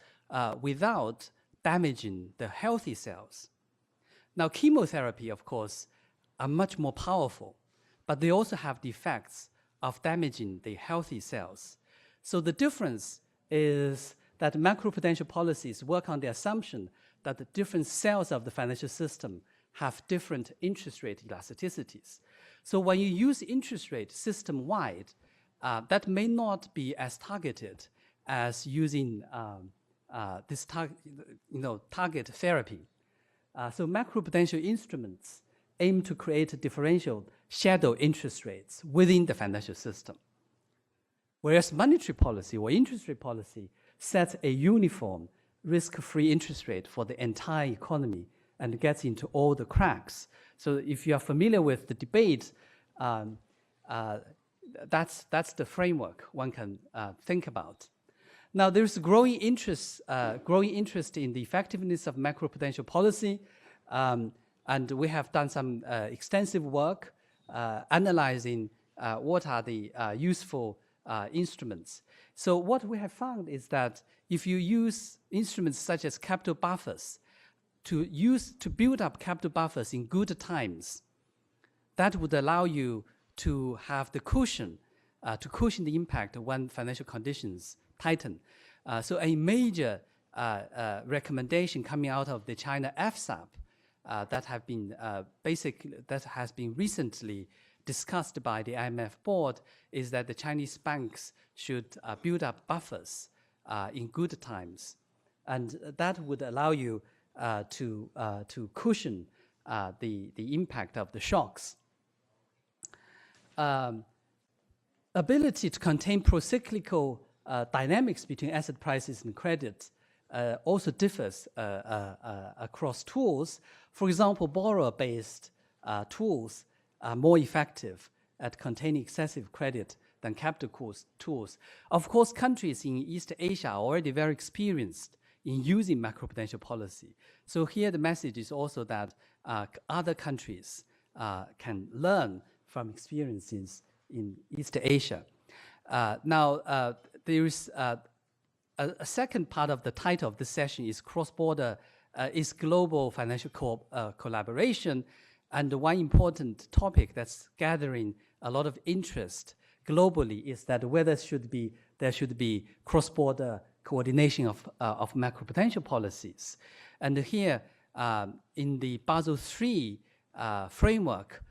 without damaging the healthy cells. Now, chemotherapy, of course, are much more powerful, but they also have the effects of damaging the healthy cells. So the difference is that macroprudential policies work on the assumption that the different cells of the financial system have different interest rate elasticities. So when you use interest rate system-wide, that may not be as targeted as using this target therapy. So macroprudential instruments aim to create differential shadow interest rates within the financial system. Whereas monetary policy or interest rate policy sets a uniform risk-free interest rate for the entire economy and gets into all the cracks. So if you are familiar with the debate, that's the framework one can think about. Now, there's growing interest in the effectiveness of macroprudential policy, and we have done some extensive work analyzing what are the useful instruments. So what we have found is that if you use instruments such as capital buffers to build up capital buffers in good times, that would allow you to have the cushion, to cushion the impact when financial conditions tighten. So a major recommendation coming out of the China FSAP that has been recently discussed by the IMF board is that the Chinese banks should build up buffers in good times, and that would allow you to cushion the impact of the shocks. Ability to contain procyclical dynamics between asset prices and credit also differs across tools. For example, borrower-based tools are more effective at containing excessive credit than capital tools. Of course, countries in East Asia are already very experienced in using macroprudential policy. So here the message is also that other countries can learn from experiences in East Asia. Now, there is a second part of the title of this session is cross-border, is global financial collaboration. And one important topic that's gathering a lot of interest globally is that whether there should be cross-border coordination of macroprudential policies. And here, in the Basel III framework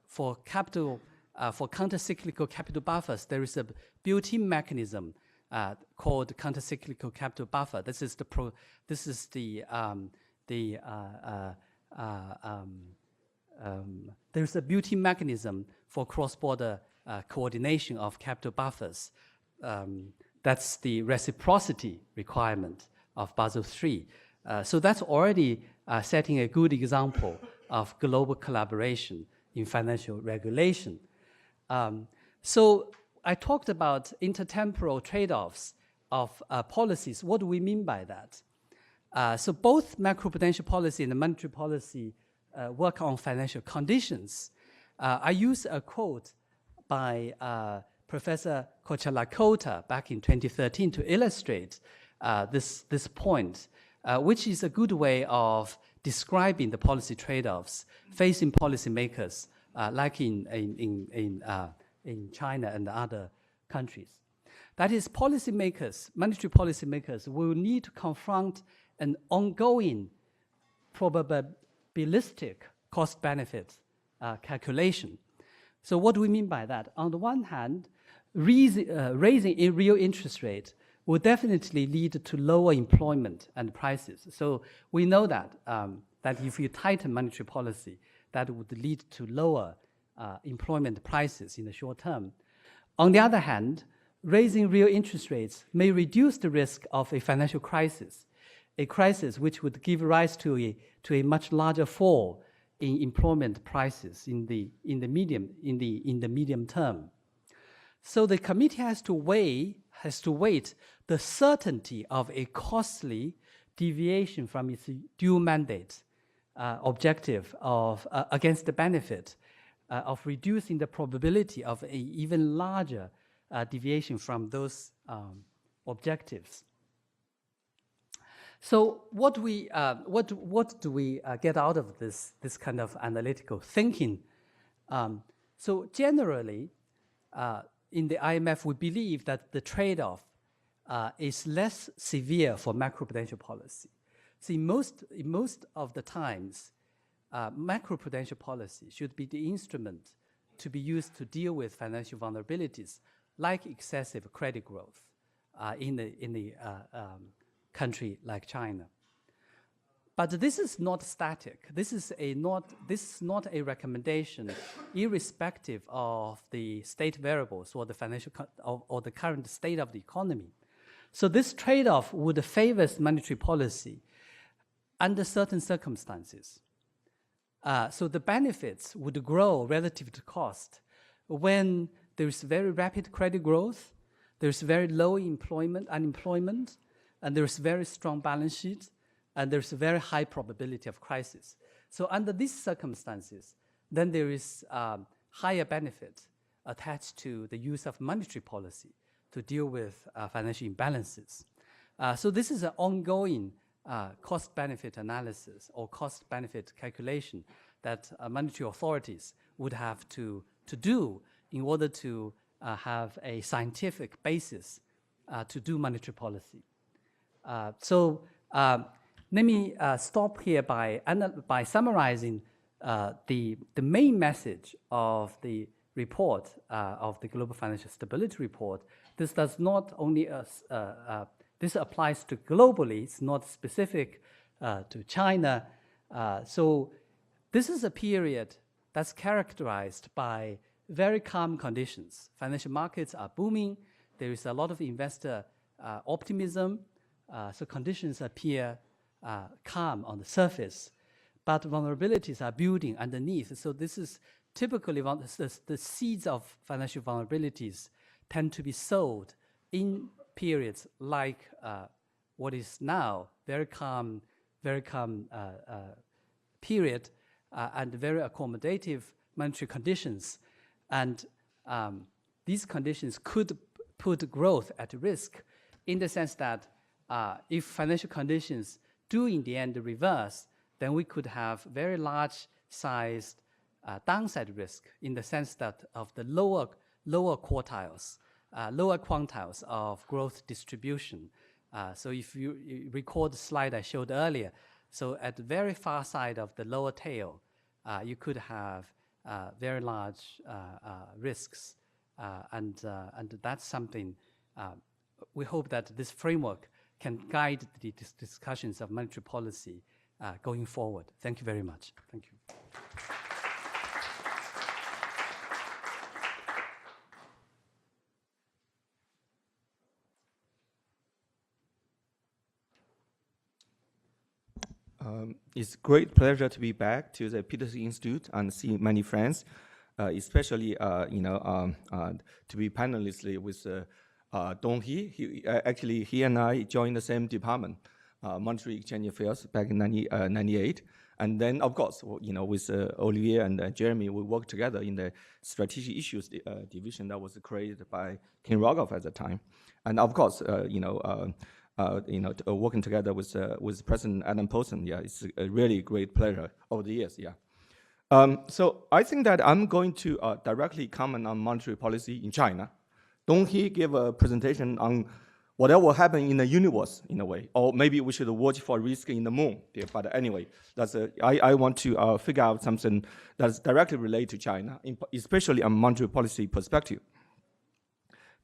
for countercyclical capital buffers, there is a built-in mechanism called countercyclical capital buffer. This is there's a built-in mechanism for cross-border coordination of capital buffers. That's the reciprocity requirement of Basel III. So that's already setting a good example of global collaboration in financial regulation. So I talked about intertemporal trade-offs of policies. What do we mean by that? So both macroprudential policy and monetary policy work on financial conditions. I use a quote by Professor Kocherlakota back in 2013 to illustrate this point, which is a good way of describing the policy trade-offs facing policymakers like in China and other countries. That is, policymakers, monetary policymakers will need to confront an ongoing probabilistic cost-benefit calculation. So what do we mean by that? On the one hand, raising real interest rate will definitely lead to lower employment and prices. So we know that, that if you tighten monetary policy, that would lead to lower employment prices in the short term. On the other hand, raising real interest rates may reduce the risk of a financial crisis, a crisis which would give rise to a much larger fall in employment prices in the medium term. So the committee has to weight the certainty of a costly deviation from its dual mandate objective of against the benefit of reducing the probability of an even larger deviation from those objectives. So what do we get out of this kind of analytical thinking? So generally, in the IMF, we believe that the trade-off is less severe for macroprudential policy. See, most of the times, macroprudential policy should be the instrument to be used to deal with financial vulnerabilities, like excessive credit growth in the country like China. But this is not static. This is not a recommendation, irrespective of the state variables or the financial or the current state of the economy. So this trade-off would favor monetary policy under certain circumstances. So the benefits would grow relative to cost when there's very rapid credit growth, there's very low unemployment, and there's very strong balance sheet, and there's a very high probability of crisis. So under these circumstances, then there is higher benefit attached to the use of monetary policy to deal with financial imbalances. So this is an ongoing cost-benefit analysis or cost-benefit calculation that monetary authorities would have to do in order to have a scientific basis to do monetary policy. So let me stop here by summarizing the main message of the report, of the Global Financial Stability Report. This does not only, this applies to globally, it's not specific to China. So this is a period that's characterized by very calm conditions. Financial markets are booming. There is a lot of investor optimism. So conditions appear calm on the surface, but vulnerabilities are building underneath. So this is typically the seeds of financial vulnerabilities tend to be sowed in periods like what is now very calm period and very accommodative monetary conditions. And these conditions could put growth at risk in the sense that if financial conditions do in the end reverse, then we could have very large-sized downside risk in the sense that of the lower quartiles, lower quantiles of growth distribution. So if you recall the slide I showed earlier, so at the very far side of the lower tail, you could have very large risks, and that's something we hope that this framework can guide the discussions of monetary policy going forward. Thank you very much. Thank you. It's a great pleasure to be back to the Peterson Institute and see many friends, especially to be panelist with Donghe. He and I joined the same department, Monetary Exchange Affairs, back in 98. And then, of course, with Olivier and Jeremy, we worked together in the strategic issues division that was created by King Rogoff at the time. And of course, working together with President Adam Paulson, it's a really great pleasure over the years, So I think that I'm going to directly comment on monetary policy in China. Donghe gave a presentation on whatever will happen in the universe in a way, or maybe we should watch for risk in the moon. Yeah, but anyway, I want to figure out something that's directly related to China, especially on monetary policy perspective.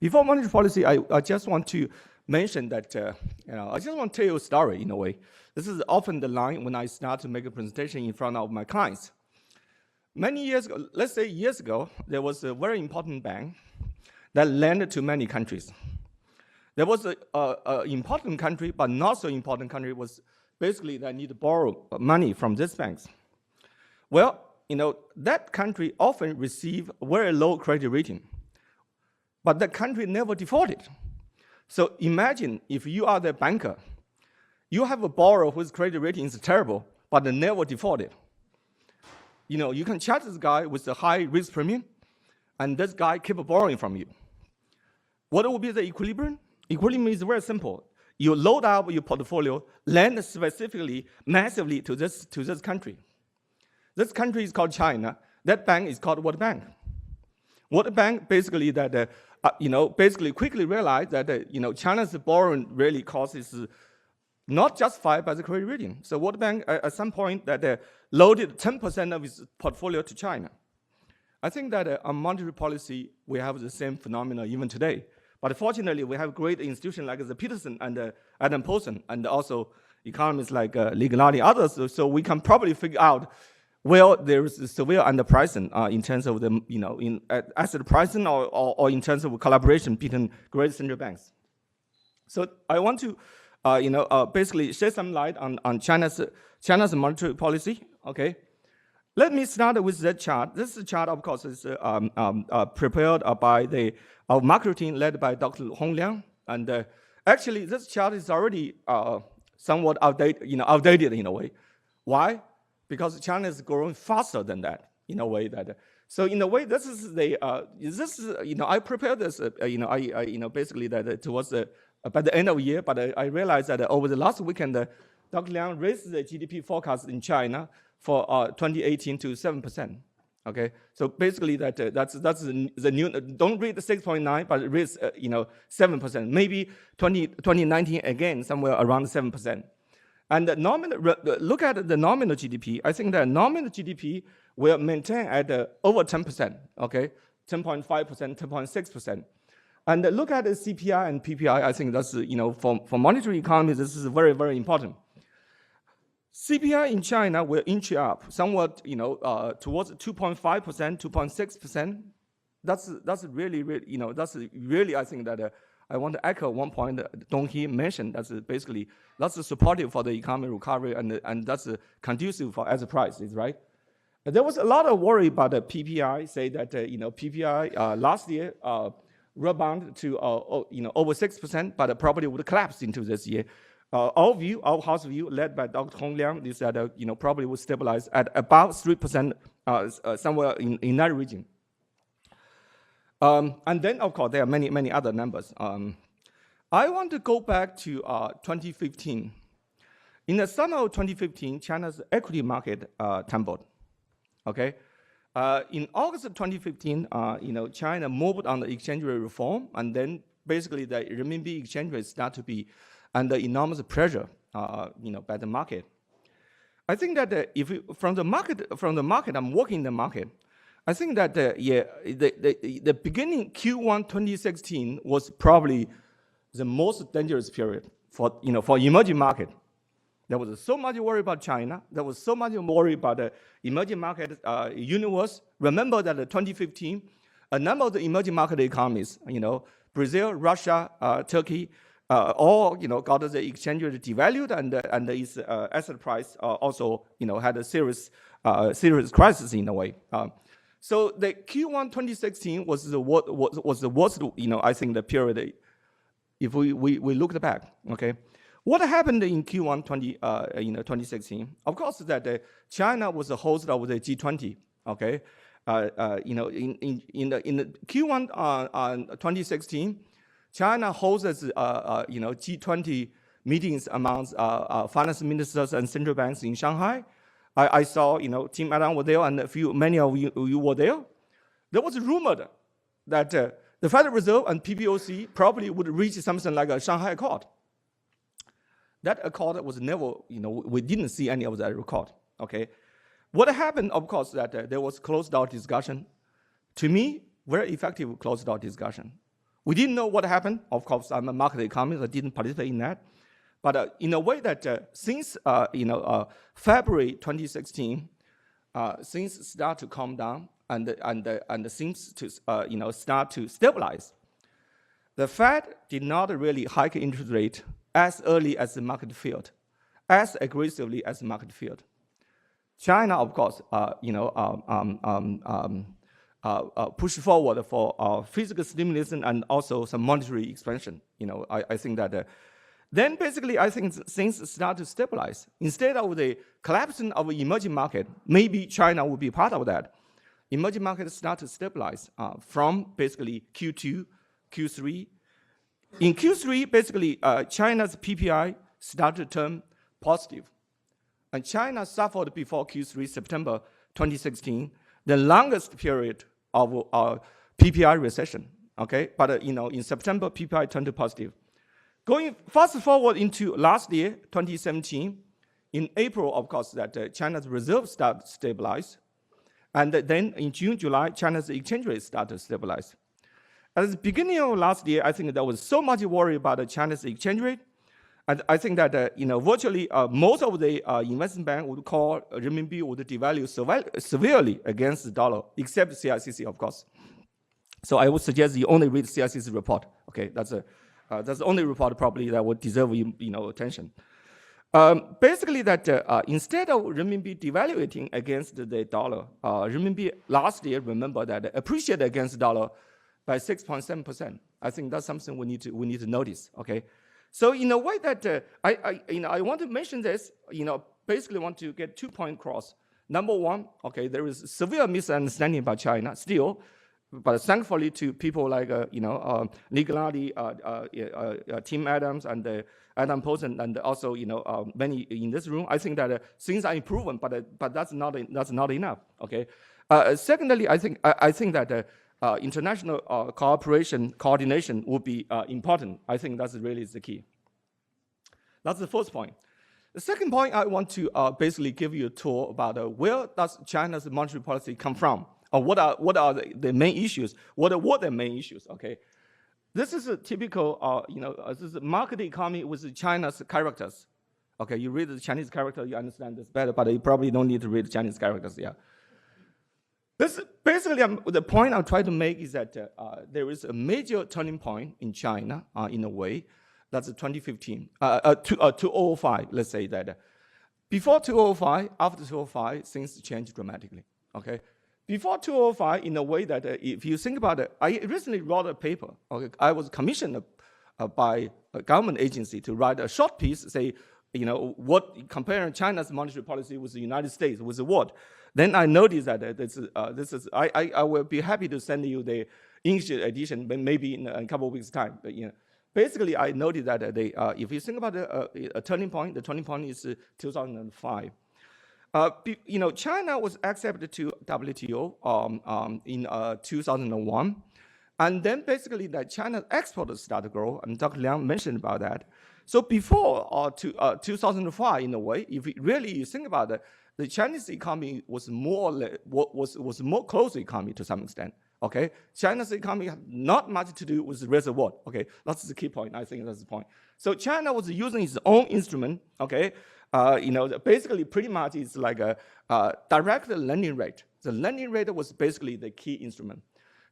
Before monetary policy, I just want to mention that, I just want to tell you a story in a way. This is often the line when I start to make a presentation in front of my clients. Many years ago, let's say years ago, there was a very important bank that lent to many countries. There was an important country, but not so important country was basically that need to borrow money from these banks. Well, that country often receive very low credit rating, but the country never defaulted. So imagine if you are the banker, you have a borrower whose credit rating is terrible, but they never defaulted. You can charge this guy with a high risk premium, and this guy keep borrowing from you. What will be the equilibrium? Equilibrium is very simple. You load up your portfolio, lend specifically, massively to this country. This country is called China. That bank is called World Bank. World Bank basically basically quickly realized that China's borrowing really cost is not justified by the credit rating. So World Bank at some point that loaded 10% of its portfolio to China. I think that on monetary policy, we have the same phenomena even today. But fortunately, we have great institutions like the Peterson and Adam Peterson, and also economists like Lignani, others. So we can probably figure out where there is severe underpricing in terms of the in asset pricing or in terms of collaboration between great central banks. So I want to basically shed some light on China's monetary policy. Okay. Let me start with that chart. This chart, of course, is prepared by our marketing led by Dr. Hong Liang. And actually, this chart is already somewhat outdated in a way. Why? Because China is growing faster than that in a way that. So in a way, this is I prepared this basically that towards by the end of the year, but I realized that over the last weekend, Dr. Liang raised the GDP forecast in China for 2018 to 7%. Okay, so basically that's the new. Don't read the 6.9, but read 7%. Maybe 2019 again somewhere around 7%. And the look at the nominal GDP. I think that nominal GDP will maintain at over 10%. Okay, 10.5%, 10.6%. And look at the CPI and PPI. I think that's for monetary economy, this is very, very important. CPI in China will inch up somewhat, towards 2.5%, 2.6%. That's really, I think that I want to echo one point that Dong He mentioned. That's supportive for the economic recovery and that's conducive for asset prices, right? But there was a lot of worry about the PPI. Say that PPI last year rebounded to over 6%, but probably would collapse into this year. Our house view, led by Dr. Hong Liang, is that probably will stabilize at about 3% somewhere in that region. And then, of course, there are many other numbers. I want to go back to 2015. In the summer of 2015, China's equity market tumbled. Okay, in August of 2015, China moved on the exchange rate reform, and then basically the renminbi exchange rate started to be under enormous pressure, by the market. I think that from the market, I'm working in the market. I think that the beginning Q1 2016 was probably the most dangerous period for emerging market. There was so much worry about China. There was so much worry about the emerging market universe. Remember that in 2015, a number of the emerging market economies, Brazil, Russia, Turkey, all got the exchange rate devalued, and its asset price also had a serious crisis in a way. So the Q1 2016 was the worst I think the period if we looked back. Okay, what happened in Q1 2016? Of course, that China was the host of the G20. Okay, in the Q1 2016. China hosts G20 meetings amongst finance ministers and central banks in Shanghai. I saw Tim Adam was there, and many of you were there. There was rumored that the Federal Reserve and PBOC probably would reach something like a Shanghai Accord. That accord was never, we didn't see any of that record, okay? What happened, of course, that there was closed-door discussion. To me, very effective closed-door discussion. We didn't know what happened. Of course, I'm a market economist. I didn't participate in that. But in a way that since February 2016, things start to calm down and seems to start to stabilize. The Fed did not really hike interest rate as early as the market feared, as aggressively as the market feared. China, of course, push forward for physical stimulus and also some monetary expansion. I think that then basically I think things start to stabilize. Instead of the collapsing of emerging market, maybe China will be part of that. Emerging markets start to stabilize from basically Q2, Q3. In Q3, basically China's PPI started to turn positive. And China suffered before Q3, September 2016, the longest period of PPI recession, okay? But in September, PPI turned positive. Going fast forward into last year, 2017, in April, of course, that China's reserves started to stabilize. And then in June, July, China's exchange rate started to stabilize. At the beginning of last year, I think there was so much worry about China's exchange rate. And I think that virtually most of the investment bank would call renminbi would devalue severely against the dollar, except CICC, of course. So I would suggest you only read CICC's report. Okay, that's the only report probably that would deserve attention. Basically, that instead of renminbi devaluating against the dollar, renminbi last year, remember that appreciated against the dollar by 6.7%. I think that's something we need to notice. Okay, so in a way that I want to mention this, basically want to get 2 points across. Number one, okay, there is severe misunderstanding about China still, but thankfully to people like Nick Lardy, Tim Adams, and Adam Posen, and also many in this room, I think that things are improving, but that's not enough. Okay. Secondly, I think that international cooperation, coordination would be important. I think that's really the key. That's the first point. The second point, I want to basically give you a tour about where does China's monetary policy come from, or what are the main issues? What are the main issues? Okay, this is a typical, this is a market economy with China's characters. Okay, you read the Chinese character, you understand this better, but you probably don't need to read the Chinese characters. Yeah. This basically the point I'm trying to make is that there is a major turning point in China in a way. That's 2015, 2005, let's say that. Before 2005, after 2005, things changed dramatically, okay? Before 2005, in a way that if you think about it, I recently wrote a paper, okay? I was commissioned by a government agency to write a short piece, say, comparing China's monetary policy with the United States, with the world. Then I noticed that I will be happy to send you the English edition, maybe in a couple of weeks' time, but basically, I noticed that if you think about a turning point, the turning point is 2005. China was accepted to WTO in 2001, and then basically that China's exports started to grow, and Dr. Liang mentioned about that. So before 2005, in a way, if you think about it, the Chinese economy was more closed economy to some extent. Okay, China's economy had not much to do with the rest of the world. Okay, that's the key point. I think that's the point. So China was using its own instrument. Okay, basically pretty much it's like a direct lending rate. The lending rate was basically the key instrument.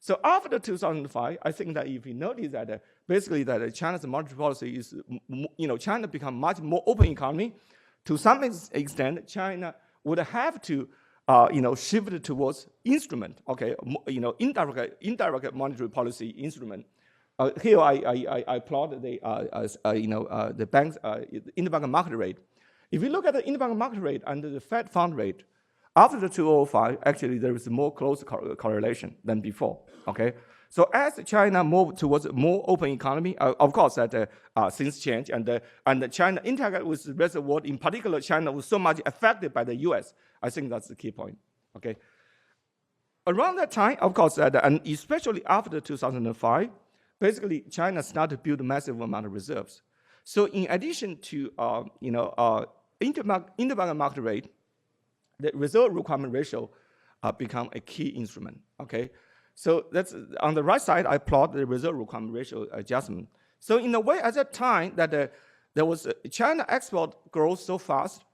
So after 2005, I think that if you notice that basically that China's monetary policy is, China become much more open economy. To some extent, China would have to shifted towards instrument, okay, indirect monetary policy instrument. Here I plot the bank's interbank market rate. If you look at the interbank market rate and the Fed fund rate, after the 2005, actually there is more close correlation than before. Okay, so as China moved towards a more open economy, of course that things change, and China interact with the rest of the world. In particular, China was so much affected by the U.S. I think that's the key point. Okay. around that time, of course, and especially after 2005, basically China started to build a massive amount of reserves. So in addition to interbank market rate, the reserve requirement ratio become a key instrument. Okay, so that's on the right side. I plot the reserve requirement ratio adjustment. So in a way, at that time, that there was China export growth so fast,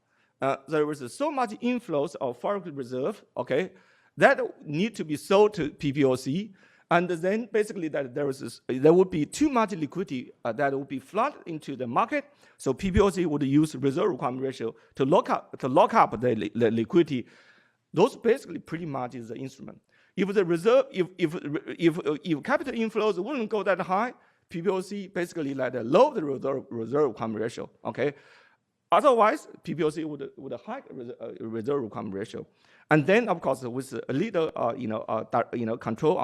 there was so much inflows of foreign reserve. Okay, that need to be sold to PBOC, and then basically that there would be too much liquidity that would be flooded into the market. So PBOC would use reserve requirement ratio to lock up the liquidity. Those basically pretty much is the instrument. If the reserve, if capital inflows wouldn't go that high, PBOC basically lower the reserve requirement ratio. Okay, otherwise PBOC would hike reserve requirement ratio, and then of course with a little control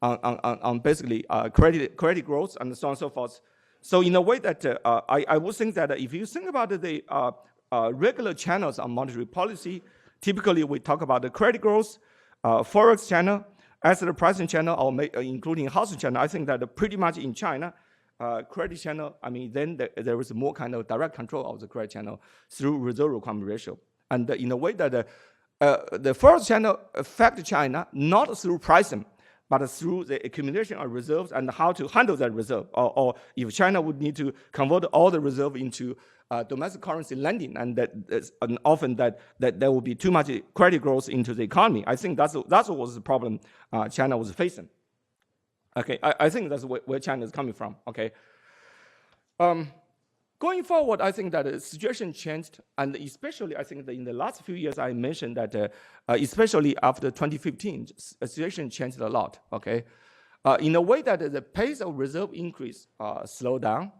on basically credit growth and so on and so forth. So in a way that I would think that if you think about the regular channels on monetary policy, typically we talk about the credit growth, forex channel, asset pricing channel, or including housing channel. I think that pretty much in China, credit channel, I mean, then there is more kind of direct control of the credit channel through reserve requirement ratio. And in a way that the forex channel affect China not through pricing, but through the accumulation of reserves and how to handle that reserve. Or if China would need to convert all the reserve into domestic currency lending, and often that there will be too much credit growth into the economy. I think that's what was the problem China was facing. Okay, I think that's where China is coming from. Okay. Going forward, I think that the situation changed, and especially I think that in the last few years, I mentioned that especially after 2015, the situation changed a lot. Okay, in a way that the pace of reserve increase slowed down,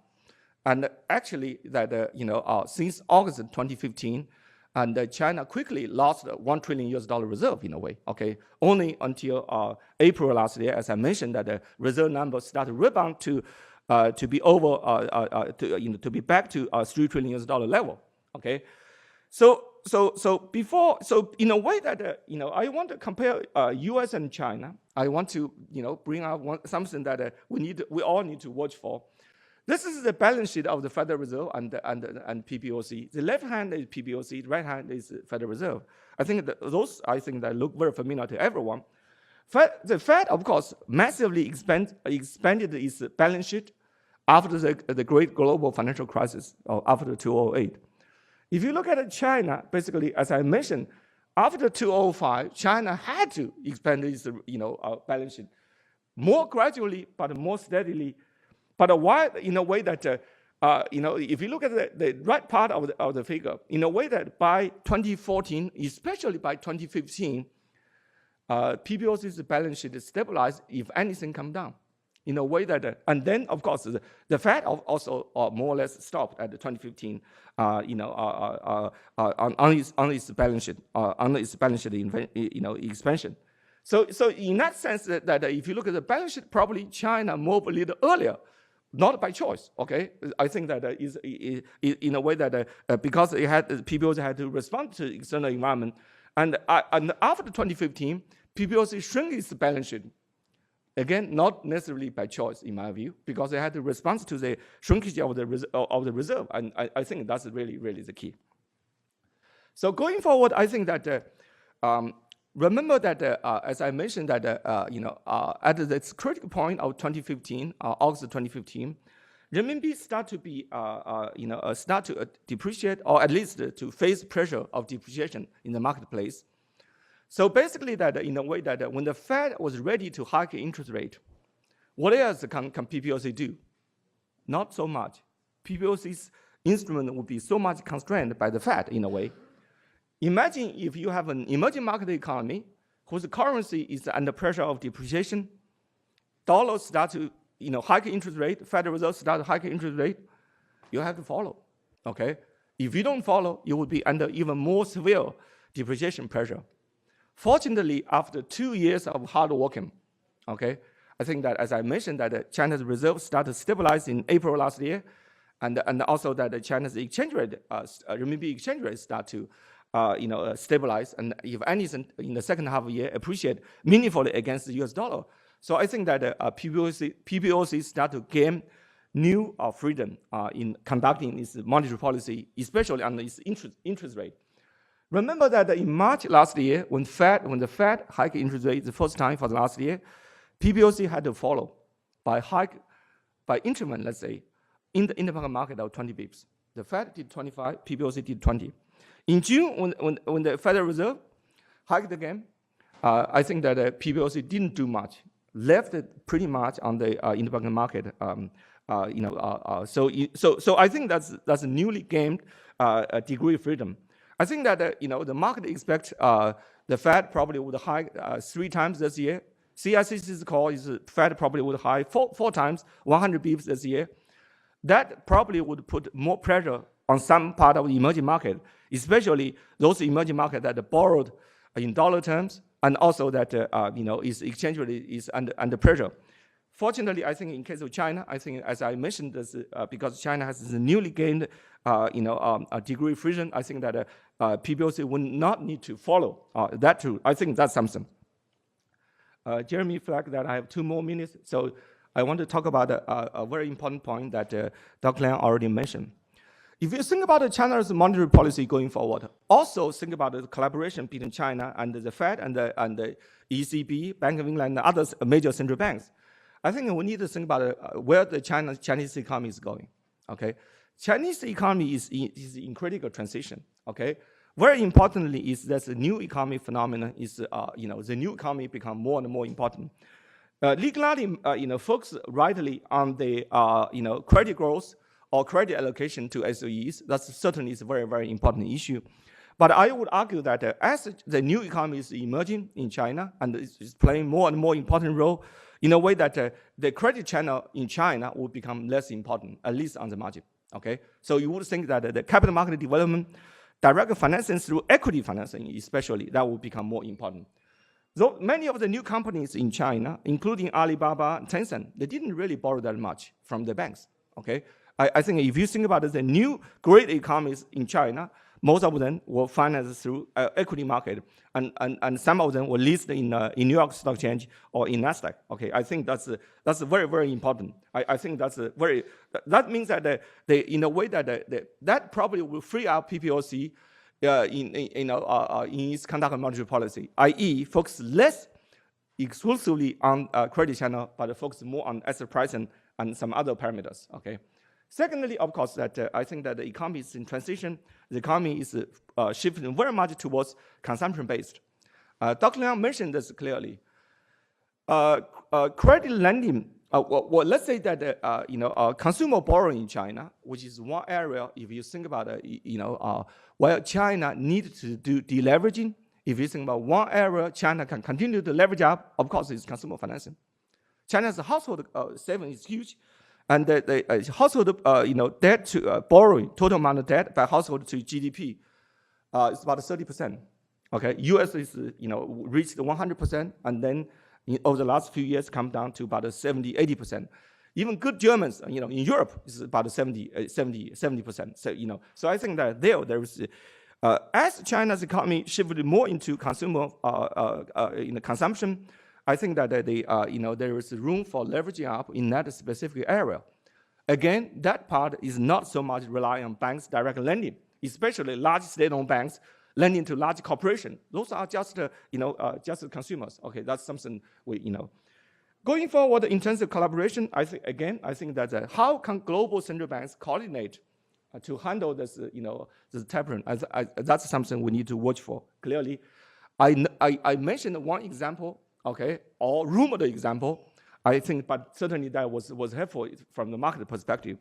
and actually that since August 2015, and China quickly lost $1 trillion reserve in a way. Okay, only until April last year, as I mentioned, that the reserve number started rebound to be over to be back to $3 trillion level. Okay, so in a way that I want to compare U.S. and China. I want to bring out something that we all need to watch for. This is the balance sheet of the Federal Reserve and PBOC. The left hand is PBOC, the right hand is Federal Reserve. I think that that look very familiar to everyone. The Fed, of course, massively expanded its balance sheet after the great global financial crisis, or after 2008. If you look at China, basically, as I mentioned, after 2005, China had to expand its balance sheet more gradually, but more steadily. But why? In a way that if you look at the right part of the figure, in a way that by 2014, especially by 2015, PBOC's balance sheet is stabilized, if anything, come down. In a way that, and then of course the Fed also more or less stopped at the 2015, on its balance sheet, expansion. So in that sense, that if you look at the balance sheet, probably China moved a little earlier, not by choice. Okay, I think that is in a way that because PBOC had to respond to external environment, and after 2015, PBOC shrank its balance sheet. Again, not necessarily by choice, in my view, because they had to respond to the shrinkage of the reserve, and I think that's really the key. So going forward, I think that remember that as I mentioned that at the critical point of 2015, August 2015, renminbi start to be start to depreciate, or at least to face pressure of depreciation in the marketplace. So basically that in a way that when the Fed was ready to hike interest rate, what else can PBOC do? Not so much. PBOC's instrument would be so much constrained by the Fed in a way. Imagine if you have an emerging market economy whose currency is under pressure of depreciation, dollars start to hike interest rate, Federal Reserve start to hike interest rate, you have to follow. Okay? If you don't follow, you will be under even more severe depreciation pressure. Fortunately, after 2 years of hard working, okay, I think that as I mentioned that China's reserve started to stabilize in April last year, and also that China's exchange rate, renminbi exchange rate start to stabilize, and if anything, in the second half of the year, appreciate meaningfully against the US dollar. So I think that PBOC start to gain new freedom in conducting its monetary policy, especially on its interest rate. Remember that in March last year, when the Fed hiked interest rate the first time for the last year, PBOC had to follow by increment, let's say, in the interbank market of 20 bips. The Fed did 25, PBOC did 20. In June, when the Federal Reserve hiked again, I think that PBOC didn't do much, left it pretty much on the interbank market. So I think that's a newly gained degree of freedom. I think that the market expects the Fed probably would hike 3 times this year. CICC's call is Fed probably would hike 4 times, 100 bips this year. That probably would put more pressure on some part of the emerging market, especially those emerging markets that borrowed in dollar terms, and also that is exchange rate is under pressure. Fortunately, I think in case of China, I think as I mentioned, this, because China has this newly gained a degree of freedom, I think that PBOC will not need to follow that too. I think that's something. Jeremy flagged that I have 2 more minutes, so I want to talk about a very important point that Dr. Liang already mentioned. If you think about China's monetary policy going forward, also think about the collaboration between China and the Fed and the ECB, Bank of England, and other major central banks. I think we need to think about where the Chinese economy is going. Okay, Chinese economy is in critical transition. Okay, very importantly is that the new economy phenomenon is the new economy become more and more important. Legally, focus rightly on the credit growth or credit allocation to SOEs. That certainly is a very, very important issue. But I would argue that as the new economy is emerging in China and is playing more and more important role, in a way that the credit channel in China will become less important, at least on the margin. Okay, so you would think that the capital market development, direct financing through equity financing, especially, that will become more important. Though many of the new companies in China, including Alibaba and Tencent, they didn't really borrow that much from the banks. Okay, I think if you think about the new great economies in China, most of them were financed through equity market, and some of them were listed in New York Stock Exchange or in Nasdaq. Okay, I think that's very, very important. I think that means that in a way that probably will free up PBOC in its conduct of monetary policy, i.e., focus less exclusively on credit channel, but focus more on asset pricing and some other parameters. Okay. Secondly, of course, that I think that the economy is in transition. The economy is shifting very much towards consumption-based. Dr. Liang mentioned this clearly. Credit lending. Well, let's say that consumer borrowing in China, which is one area. If you think about where China needs to do deleveraging, if you think about one area China can continue to leverage up, of course, it's consumer financing. China's household saving is huge. And the household, debt to borrowing, total amount of debt by household to GDP is about 30%. Okay, US is reached 100%, and then over the last few years come down to about 70-80%. Even good Germans, in Europe is about 70%. So so I think that there is, as China's economy shifted more into consumer consumption, I think that there is room for leveraging up in that specific area. Again, that part is not so much relying on banks' direct lending, especially large state-owned banks lending to large corporations. Those are just just consumers. Okay, that's something we Going forward in terms of collaboration, I think that how can global central banks coordinate to handle this this tapering? That's something we need to watch for. Clearly, I mentioned one example. Okay, or rumored example, I think, but certainly that was helpful from the market perspective.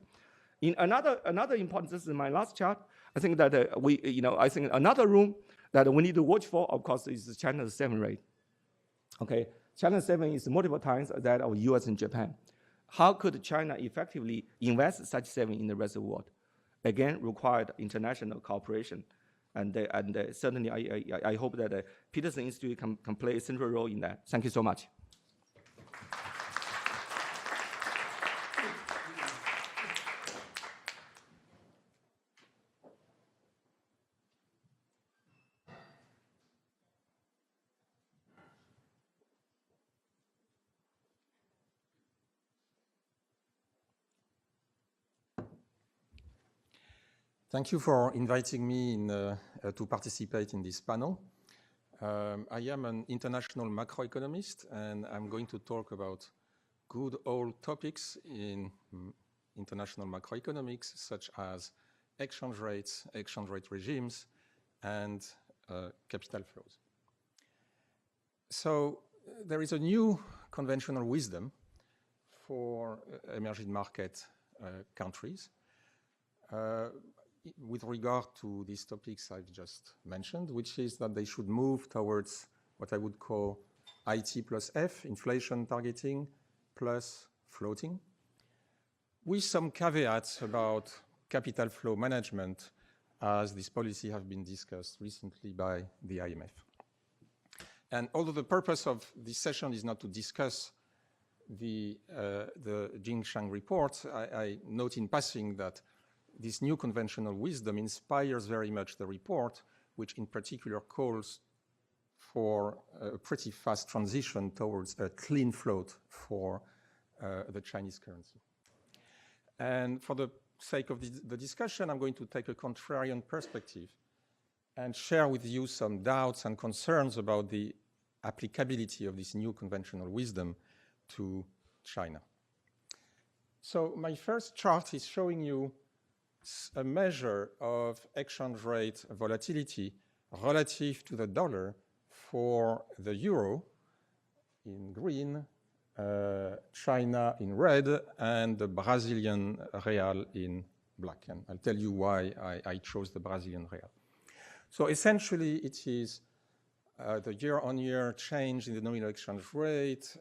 In another important, this is my last chart. I think that I think another room that we need to watch for, of course, is China's saving rate. Okay, China's saving is multiple times that of US and Japan. How could China effectively invest such saving in the rest of the world? Again, required international cooperation. And certainly, I hope that the Peterson Institute can play a central role in that. Thank you so much. Thank you for inviting me to participate in this panel. I am an international macroeconomist, and I'm going to talk about good old topics in international macroeconomics, such as exchange rates, exchange rate regimes, and capital flows. So there is a new conventional wisdom for emerging market countries with regard to these topics I've just mentioned, which is that they should move towards what I would call IT plus F, inflation targeting plus floating, with some caveats about capital flow management, as this policy has been discussed recently by the IMF. And although the purpose of this session is not to discuss the Jingshang report, I note in passing that this new conventional wisdom inspires very much the report, which in particular calls for a pretty fast transition towards a clean float for the Chinese currency. And for the sake of the discussion, I'm going to take a contrarian perspective and share with you some doubts and concerns about the applicability of this new conventional wisdom to China. So my first chart is showing you a measure of exchange rate volatility relative to the dollar for the euro in green, China in red, and the Brazilian real in black. And I'll tell you why I chose the Brazilian real. So essentially, it is the year-on-year change in the nominal exchange rate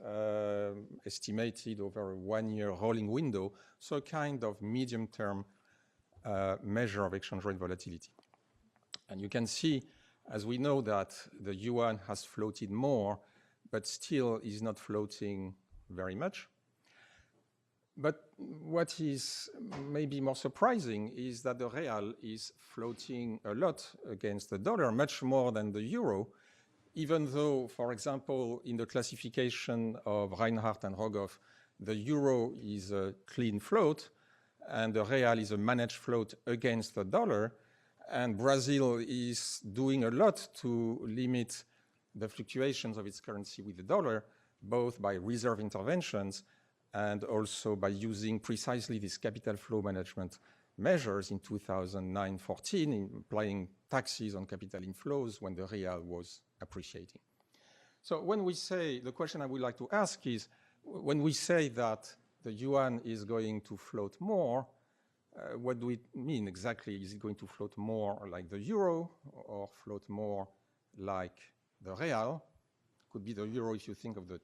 estimated over a one-year rolling window, so a kind of medium-term measure of exchange rate volatility. And you can see, as we know, that the yuan has floated more, but still is not floating very much. But what is maybe more surprising is that the real is floating a lot against the dollar, much more than the euro, even though, for example, in the classification of Reinhardt and Rogoff, the euro is a clean float, and the real is a managed float against the dollar, and Brazil is doing a lot to limit the fluctuations of its currency with the dollar, both by reserve interventions and also by using precisely these capital flow management measures in 2009-14, applying taxes on capital inflows when the real was appreciating. So when we say, the question I would like to ask is, when we say that the yuan is going to float more, what do we mean exactly? Is it going to float more like the euro or float more like the real? Could be the euro if you think of the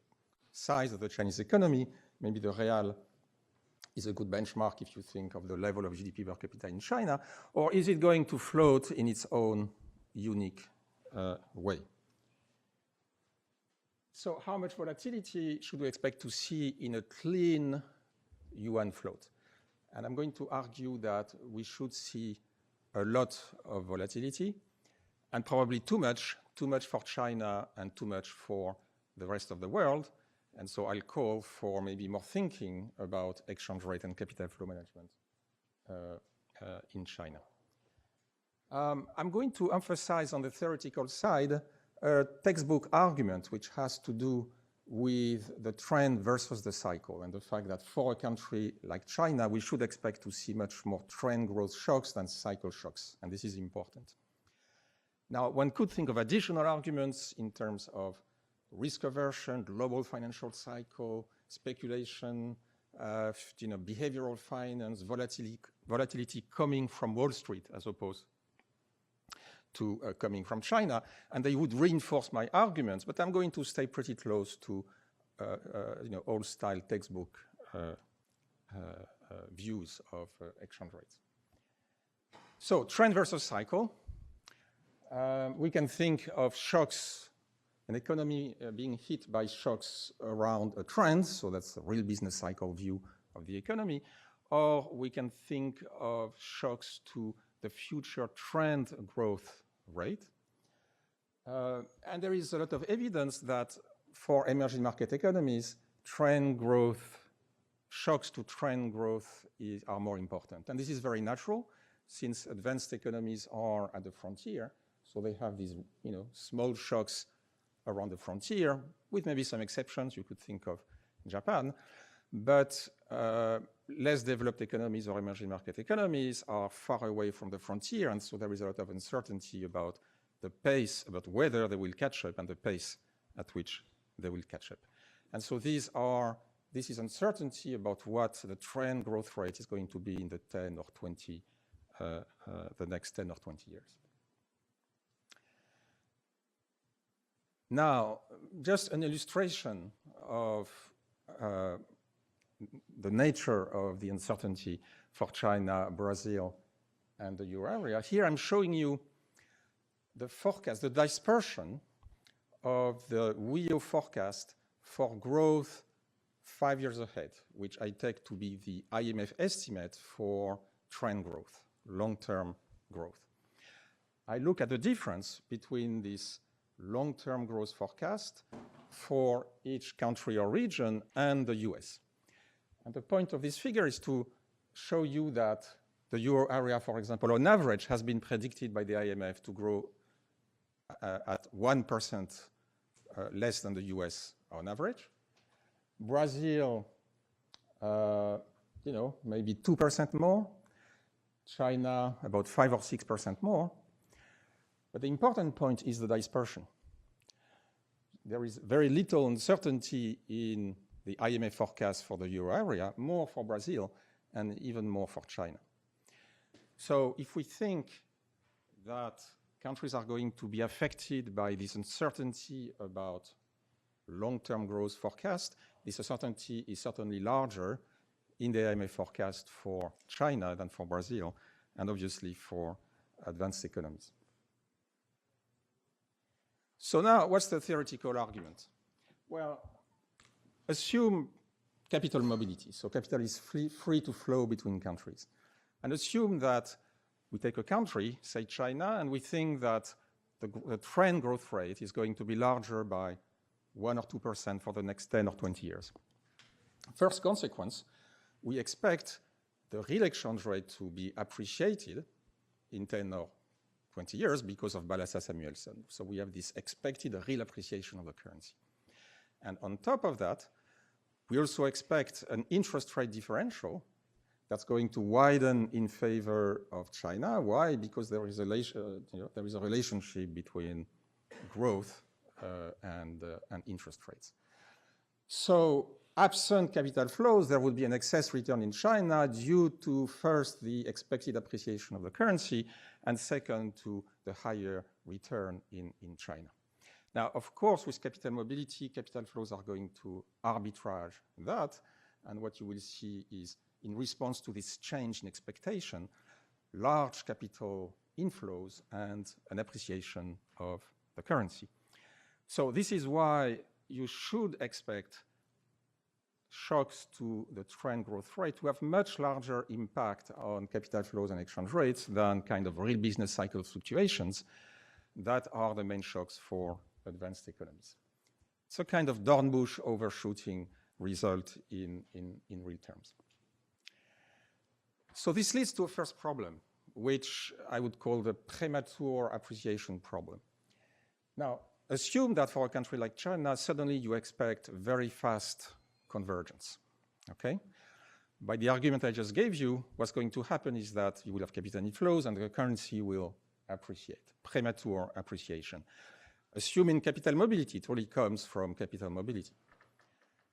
size of the Chinese economy. Maybe the real is a good benchmark if you think of the level of GDP per capita in China. Or is it going to float in its own unique way? So how much volatility should we expect to see in a clean yuan float? And I'm going to argue that we should see a lot of volatility, and probably too much for China and too much for the rest of the world. And so I'll call for maybe more thinking about exchange rate and capital flow management in China. I'm going to emphasize on the theoretical side a textbook argument which has to do with the trend versus the cycle, and the fact that for a country like China, we should expect to see much more trend growth shocks than cycle shocks, and this is important. Now, one could think of additional arguments in terms of risk aversion, global financial cycle, speculation, behavioral finance, volatility coming from Wall Street as opposed to coming from China, and they would reinforce my arguments, but I'm going to stay pretty close to old-style textbook views of exchange rates. So trend versus cycle. We can think of shocks, an economy being hit by shocks around a trend, so that's a real business cycle view of the economy, or we can think of shocks to the future trend growth rate. And there is a lot of evidence that for emerging market economies, trend growth, shocks to trend growth are more important. And this is very natural. since advanced economies are at the frontier, so they have these small shocks around the frontier, with maybe some exceptions you could think of Japan, but less developed economies or emerging market economies are far away from the frontier, and so there is a lot of uncertainty about the pace, about whether they will catch up and the pace at which they will catch up. And so this is uncertainty about what the trend growth rate is going to be in the 10 or 20, the next 10 or 20 years. Now, just an illustration of the nature of the uncertainty for China, Brazil, and the euro area. Here I'm showing you the forecast, the dispersion of the WIO forecast for growth 5 years ahead, which I take to be the IMF estimate for trend growth, long-term growth. I look at the difference between this long-term growth forecast for each country or region and the US. And the point of this figure is to show you that the euro area, for example, on average, has been predicted by the IMF to grow at 1% less than the US on average. Brazil, maybe 2% more. China, about 5 or 6% more. But the important point is the dispersion. There is very little uncertainty in the IMF forecast for the euro area, more for Brazil, and even more for China. So if we think that countries are going to be affected by this uncertainty about long-term growth forecast, this uncertainty is certainly larger in the IMF forecast for China than for Brazil, and obviously for advanced economies. So now, what's the theoretical argument? Well, assume capital mobility. So capital is free to flow between countries. And assume that we take a country, say China, and we think that the trend growth rate is going to be larger by 1 or 2% for the next 10 or 20 years. First consequence, we expect the real exchange rate to be appreciated in 10 or 20 years because of Balassa-Samuelson. So we have this expected real appreciation of the currency. And on top of that, we also expect an interest rate differential that's going to widen in favor of China. Why? Because there is a relationship between growth and interest rates. So absent capital flows, there would be an excess return in China due to, first, the expected appreciation of the currency, and second, to the higher return in China. Now, of course, with capital mobility, capital flows are going to arbitrage that, and what you will see is, in response to this change in expectation, large capital inflows and an appreciation of the currency. So this is why you should expect shocks to the trend growth rate to have much larger impact on capital flows and exchange rates than kind of real business cycle fluctuations that are the main shocks for advanced economies. It's a kind of Dornbusch overshooting result in real terms. So this leads to a first problem, which I would call the premature appreciation problem. Now, assume that for a country like China, suddenly you expect very fast convergence, okay? By the argument I just gave you, what's going to happen is that you will have capital inflows and the currency will appreciate, premature appreciation. Assuming capital mobility, it really comes from capital mobility.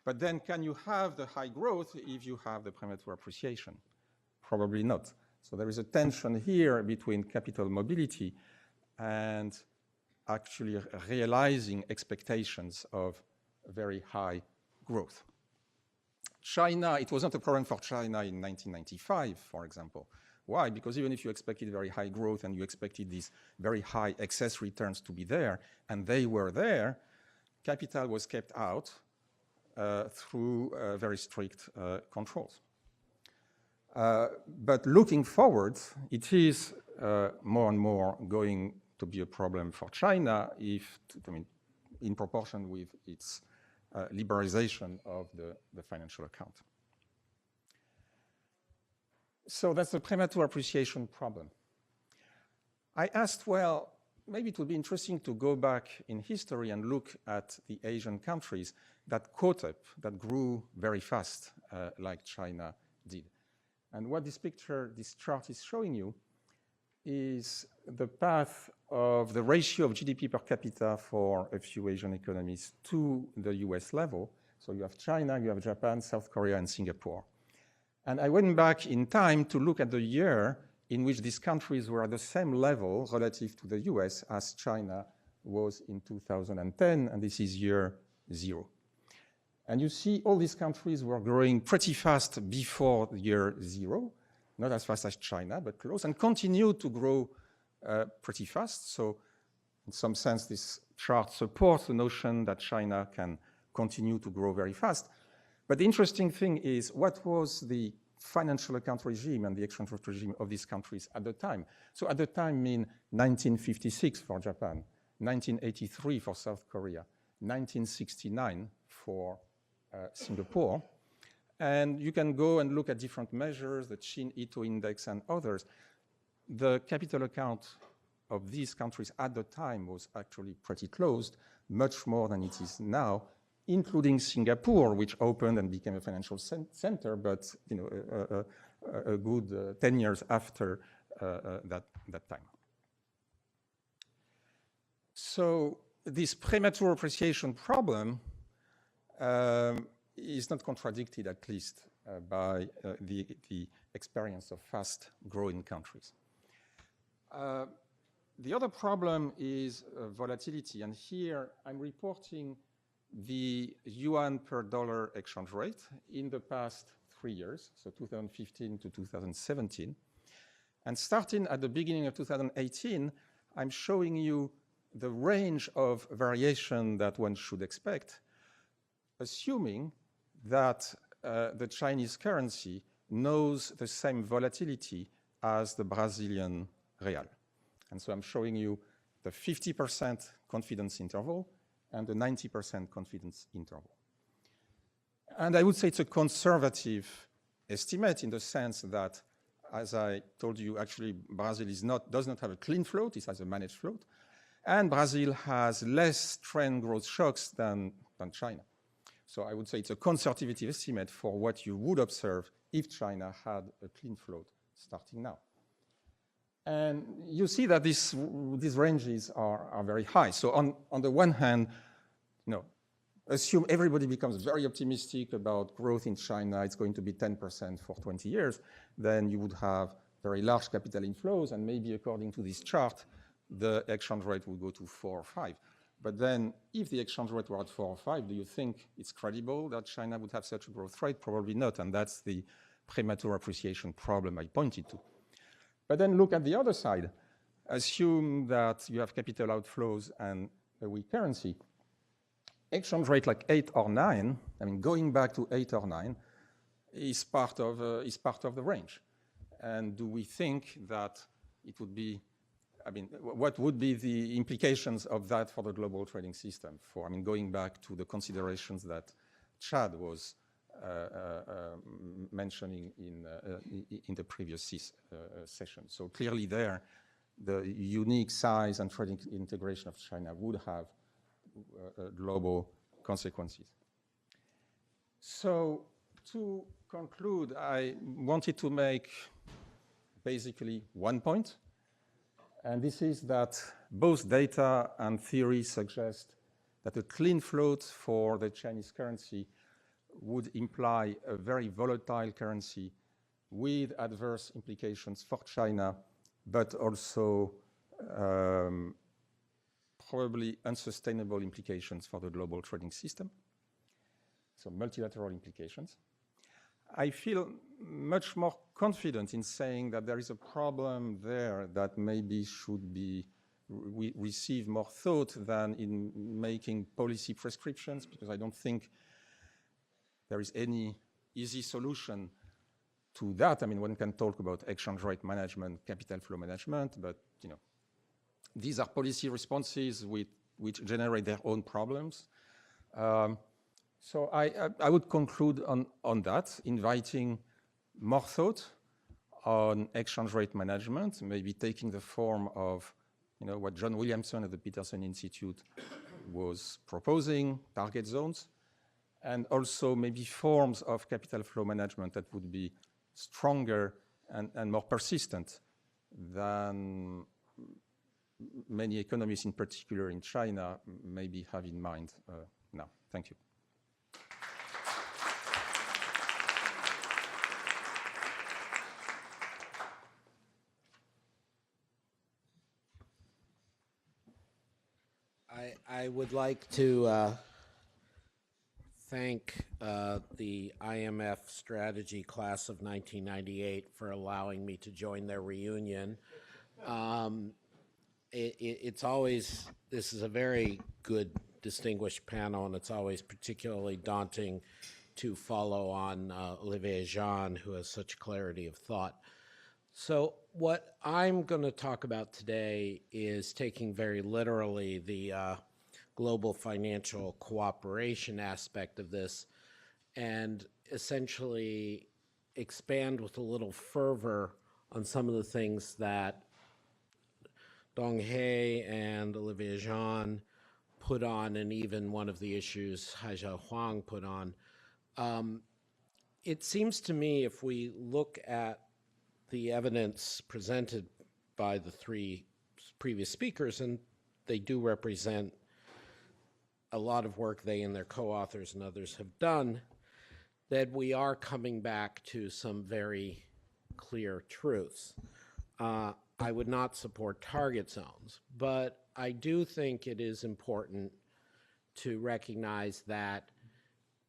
But then can you have the high growth if you have the premature appreciation? Probably not. So there is a tension here between capital mobility and actually realizing expectations of very high growth. China, it was not a problem for China in 1995, for example. Why? Because even if you expected very high growth and you expected these very high excess returns to be there, and they were there, capital was kept out through very strict controls. But looking forward, it is more and more going to be a problem for China in proportion with its liberalization of the financial account. So that's the premature appreciation problem. I asked, well, maybe it would be interesting to go back in history and look at the Asian countries that caught up, that grew very fast, like China did. And what this chart is showing you is the path of the ratio of GDP per capita for a few Asian economies to the US level. So you have China, you have Japan, South Korea, and Singapore. And I went back in time to look at the year in which these countries were at the same level relative to the US as China was in 2010, and this is year 0. And you see all these countries were growing pretty fast before year 0, not as fast as China, but close, and continue to grow pretty fast. So in some sense, this chart supports the notion that China can continue to grow very fast. But the interesting thing is, what was the financial account regime and the exchange rate regime of these countries at the time? So at the time, mean 1956 for Japan, 1983 for South Korea, 1969 for Singapore. And you can go and look at different measures, the Chin-Ito index and others. The capital account of these countries at the time was actually pretty closed, much more than it is now, including Singapore, which opened and became a financial center, but a good 10 years after that time. So this premature appreciation problem is not contradicted, at least, by the experience of fast-growing countries. The other problem is volatility, and here I'm reporting the yuan per dollar exchange rate in the past 3 years, so 2015 to 2017. And starting at the beginning of 2018, I'm showing you the range of variation that one should expect, assuming that the Chinese currency knows the same volatility as the Brazilian real. And so I'm showing you the 50% confidence interval and the 90% confidence interval. And I would say it's a conservative estimate in the sense that, as I told you, actually Brazil does not have a clean float, it has a managed float, and Brazil has less trend growth shocks than China. So I would say it's a conservative estimate for what you would observe if China had a clean float starting now. And you see that these ranges are very high. So on the one hand, assume everybody becomes very optimistic about growth in China, it's going to be 10% for 20 years, then you would have very large capital inflows, and maybe according to this chart, the exchange rate would go to 4 or 5. But then if the exchange rate were at 4 or 5, do you think it's credible that China would have such a growth rate? Probably not, and that's the premature appreciation problem I pointed to. But then look at the other side. Assume that you have capital outflows and a weak currency. Exchange rate like 8 or 9, I mean, going back to 8 or 9, is part of the range. And do we think that it would be, I mean, what would be the implications of that for the global trading system? For, I mean, going back to the considerations that Chad was mentioning in the previous session. So clearly there, the unique size and trading integration of China would have global consequences. So to conclude, I wanted to make basically one point, and this is that both data and theory suggest that a clean float for the Chinese currency would imply a very volatile currency with adverse implications for China, but also probably unsustainable implications for the global trading system, so multilateral implications. I feel much more confident in saying that there is a problem there that maybe should be receive more thought than in making policy prescriptions, because I don't think there is any easy solution to that. I mean, one can talk about exchange rate management, capital flow management, but these are policy responses which generate their own problems. So I would conclude on that, inviting more thought on exchange rate management, maybe taking the form of what John Williamson at the Peterson Institute was proposing, target zones, and also maybe forms of capital flow management that would be stronger and more persistent than many economists, in particular in China, maybe have in mind now. Thank you. I would like to thank the IMF strategy class of 1998 for allowing me to join their reunion. It's always, this is a very good, distinguished panel, and it's always particularly daunting to follow on Olivier Jean, who has such clarity of thought. So what I'm going to talk about today is taking very literally the global financial cooperation aspect of this and essentially expand with a little fervor on some of the things that Donghae and Olivier Jean put on, and even one of the issues Haizhao Huang put on. It seems to me, if we look at the evidence presented by the three previous speakers, and they do represent a lot of work they and their co-authors and others have done, that we are coming back to some very clear truths. I would not support target zones, but I do think it is important to recognize that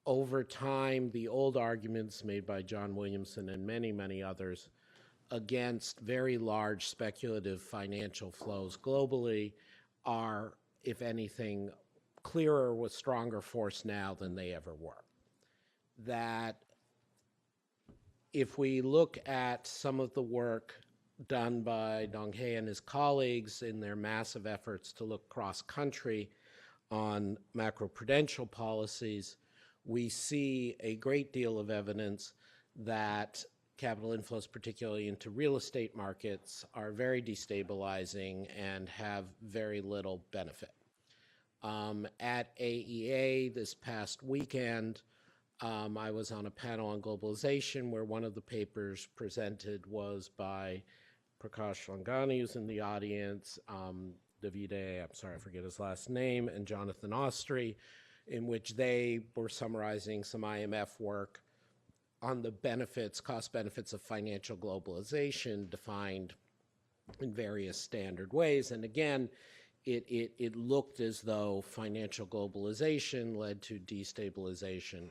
over time, the old arguments made by John Williamson and many, many others against very large speculative financial flows globally are, if anything, clearer with stronger force now than they ever were. That if we look at some of the work done by Donghae and his colleagues in their massive efforts to look cross-country on macroprudential policies, we see a great deal of evidence that capital inflows, particularly into real estate markets, are very destabilizing and have very little benefit. At AEA this past weekend, I was on a panel on globalization where one of the papers presented was by Prakash Langani, who's in the audience, Davide, I'm sorry, I forget his last name, and Jonathan Austri, in which they were summarizing some IMF work on the benefits, cost benefits of financial globalization defined in various standard ways. And again, it looked as though financial globalization led to destabilization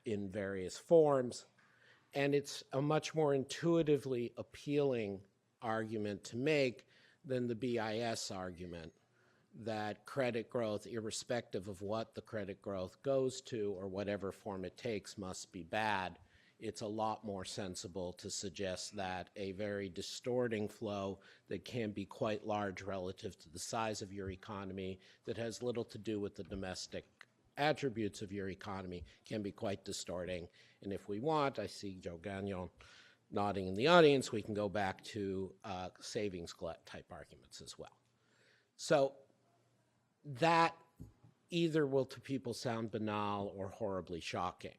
in various forms. And it's a much more intuitively appealing argument to make than the BIS argument that credit growth, irrespective of what the credit growth goes to or whatever form it takes, must be bad. It's a lot more sensible to suggest that a very distorting flow that can be quite large relative to the size of your economy, that has little to do with the domestic attributes of your economy, can be quite distorting. And if we want, I see Joe Gagnon nodding in the audience, we can go back to savings glut type arguments as well. So that either will to people sound banal or horribly shocking.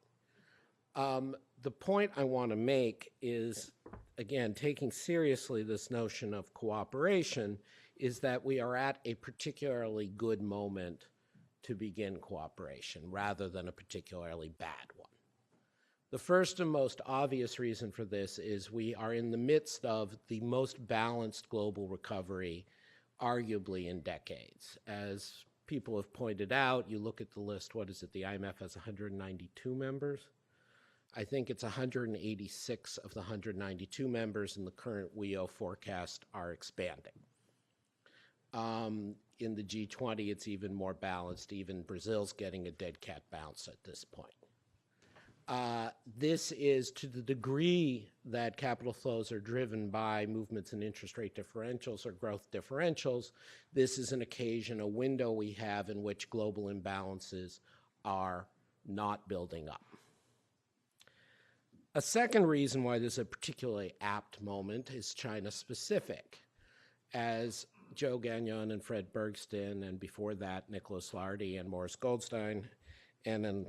The point I want to make is, again, taking seriously this notion of cooperation, is that we are at a particularly good moment to begin cooperation rather than a particularly bad one. The first and most obvious reason for this is we are in the midst of the most balanced global recovery, arguably in decades. As people have pointed out, you look at the list, what is it, the IMF has 192 members? I think it's 186 of the 192 members in the current WEO forecast are expanding. In the G20, it's even more balanced. Even Brazil's getting a dead cat bounce at this point. This is to the degree that capital flows are driven by movements in interest rate differentials or growth differentials. This is an occasion, a window we have in which global imbalances are not building up. A second reason why this is a particularly apt moment is China-specific. As Joe Gagnon and Fred Bergston, and before that, Nicholas Lardy and Morris Goldstein, and in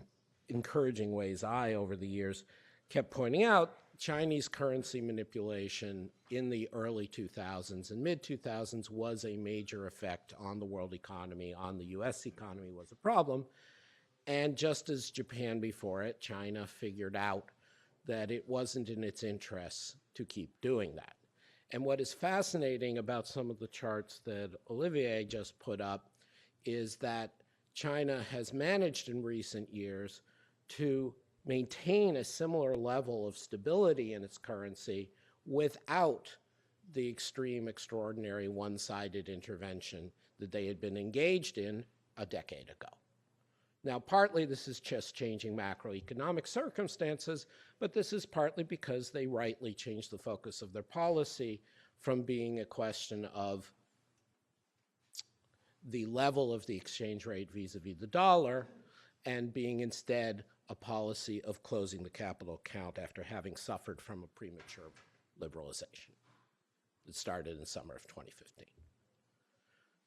encouraging ways over the years, kept pointing out, Chinese currency manipulation in the early 2000s and mid-2000s was a major effect on the world economy, on the US economy was a problem. And just as Japan before it, China figured out that it wasn't in its interests to keep doing that. And what is fascinating about some of the charts that Olivier just put up is that China has managed in recent years to maintain a similar level of stability in its currency without the extreme, extraordinary, one-sided intervention that they had been engaged in a decade ago. Now, partly this is just changing macroeconomic circumstances, but this is partly because they rightly changed the focus of their policy from being a question of the level of the exchange rate vis-a-vis the dollar and being instead a policy of closing the capital account after having suffered from a premature liberalization. It started in the summer of 2015.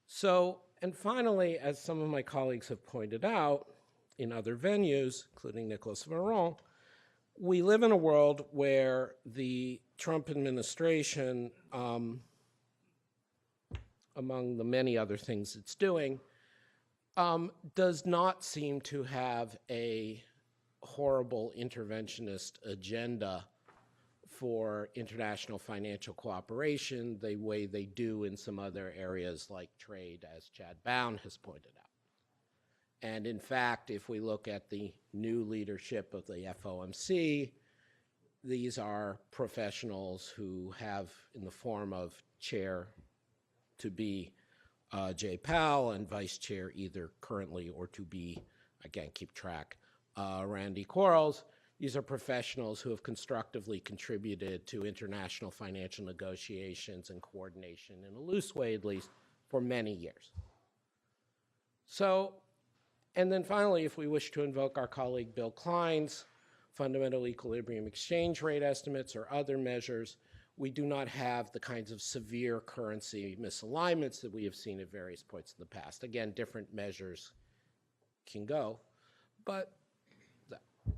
So, and finally, as some of my colleagues have pointed out in other venues, including Nicolas Veron, we live in a world where the Trump administration, among the many other things it's doing, does not seem to have a horrible interventionist agenda for international financial cooperation the way they do in some other areas like trade, as Chad Bown has pointed out. And in fact, if we look at the new leadership of the FOMC, these are professionals who have, in the form of chair to be Jay Powell and vice chair either currently or to be, I can't keep track, Randy Quarles. These are professionals who have constructively contributed to international financial negotiations and coordination in a loose way, at least, for many years. So, and then finally, if we wish to invoke our colleague Bill Klein's fundamental equilibrium exchange rate estimates or other measures, we do not have the kinds of severe currency misalignments that we have seen at various points in the past. Again, different measures can go, but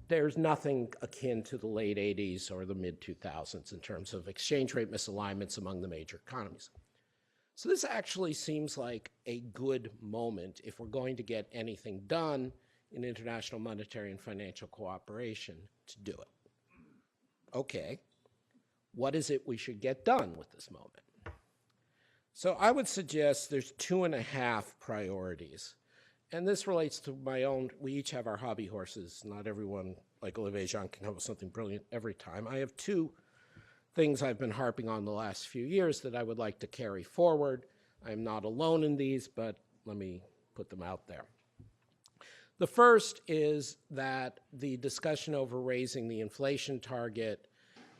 there's nothing akin to the late 80s or the mid 2000s in terms of exchange rate misalignments among the major economies. So this actually seems like a good moment if we're going to get anything done in international monetary and financial cooperation to do it. Okay, what is it we should get done with this moment? So I would suggest there's 2.5 priorities. And this relates to my own, we each have our hobby horses. Not everyone, like Olivier Jean, can come up with something brilliant every time. I have 2 things I've been harping on the last few years that I would like to carry forward. I'm not alone in these, but let me put them out there. The first is that the discussion over raising the inflation target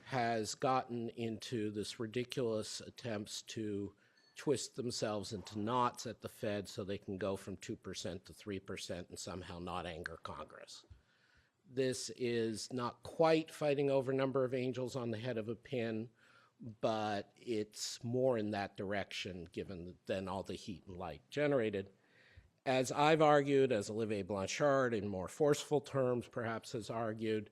has gotten into this ridiculous attempts to twist themselves into knots at the Fed so they can go from 2% to 3% and somehow not anger Congress. This is not quite fighting over number of angels on the head of a pin, but it's more in that direction given than all the heat and light generated. As I've argued, as Olivier Blanchard in more forceful terms perhaps has argued,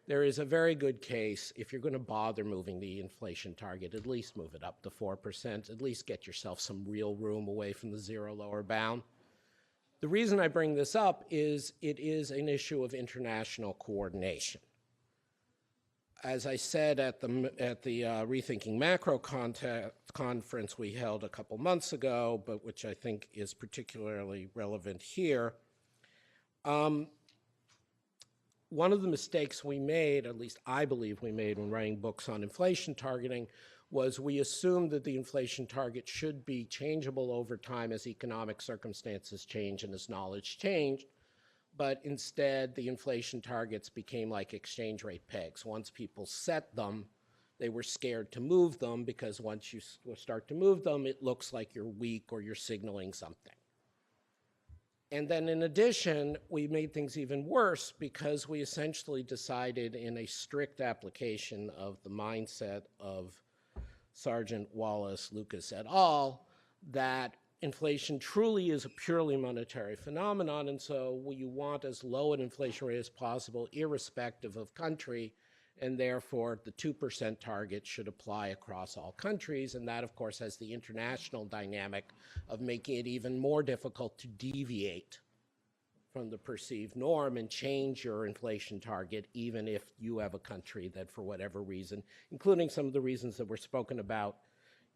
there is a very good case, if you're going to bother moving the inflation target, at least move it up to 4%, at least get yourself some real room away from the zero lower bound. The reason I bring this up is it is an issue of international coordination. As I said at the Rethinking Macro conference we held a couple months ago, but which I think is particularly relevant here, one of the mistakes we made, at least I believe we made when writing books on inflation targeting, was we assumed that the inflation target should be changeable over time as economic circumstances change and as knowledge changed, but instead the inflation targets became like exchange rate pegs. Once people set them, they were scared to move them because once you start to move them, it looks like you're weak or you're signaling something. And then in addition, we made things even worse because we essentially decided in a strict application of the mindset of Sargent, Wallace, Lucas et al., that inflation truly is a purely monetary phenomenon, and so you want as low an inflation rate as possible, irrespective of country, and therefore the 2% target should apply across all countries, and that, of course, has the international dynamic of making it even more difficult to deviate from the perceived norm and change your inflation target, even if you have a country that, for whatever reason, including some of the reasons that were spoken about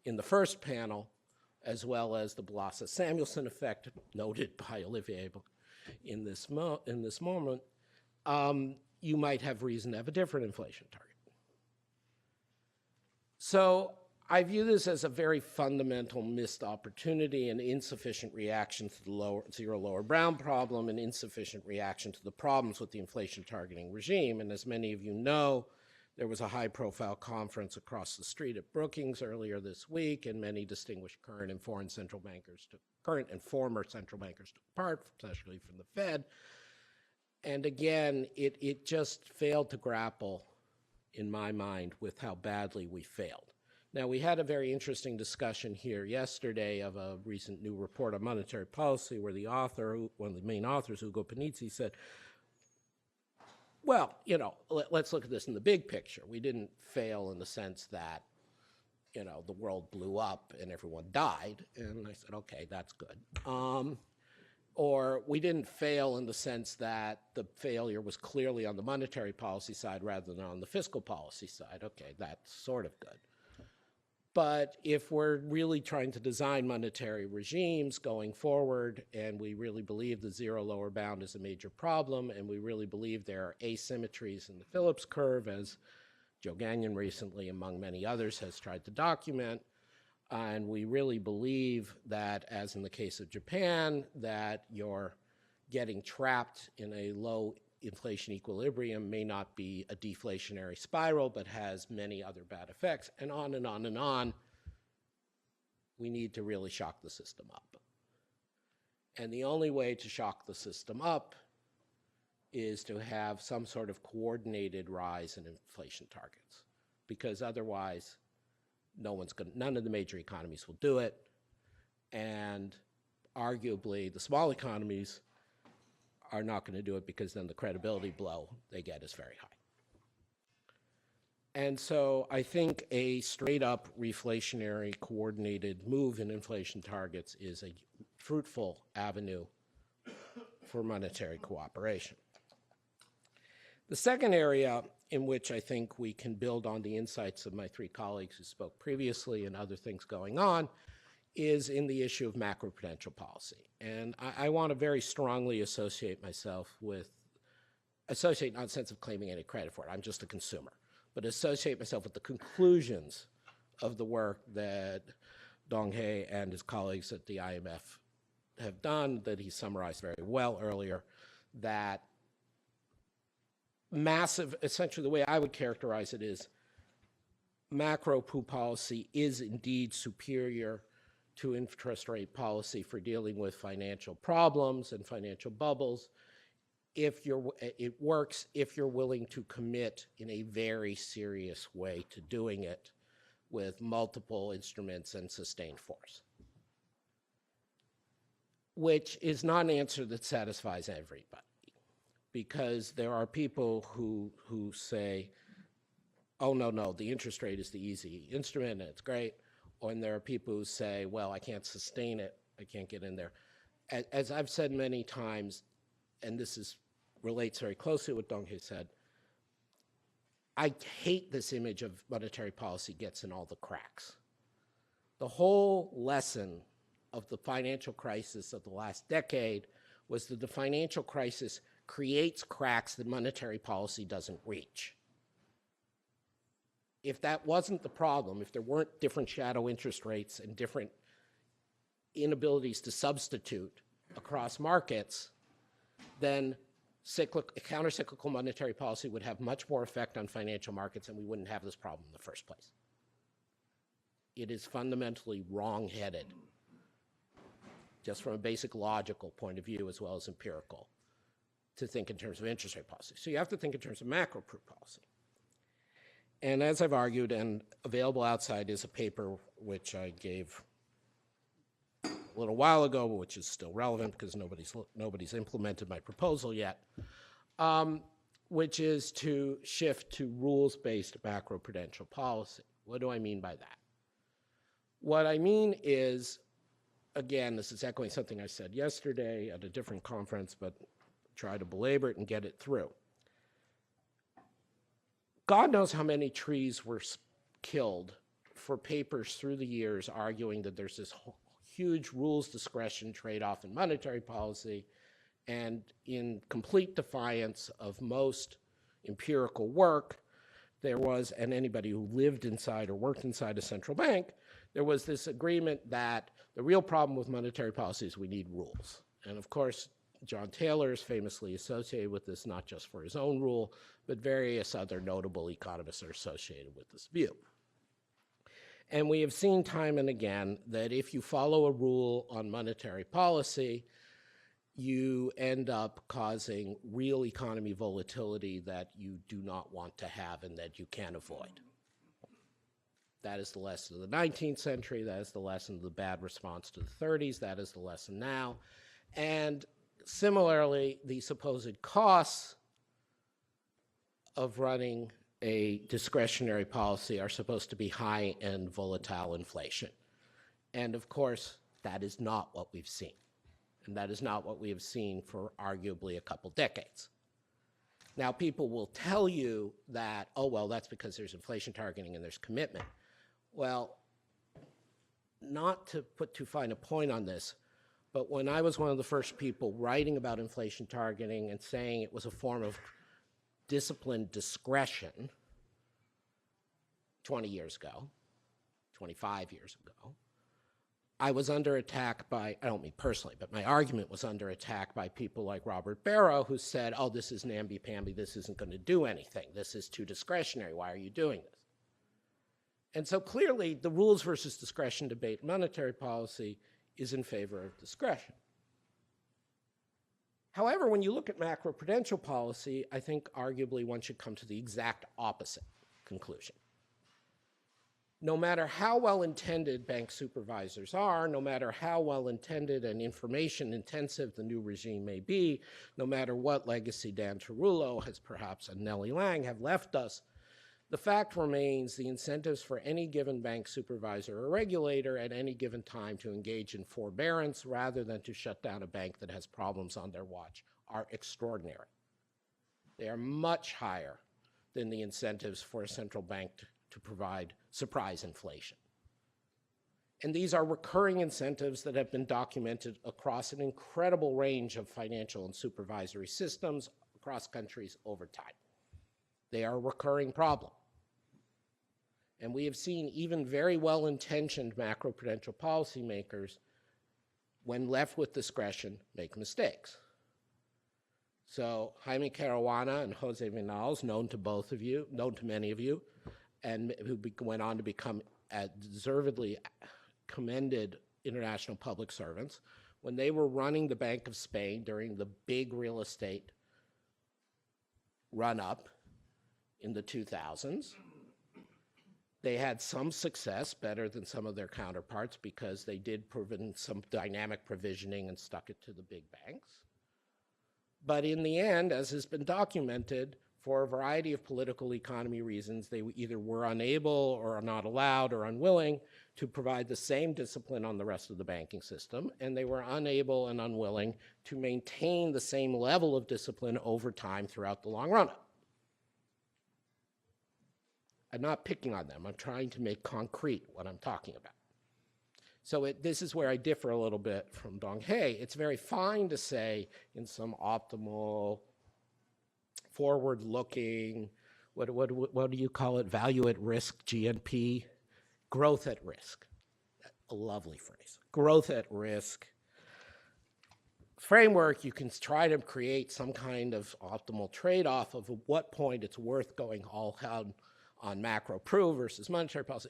in the first panel, as well as the Balassa-Samuelson effect noted by Olivier in this moment, you might have reason to have a different inflation target. So I view this as a very fundamental missed opportunity and insufficient reaction to the zero lower bound problem and insufficient reaction to the problems with the inflation targeting regime. And as many of you know, there was a high-profile conference across the street at Brookings earlier this week, and many distinguished current and former central bankers took part, especially from the Fed. And again, it just failed to grapple, in my mind, with how badly we failed. Now, we had a very interesting discussion here yesterday of a recent new report on monetary policy where the author, one of the main authors, Ugo Panizzi, said, well, you know, let's look at this in the big picture. We didn't fail in the sense that, you know, the world blew up and everyone died. And I said, okay, that's good. Or we didn't fail in the sense that the failure was clearly on the monetary policy side rather than on the fiscal policy side. Okay, that's sort of good. But if we're really trying to design monetary regimes going forward, and we really believe the zero lower bound is a major problem, and we really believe there are asymmetries in the Phillips curve, as Joe Gagnon recently, among many others, has tried to document, and we really believe that, as in the case of Japan, that you're getting trapped in a low inflation equilibrium may not be a deflationary spiral, but has many other bad effects, and on and on and on. We need to really shock the system up. And the only way to shock the system up is to have some sort of coordinated rise in inflation targets, because otherwise none of the major economies will do it, and arguably the small economies are not going to do it because then the credibility blow they get is very high. And so I think a straight-up reflationary coordinated move in inflation targets is a fruitful avenue for monetary cooperation. The second area in which I think we can build on the insights of my three colleagues who spoke previously and other things going on is in the issue of macroprudential policy. And I want to very strongly associate myself with, not in the sense of claiming any credit for it, I'm just a consumer, but associate myself with the conclusions of the work that Dong-Hae and his colleagues at the IMF have done, that he summarized very well earlier, that essentially the way I would characterize it is macro policy is indeed superior to interest rate policy for dealing with financial problems and financial bubbles. It works if you're willing to commit in a very serious way to doing it with multiple instruments and sustained force, which is not an answer that satisfies everybody, because there are people who say, oh, no, the interest rate is the easy instrument and it's great. And there are people who say, well, I can't sustain it, I can't get in there. As I've said many times, and this relates very closely to what Dong-Hae said, I hate this image of monetary policy gets in all the cracks. The whole lesson of the financial crisis of the last decade was that the financial crisis creates cracks that monetary policy doesn't reach. If that wasn't the problem, if there weren't different shadow interest rates and different inabilities to substitute across markets, then counter-cyclical monetary policy would have much more effect on financial markets, and we wouldn't have this problem in the first place. It is fundamentally wrong-headed just from a basic logical point of view as well as empirical, to think in terms of interest rate policy. So you have to think in terms of macro-proof policy. And as I've argued, and available outside is a paper which I gave a little while ago, which is still relevant because nobody's implemented my proposal yet, which is to shift to rules-based macroprudential policy. What do I mean by that? What I mean is, again, this is echoing something I said yesterday at a different conference, but try to belabor it and get it through. God knows how many trees were killed for papers through the years arguing that there's this huge rules discretion trade-off in monetary policy, and in complete defiance of most empirical work, there was, and anybody who lived inside or worked inside a central bank, there was this agreement that the real problem with monetary policy is we need rules. And of course, John Taylor is famously associated with this, not just for his own rule, but various other notable economists are associated with this view. And we have seen time and again that if you follow a rule on monetary policy, you end up causing real economy volatility that you do not want to have and that you can't avoid. That is the lesson of the 19th century. That is the lesson of the bad response to the 30s. That is the lesson now. And similarly, the supposed costs of running a discretionary policy are supposed to be high and volatile inflation. And of course, that is not what we've seen. And that is not what we have seen for arguably a couple decades. Now, people will tell you that, oh, well, that's because there's inflation targeting and there's commitment. Well, not to put too fine a point on this, but when I was one of the first people writing about inflation targeting and saying it was a form of disciplined discretion 20 years ago, 25 years ago, I was under attack by, I don't mean personally, but my argument was under attack by people like Robert Barrow, who said, oh, this is namby-pamby, this isn't going to do anything, this is too discretionary, why are you doing this? And so clearly, the rules versus discretion debate in monetary policy is in favor of discretion. However, when you look at macroprudential policy, I think arguably one should come to the exact opposite conclusion. No matter how well-intended bank supervisors are, no matter how well-intended and information-intensive the new regime may be, no matter what legacy Dan Tarullo has perhaps and Nellie Lang have left us, the fact remains the incentives for any given bank supervisor or regulator at any given time to engage in forbearance rather than to shut down a bank that has problems on their watch are extraordinary. They are much higher than the incentives for a central bank to provide surprise inflation. And these are recurring incentives that have been documented across an incredible range of financial and supervisory systems across countries over time. They are a recurring problem. And we have seen even very well-intentioned macroprudential policymakers, when left with discretion, make mistakes. So Jaime Caruana and Jose Vinales, known to both of you, known to many of you, and who went on to become deservedly commended international public servants, when they were running the Bank of Spain during the big real estate run-up in the 2000s, they had some success, better than some of their counterparts, because they did provide some dynamic provisioning and stuck it to the big banks. But in the end, as has been documented, for a variety of political economy reasons, they either were unable or are not allowed or unwilling to provide the same discipline on the rest of the banking system, and they were unable and unwilling to maintain the same level of discipline over time throughout the long run-up. I'm not picking on them. I'm trying to make concrete what I'm talking about. So this is where I differ a little bit from Dong Hae. It's very fine to say in some optimal, forward-looking, what do you call it, value at risk, GNP, growth at risk. A lovely phrase. Growth at risk framework, you can try to create some kind of optimal trade-off of at what point it's worth going all out on macro-proof versus monetary policy.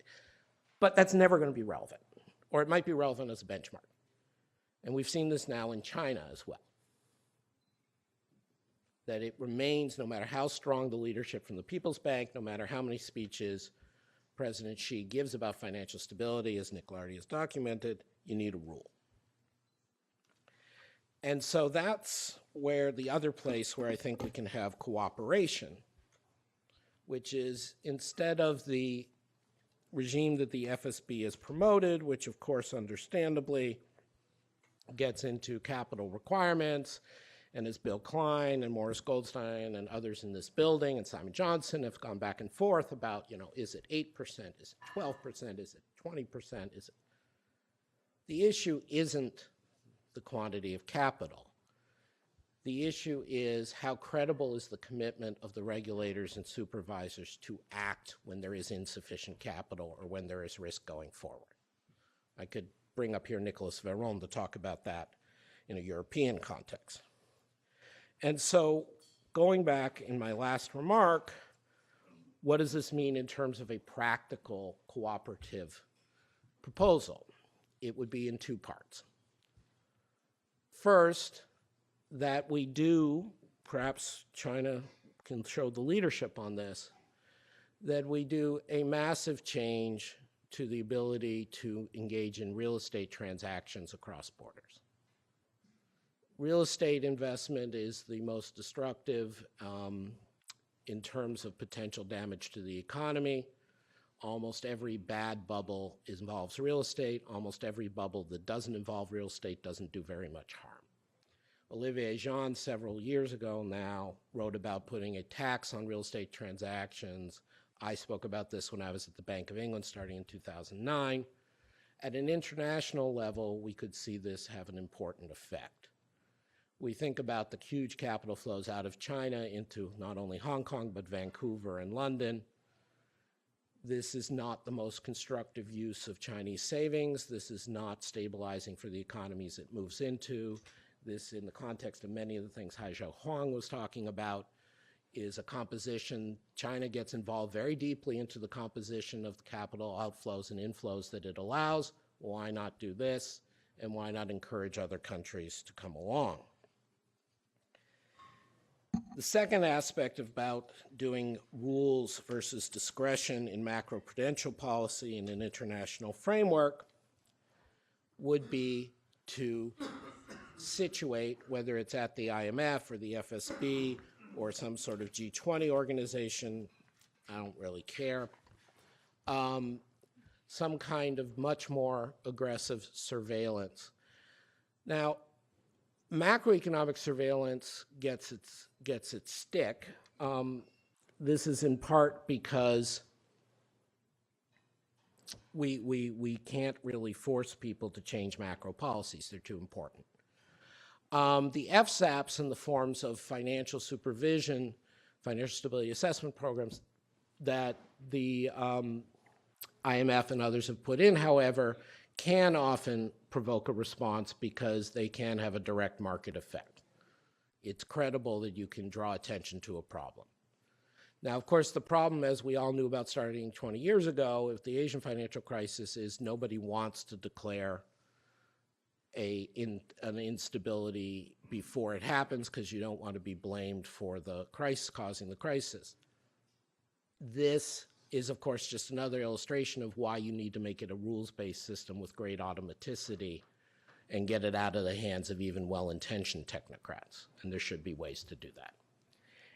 But that's never going to be relevant, or it might be relevant as a benchmark. And we've seen this now in China as well. That it remains, no matter how strong the leadership from the People's Bank, no matter how many speeches President Xi gives about financial stability, as Nick Lardy has documented, you need a rule. And so that's where the other place where I think we can have cooperation, which is instead of the regime that the FSB has promoted, which of course understandably gets into capital requirements, and as Bill Klein and Morris Goldstein and others in this building and Simon Johnson have gone back and forth about, is it 8%, is it 12%, is it 20%, is it? The issue isn't the quantity of capital. The issue is how credible is the commitment of the regulators and supervisors to act when there is insufficient capital or when there is risk going forward. I could bring up here Nicolas Véron to talk about that in a European context. And so going back in my last remark, what does this mean in terms of a practical cooperative proposal? It would be in two parts. First, that we do, perhaps China can show the leadership on this, that we do a massive change to the ability to engage in real estate transactions across borders. Real estate investment is the most destructive in terms of potential damage to the economy. Almost every bad bubble involves real estate. Almost every bubble that doesn't involve real estate doesn't do very much harm. Olivier Jean, several years ago now, wrote about putting a tax on real estate transactions. I spoke about this when I was at the Bank of England starting in 2009. At an international level, we could see this have an important effect. We think about the huge capital flows out of China into not only Hong Kong, but Vancouver and London. This is not the most constructive use of Chinese savings. This is not stabilizing for the economies it moves into. This, in the context of many of the things Haizhou Huang was talking about, is a composition. China gets involved very deeply into the composition of the capital outflows and inflows that it allows. Why not do this? And why not encourage other countries to come along? The second aspect about doing rules versus discretion in macroprudential policy in an international framework would be to situate, whether it's at the IMF or the FSB or some sort of G20 organization, I don't really care, some kind of much more aggressive surveillance. Now, macroeconomic surveillance gets its stick. This is in part because we can't really force people to change macro policies. They're too important. The FSAPs in the forms of financial supervision, financial stability assessment programs that the IMF and others have put in, however, can often provoke a response because they can have a direct market effect. It's credible that you can draw attention to a problem. Now, of course, the problem, as we all knew about starting 20 years ago, with the Asian financial crisis, is nobody wants to declare an instability before it happens because you don't want to be blamed for the crisis causing the crisis. This is, of course, just another illustration of why you need to make it a rules-based system with great automaticity and get it out of the hands of even well-intentioned technocrats. And there should be ways to do that.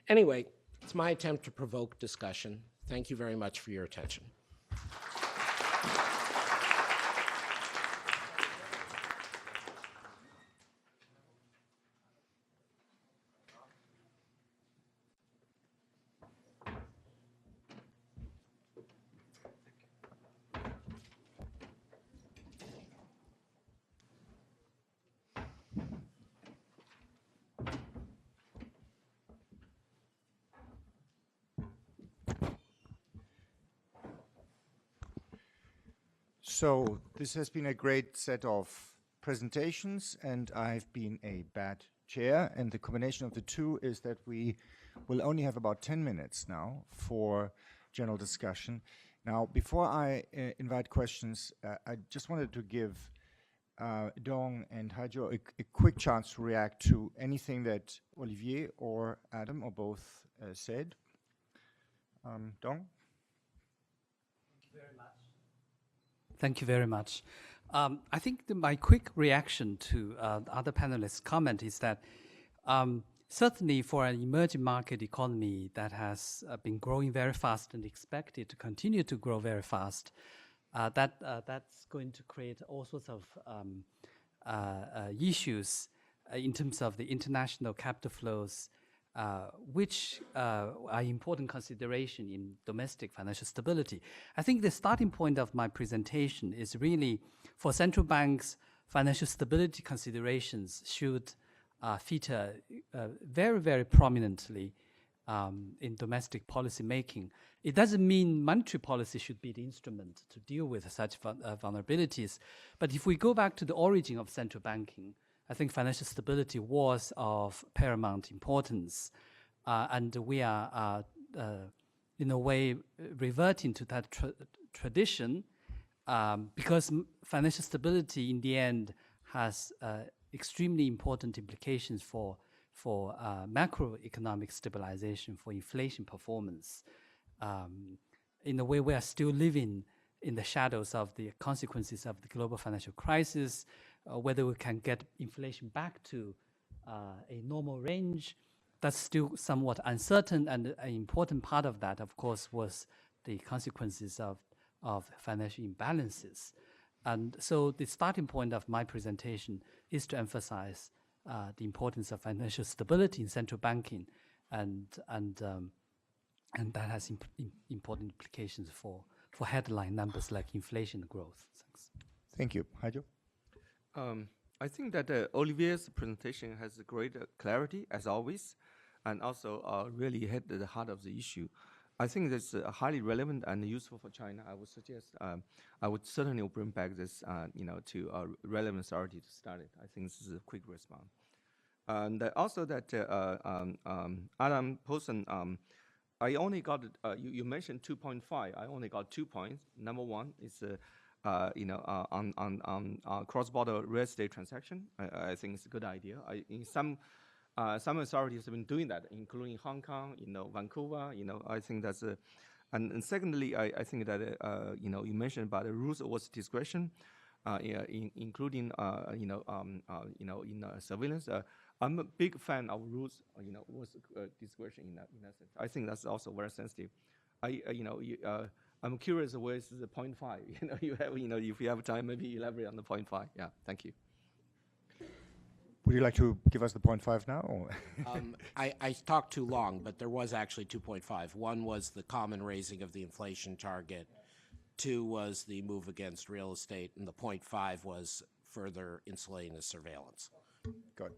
Anyway, it's my attempt to provoke discussion. Thank you very much for your attention. So this has been a great set of presentations, and I've been a bad chair, and the combination of the two is that we will only have about 10 minutes now for general discussion. Now, before I invite questions, I just wanted to give Dong and Haijiu a quick chance to react to anything that Olivier or Adam or both said. Dong? Thank you very much. I think my quick reaction to the other panelists' comment is that certainly for an emerging market economy that has been growing very fast and expected to continue to grow very fast, that's going to create all sorts of issues in terms of the international capital flows, which are important consideration in domestic financial stability. I think the starting point of my presentation is really for central banks, financial stability considerations should feature very, very prominently in domestic policy making. It doesn't mean monetary policy should be the instrument to deal with such vulnerabilities. But if we go back to the origin of central banking, I think financial stability was of paramount importance. And we are, in a way, reverting to that tradition because financial stability, in the end, has extremely important implications for macroeconomic stabilization, for inflation performance. In a way, we are still living in the shadows of the consequences of the global financial crisis, whether we can get inflation back to a normal range, that's still somewhat uncertain, and an important part of that, of course, was the consequences of financial imbalances. And so the starting point of my presentation is to emphasize the importance of financial stability in central banking, and that has important implications for headline numbers like inflation growth. Thanks. Thank you. Haijiu? I think that Olivier's presentation has great clarity, as always, and also really hit the heart of the issue. I think that's highly relevant and useful for China. I would suggest, I would certainly bring back this, to relevant authority to start it. I think this is a quick response. And also that Adam Peterson, I only got, you mentioned 2.5. I only got 2 points. Number one is, on cross-border real estate transaction. I think it's a good idea. In some authorities have been doing that, including Hong Kong, Vancouver. I think that's a. And secondly, I think that you mentioned about the rules was discretion, including in surveillance. I'm a big fan of rules, was discretion in that sense. I think that's also very sensitive. I'm curious where is the 0.5? You have, if you have time, maybe elaborate on the 0.5. Yeah, thank you. Would you like to give us the 0.5 now? Or? I talked too long, but there was actually 2.5. One was the common raising of the inflation target. 2 was the move against real estate, and the 0.5 was further insulating the surveillance. Good.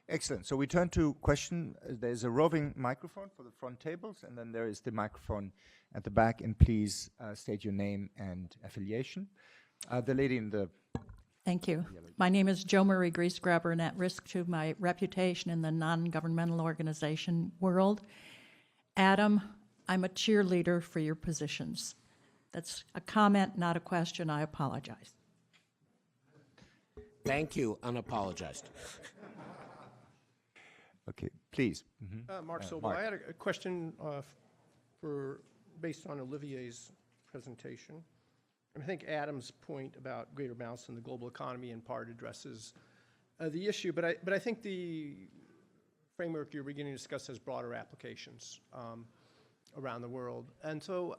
Excellent. So we turn to question. There's a roving microphone for the front tables, and then there is the microphone at the back. And please state your name and affiliation. The lady in the... Thank you. My name is Jo Marie Griesgraber, and at risk to my reputation in the non-governmental organization world. Adam, I'm a cheerleader for your positions. That's a comment, not a question. I apologize. Thank you, unapologized. Okay, please. Mark Sobel, I had a question based on Olivier's presentation. I think Adam's point about greater balance in the global economy in part addresses the issue, but I think the framework you're beginning to discuss has broader applications around the world. And so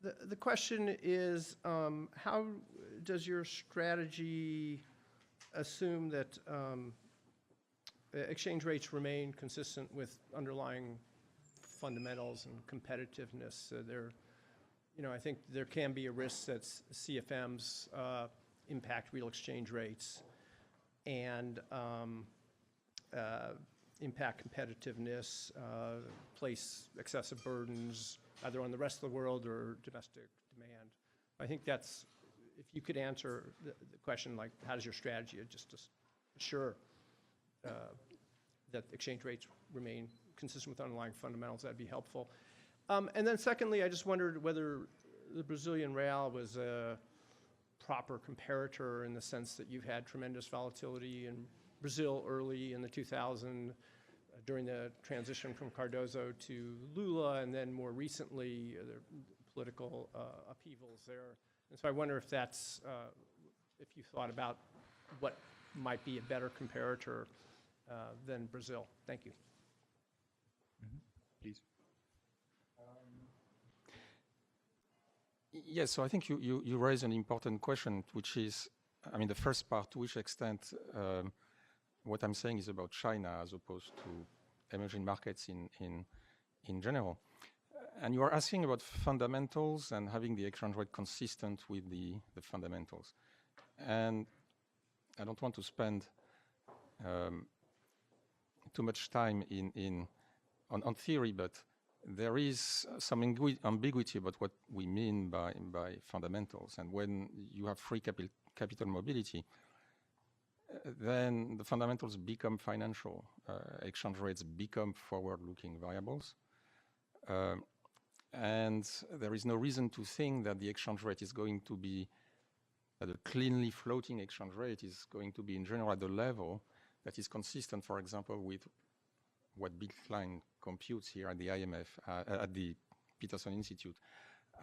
the question is, how does your strategy assume that exchange rates remain consistent with underlying fundamentals and competitiveness? I think there can be a risk that CFMs impact real exchange rates and impact competitiveness, place excessive burdens either on the rest of the world or domestic demand. I think that's, if you could answer the question, like, how does your strategy just to assure that exchange rates remain consistent with underlying fundamentals, that'd be helpful. And then secondly, I just wondered whether the Brazilian real was a proper comparator in the sense that you've had tremendous volatility in Brazil early in the 2000s, during the transition from Cardozo to Lula, and then more recently, the political upheavals there. And so I wonder if that's, if you thought about what might be a better comparator than Brazil. Thank you. Please. Yes, so I think you raise an important question, which is, I mean, the first part, to which extent what I'm saying is about China as opposed to emerging markets in general. And you are asking about fundamentals and having the exchange rate consistent with the fundamentals. And I don't want to spend too much time on theory, but there is some ambiguity about what we mean by fundamentals. And when you have free capital mobility, then the fundamentals become financial. Exchange rates become forward-looking variables. And there is no reason to think that the exchange rate is going to be, that a cleanly floating exchange rate is going to be in general at the level that is consistent, for example, with what Bill Klein computes here at the IMF, at the Peterson Institute,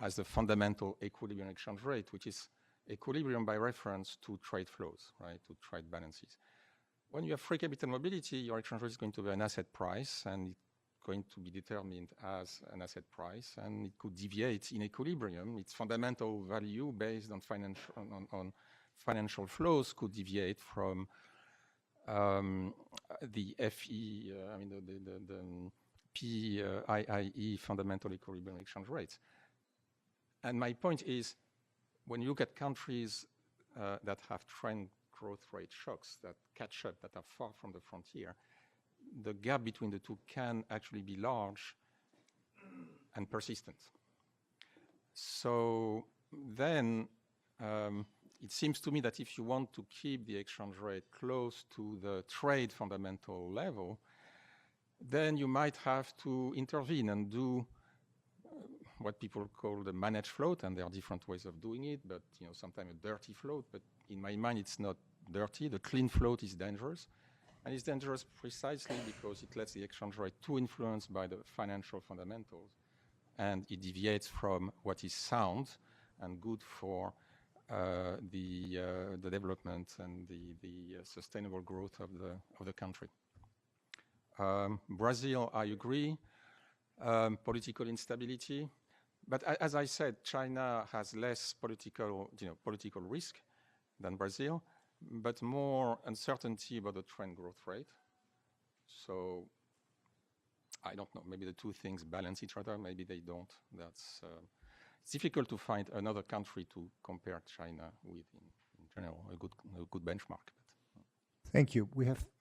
as the fundamental equilibrium exchange rate, which is equilibrium by reference to trade flows, right, to trade balances. When you have free capital mobility, your exchange rate is going to be an asset price, and it's going to be determined as an asset price, and it could deviate in equilibrium. Its fundamental value based on financial flows could deviate from the FE, I mean the PIIE fundamental equilibrium exchange rates. And my point is, when you look at countries that have trend growth rate shocks that catch up, that are far from the frontier, the gap between the two can actually be large and persistent. So then it seems to me that if you want to keep the exchange rate close to the trade fundamental level, then you might have to intervene and do what people call the managed float, and there are different ways of doing it, but sometimes a dirty float, but in my mind it's not dirty. The clean float is dangerous, and it's dangerous precisely because it lets the exchange rate too influenced by the financial fundamentals, and it deviates from what is sound and good for the development and the sustainable growth of the country. Brazil, I agree. Political instability. But as I said, China has less political risk than Brazil, but more uncertainty about the trend growth rate. So I don't know, maybe the two things balance each other, maybe they don't. It's difficult to find another country to compare China with in general, a good benchmark. Thank you.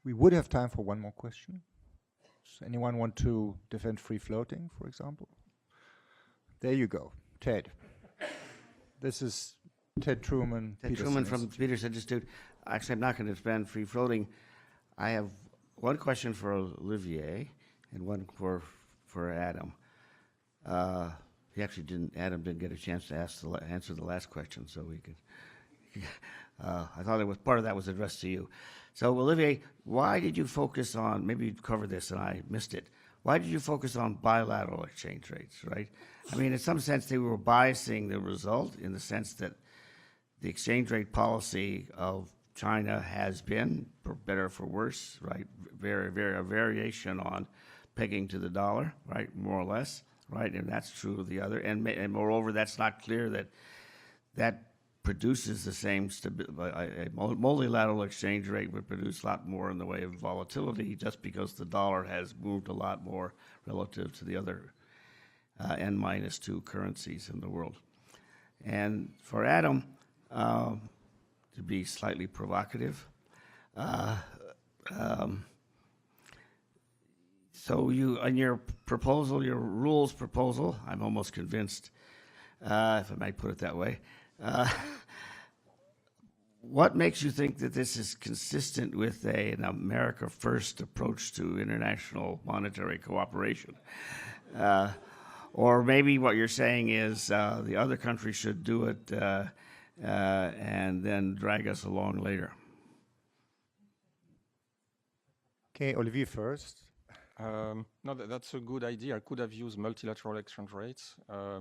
We would have time for one more question. Does anyone want to defend free floating, for example? There you go, Ted. This is Ted Truman. Ted Truman from the Peterson Institute. Actually, I'm not going to defend free floating. I have one question for Olivier and one for Adam. Adam didn't get a chance to answer the last question, so we could. I thought part of that was addressed to you. So Olivier, why did you focus on, maybe you covered this and I missed it, why did you focus on bilateral exchange rates, right? I mean, in some sense, they were biasing the result in the sense that the exchange rate policy of China has been, for better or for worse, right, a variation on pegging to the dollar, right, more or less, right, and that's true of the other. And moreover, that's not clear that produces the same stability. A multilateral exchange rate would produce a lot more in the way of volatility just because the dollar has moved a lot more relative to the other N-2 currencies in the world. And for Adam, to be slightly provocative, so you, on your proposal, your rules proposal, I'm almost convinced, if I might put it that way, what makes you think that this is consistent with an America First approach to international monetary cooperation? Or maybe what you're saying is the other countries should do it and then drag us along later. Okay, Olivier first. No, that's a good idea. I could have used multilateral exchange rates. I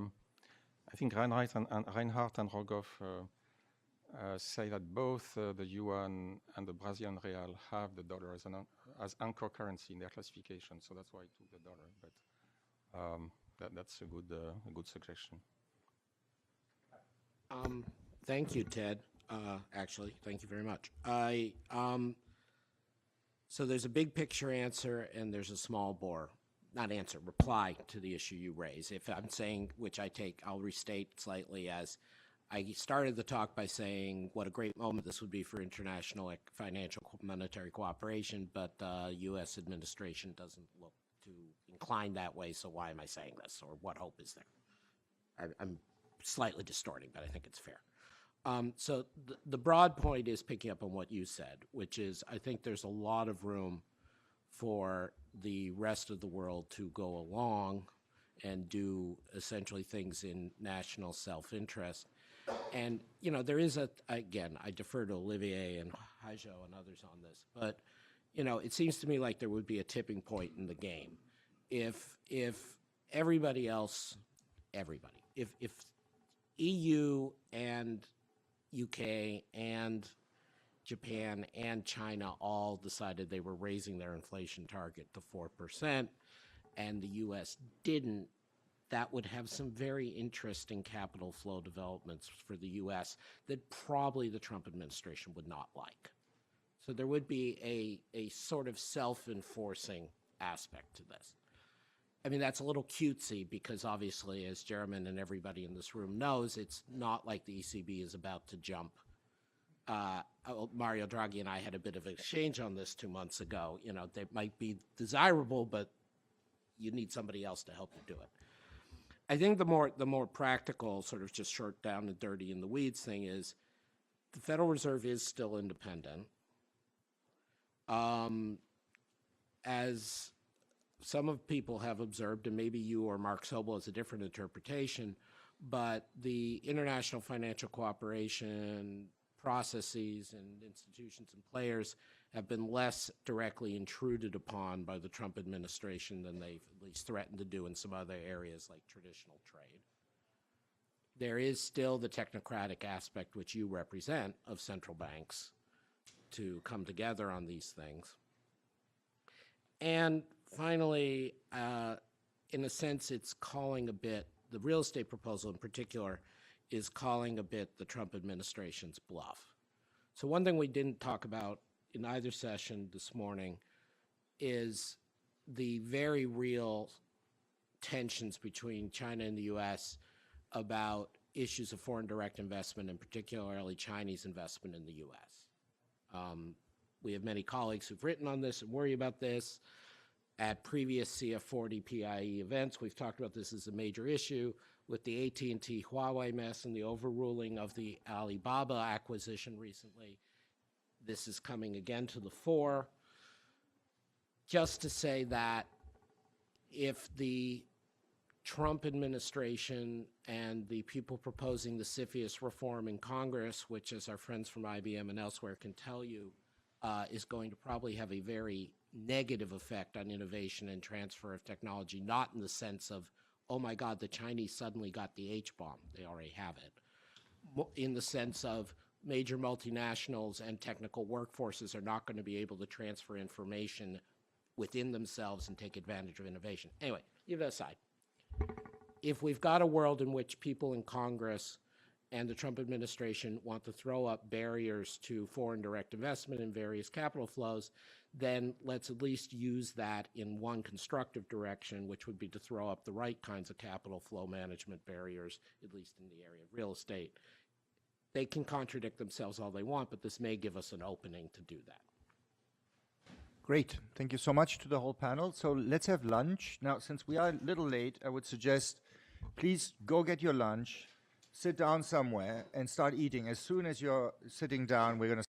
think Reinhardt and Rogoff say that both the yuan and the Brazilian real have the dollar as anchor currency in their classification, so that's why I took the dollar. But that's a good suggestion. Thank you, Ted. Actually, thank you very much. So there's a big picture answer and there's a small bore, not answer, reply to the issue you raise. If I'm saying, which I'll restate slightly as, I started the talk by saying what a great moment this would be for international financial monetary cooperation, but the U.S. administration doesn't look to incline that way, so why am I saying this, or what hope is there? I'm slightly distorting, but I think it's fair. So the broad point is picking up on what you said, which is I think there's a lot of room for the rest of the world to go along and do essentially things in national self-interest. And, you know, there is again, I defer to Olivier and Haijo and others on this, but, you know, it seems to me like there would be a tipping point in the game. If everybody else, if EU and UK and Japan and China all decided they were raising their inflation target to 4%, and the US didn't, that would have some very interesting capital flow developments for the US that probably the Trump administration would not like. So there would be a sort of self-enforcing aspect to this. I mean, that's a little cutesy because obviously, as Jeremy and everybody in this room knows, it's not like the ECB is about to jump. Mario Draghi and I had a bit of an exchange on this 2 months ago. You know, they might be desirable, but you need somebody else to help you do it. I think the more practical, sort of just short down and dirty in the weeds thing is the Federal Reserve is still independent. As some of people have observed, and maybe you or Mark Sobel has a different interpretation, but the international financial cooperation processes and institutions and players have been less directly intruded upon by the Trump administration than they've at least threatened to do in some other areas like traditional trade. There is still the technocratic aspect which you represent of central banks to come together on these things. And finally, in a sense, it's calling a bit, the real estate proposal in particular is calling a bit the Trump administration's bluff. So one thing we didn't talk about in either session this morning is the very real tensions between China and the U.S. about issues of foreign direct investment, and particularly Chinese investment in the U.S. We have many colleagues who've written on this and worry about this. At previous CF40 PIIE events, we've talked about this as a major issue with the AT&T Huawei mess and the overruling of the Alibaba acquisition recently. This is coming again to the fore. Just to say that if the Trump administration and the people proposing the CFIUS reform in Congress, which as our friends from IBM and elsewhere can tell you, is going to probably have a very negative effect on innovation and transfer of technology, not in the sense of, oh my God, the Chinese suddenly got the H-bomb. They already have it. In the sense of major multinationals and technical workforces are not going to be able to transfer information within themselves and take advantage of innovation. Anyway, leave that aside. If we've got a world in which people in Congress and the Trump administration want to throw up barriers to foreign direct investment in various capital flows, then let's at least use that in one constructive direction, which would be to throw up the right kinds of capital flow management barriers, at least in the area of real estate. They can contradict themselves all they want, but this may give us an opening to do that. Great. Thank you so much to the whole panel. So let's have lunch. Now, since we are a little late, I would suggest please go get your lunch, sit down somewhere, and start eating. As soon as you're sitting down, we're going to